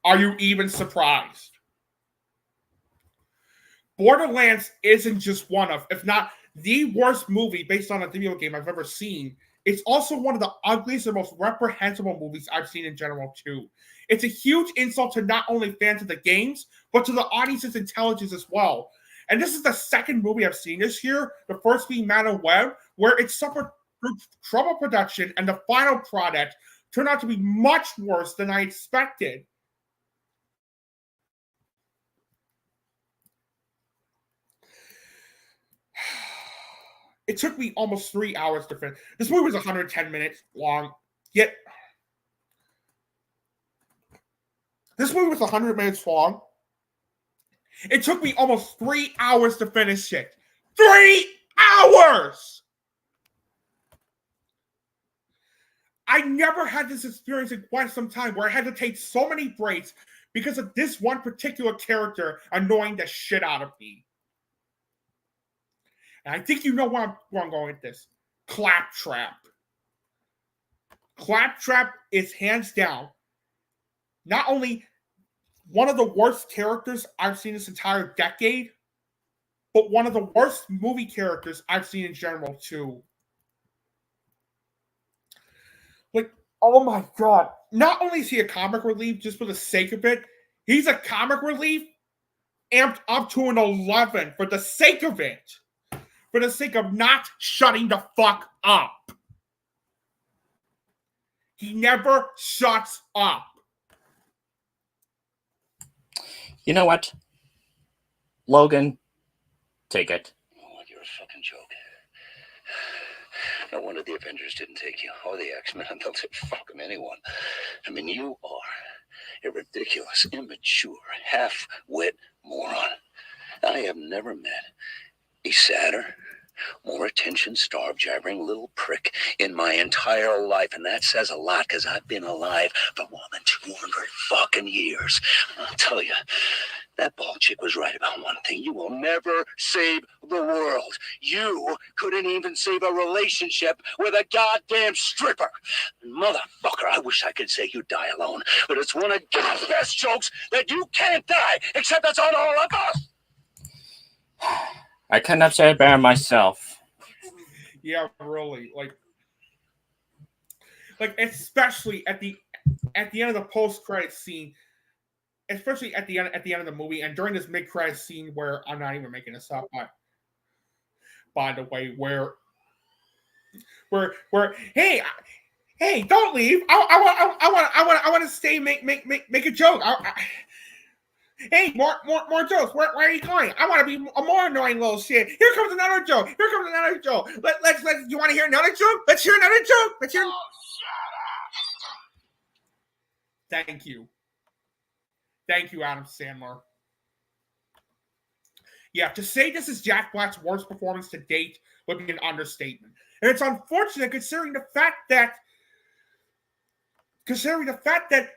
Are you even surprised? Borderlands isn't just one of, if not the worst movie based on a video game I've ever seen. It's also one of the ugliest and most reprehensible movies I've seen in general, too. It's a huge insult to not only fans of the games, but to the audience's intelligence as well. And this is the second movie I've seen this year, the first being Man of Web, where it suffered trouble production, and the final product turned out to be much worse than I expected. It took me almost 3 hours to finish. This movie was 110 minutes long, yet this movie was 100 minutes long. It took me almost 3 hours to finish it. 3 hours! I never had this experience in quite some time where I had to take so many breaks because of this one particular character annoying the shit out of me. And I think you know where I'm going with this. Claptrap. Claptrap is hands down not only one of the worst characters I've seen this entire decade, but one of the worst movie characters I've seen in general, too. Like, oh my god. Not only is he a comic relief just for the sake of it, he's a comic relief amped up to an 11 for the sake of it. For the sake of not shutting the fuck up. He never shuts up. You know what? Logan, take it. Oh, you're a fucking joke. No wonder the Avengers didn't take you, or the X-Men. They'll take fucking anyone. I mean, you are a ridiculous, immature, half-wit moron. I have never met a sadder, more attention-starved, jabbering little prick in my entire life. And that says a lot, because I've been alive for more than 200 fucking years. I'll tell you, that bald chick was right about one thing. You will never save the world. You couldn't even save a relationship with a goddamn stripper. Motherfucker, I wish I could say you die alone. But it's one of God's best jokes that you can't die, except it's on all of us. I cannot say it better myself. Yeah, really. Like especially at the end of the post-credit scene, especially at the end of the movie, and during this mid-credit scene where I'm not even making this up, by the way, where hey, don't leave. I want to stay. Make a joke. Hey, more jokes. Where are you going? I want to be a more annoying little shit. Here comes another joke. Let's. You want to hear another joke? Let's hear another joke. Let's hear. Oh, shut up. Thank you, Adam Sandler. Yeah, to say this is Jack Black's worst performance to date would be an understatement, and it's unfortunate considering the fact that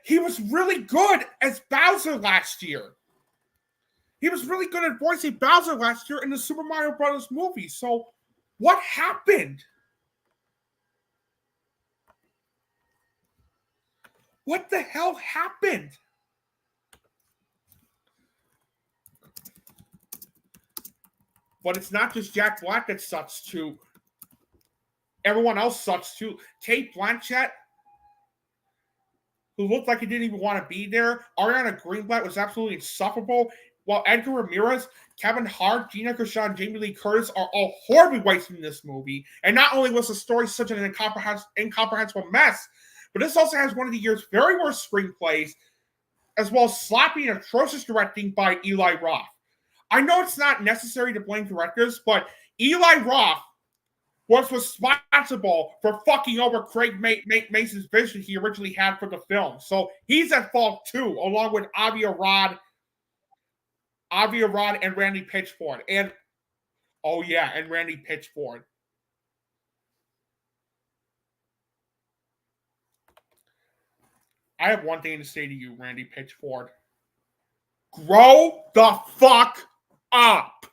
he was really good as Bowser last year. He was really good at voicing Bowser last year in the Super Mario Bros. Movie. So, what happened? What the hell happened? But it's not just Jack Black that sucks too. Everyone else sucks too. Kate Blanchett, who looked like he didn't even want to be there. Ariana Greenblatt was absolutely insufferable. While Edgar Ramirez, Kevin Hart, Gina Gershon, and Jamie Lee Curtis are all horribly wasted in this movie. And not only was the story such an incomprehensible mess, but this also has one of the year's very worst screenplays, as well as sloppy and atrocious directing by Eli Roth. I know it's not necessary to blame directors, but Eli Roth was responsible for fucking over Craig Mason's vision he originally had for the film. So he's at fault too, along with Avi Arad and Randy Pitchford. And Randy Pitchford. I have one thing to say to you, Randy Pitchford. Grow the fuck up.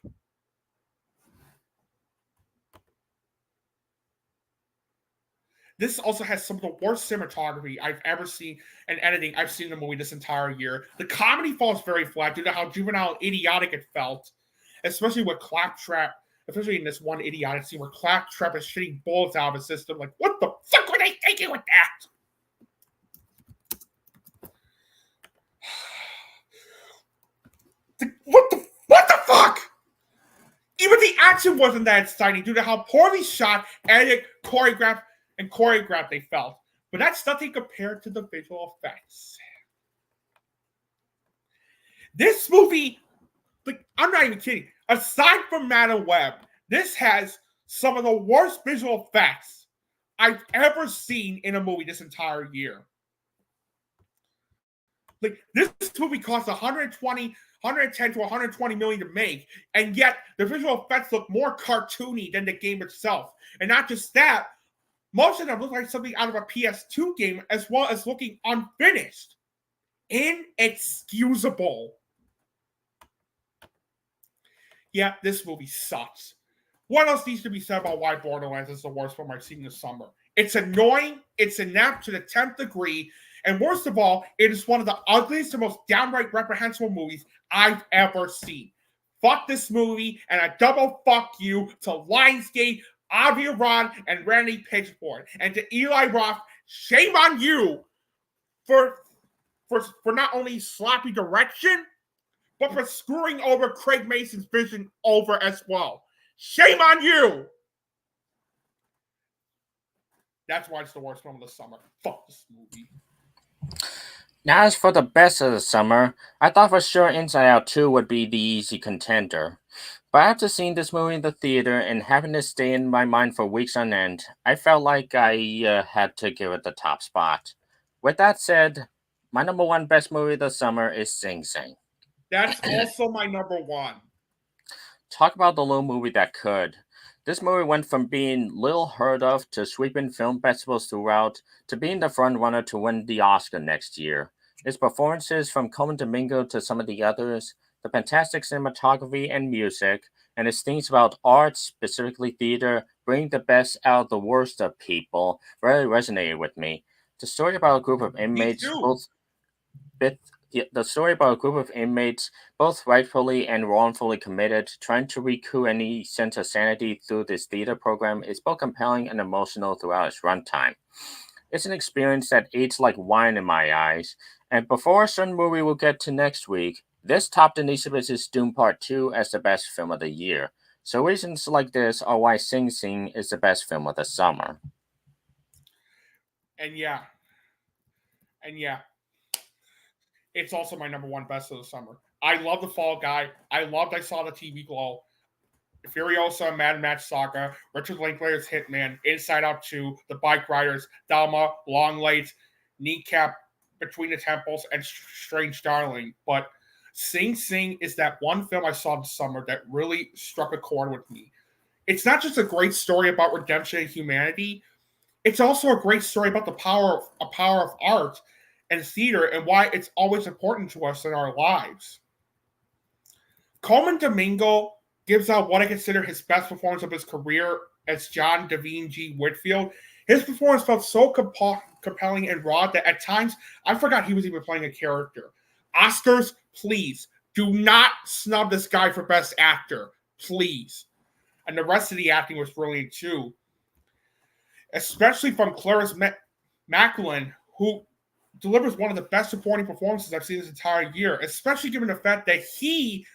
This also has some of the worst cinematography I've ever seen and editing I've seen in the movie this entire year. The comedy falls very flat due to how juvenile and idiotic it felt, especially with Claptrap, especially in this one idiotic scene where Claptrap is shitting bullets out of his system. Like, what the fuck were they thinking with that? What the fuck? Even the action wasn't that exciting due to how poorly shot, edited, choreographed they felt. But that's nothing compared to the visual effects. This movie, like, I'm not even kidding. Aside from Madam Web, this has some of the worst visual effects I've ever seen in a movie this entire year. Like, this movie cost 110 to 120 million to make, and yet the visual effects look more cartoony than the game itself. And not just that, most of them look like something out of a PS2 game, as well as looking unfinished. Inexcusable. Yeah, this movie sucks. What else needs to be said about why Borderlands is the worst film I've seen this summer? It's annoying, it's inept to the 10th degree, and worst of all, it is one of the ugliest and most downright reprehensible movies I've ever seen. Fuck this movie, and a double fuck you to Lionsgate, Avi Arad, and Randy Pitchford. And to Eli Roth, shame on you for not only sloppy direction, but for screwing over Craig Mason's vision over as well. Shame on you! That's why it's the worst film of the summer. Fuck this movie. Now, as for the best of the summer, I thought for sure Inside Out 2 would be the easy contender. But after seeing this movie in the theater and having it stay in my mind for weeks on end, I felt like I had to give it the top spot. With that said, my number one best movie of the summer is Sing Sing. That's also my number one. Talk about the little movie that could. This movie went from being little heard of to sweeping film festivals throughout to being the front runner to win the Oscar next year. Its performances from Coleman Domingo to some of the others, the fantastic cinematography and music, and its themes about art, specifically theater, bringing the best out of the worst of people, really resonated with me. The story about a group of inmates, the story about a group of inmates, both rightfully and wrongfully committed, trying to recoup any sense of sanity through this theater program, is both compelling and emotional throughout its runtime. It's an experience that aged like wine in my eyes. And before a certain movie we'll get to next week, this topped Elizabeth's Doom Part 2 as the best film of the year. So reasons like this are why Sing Sing is the best film of the summer. And yeah, it's also my number one best of the summer. I love The Fall Guy. I Saw the TV Glow. Furiosa, Mad Max Saga, Richard Linklater's Hitman, Inside Out 2, The Bike Riders, Thelma, Long Legs, Kneecap Between the Temples, and Strange Darling. But Sing Sing is that one film I saw this summer that really struck a chord with me. It's not just a great story about redemption and humanity. It's also a great story about the power of art and theater and why it's always important to us in our lives. Coleman Domingo gives out what I consider his best performance of his career as John Devine G. Whitfield. His performance felt so compelling and raw that at times I forgot he was even playing a character. Oscars, please, do not snub this guy for Best Actor. Please. And the rest of the acting was brilliant too. Especially from Clarice Macklin, who delivers one of the best supporting performances I've seen this entire year, especially given the fact that he,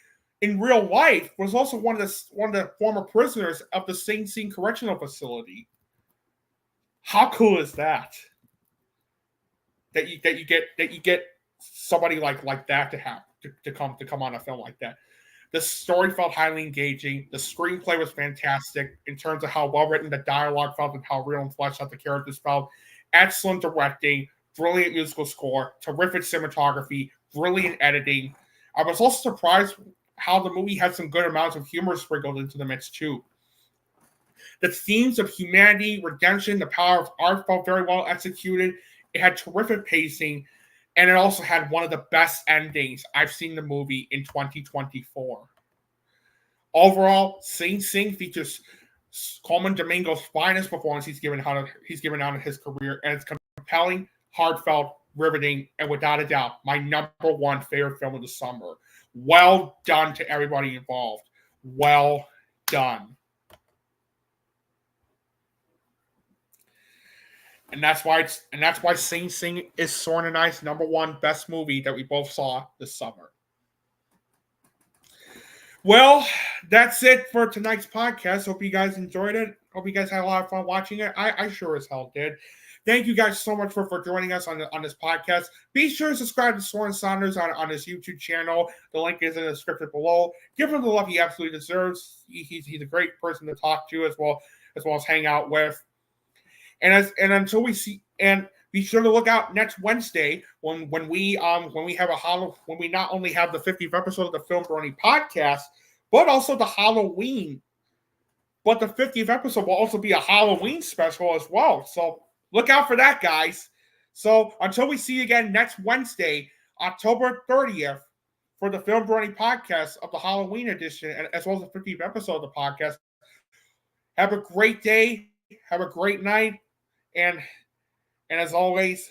in real life, was also one of the former prisoners of the Sing Sing Correctional Facility. How cool is that? That you get somebody like that to come on a film like that. The story felt highly engaging. The screenplay was fantastic in terms of how well written the dialogue felt and how real and fleshed out the characters felt. Excellent directing, brilliant musical score, terrific cinematography, brilliant editing. I was also surprised how the movie had some good amounts of humor sprinkled into the mix too. The themes of humanity, redemption, the power of art felt very well executed. It had terrific pacing, and it also had one of the best endings I've seen in the movie in 2024. Overall, Sing Sing features Coleman Domingo's finest performance he's given out in his career, and it's compelling, heartfelt, riveting, and without a doubt, my number one favorite film of the summer. Well done to everybody involved. Well done. And that's why Sing Sing is Søren and I's number one best movie that we both saw this summer. Well, that's it for tonight's podcast. Hope you guys enjoyed it. Hope you guys had a lot of fun watching it. I sure as hell did. Thank you guys so much for joining us on this podcast. Be sure to subscribe to Søren Saunders on his YouTube channel. The link is in the description below. Give him the love he absolutely deserves. He's a great person to talk to as well as hang out with. And until we see, and be sure to look out next Wednesday when we not only have the 50th episode of the FilmBrony Podcast, but also the Halloween. But the 50th episode will also be a Halloween special as well. So look out for that, guys. So until we see you again next Wednesday, October 30th, for the FilmBrony Podcast of the Halloween edition, and as well as the 50th episode of the podcast, have a great day. Have a great night. And as always,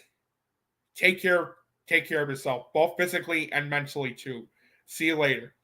take care of yourself, both physically and mentally too. See you later.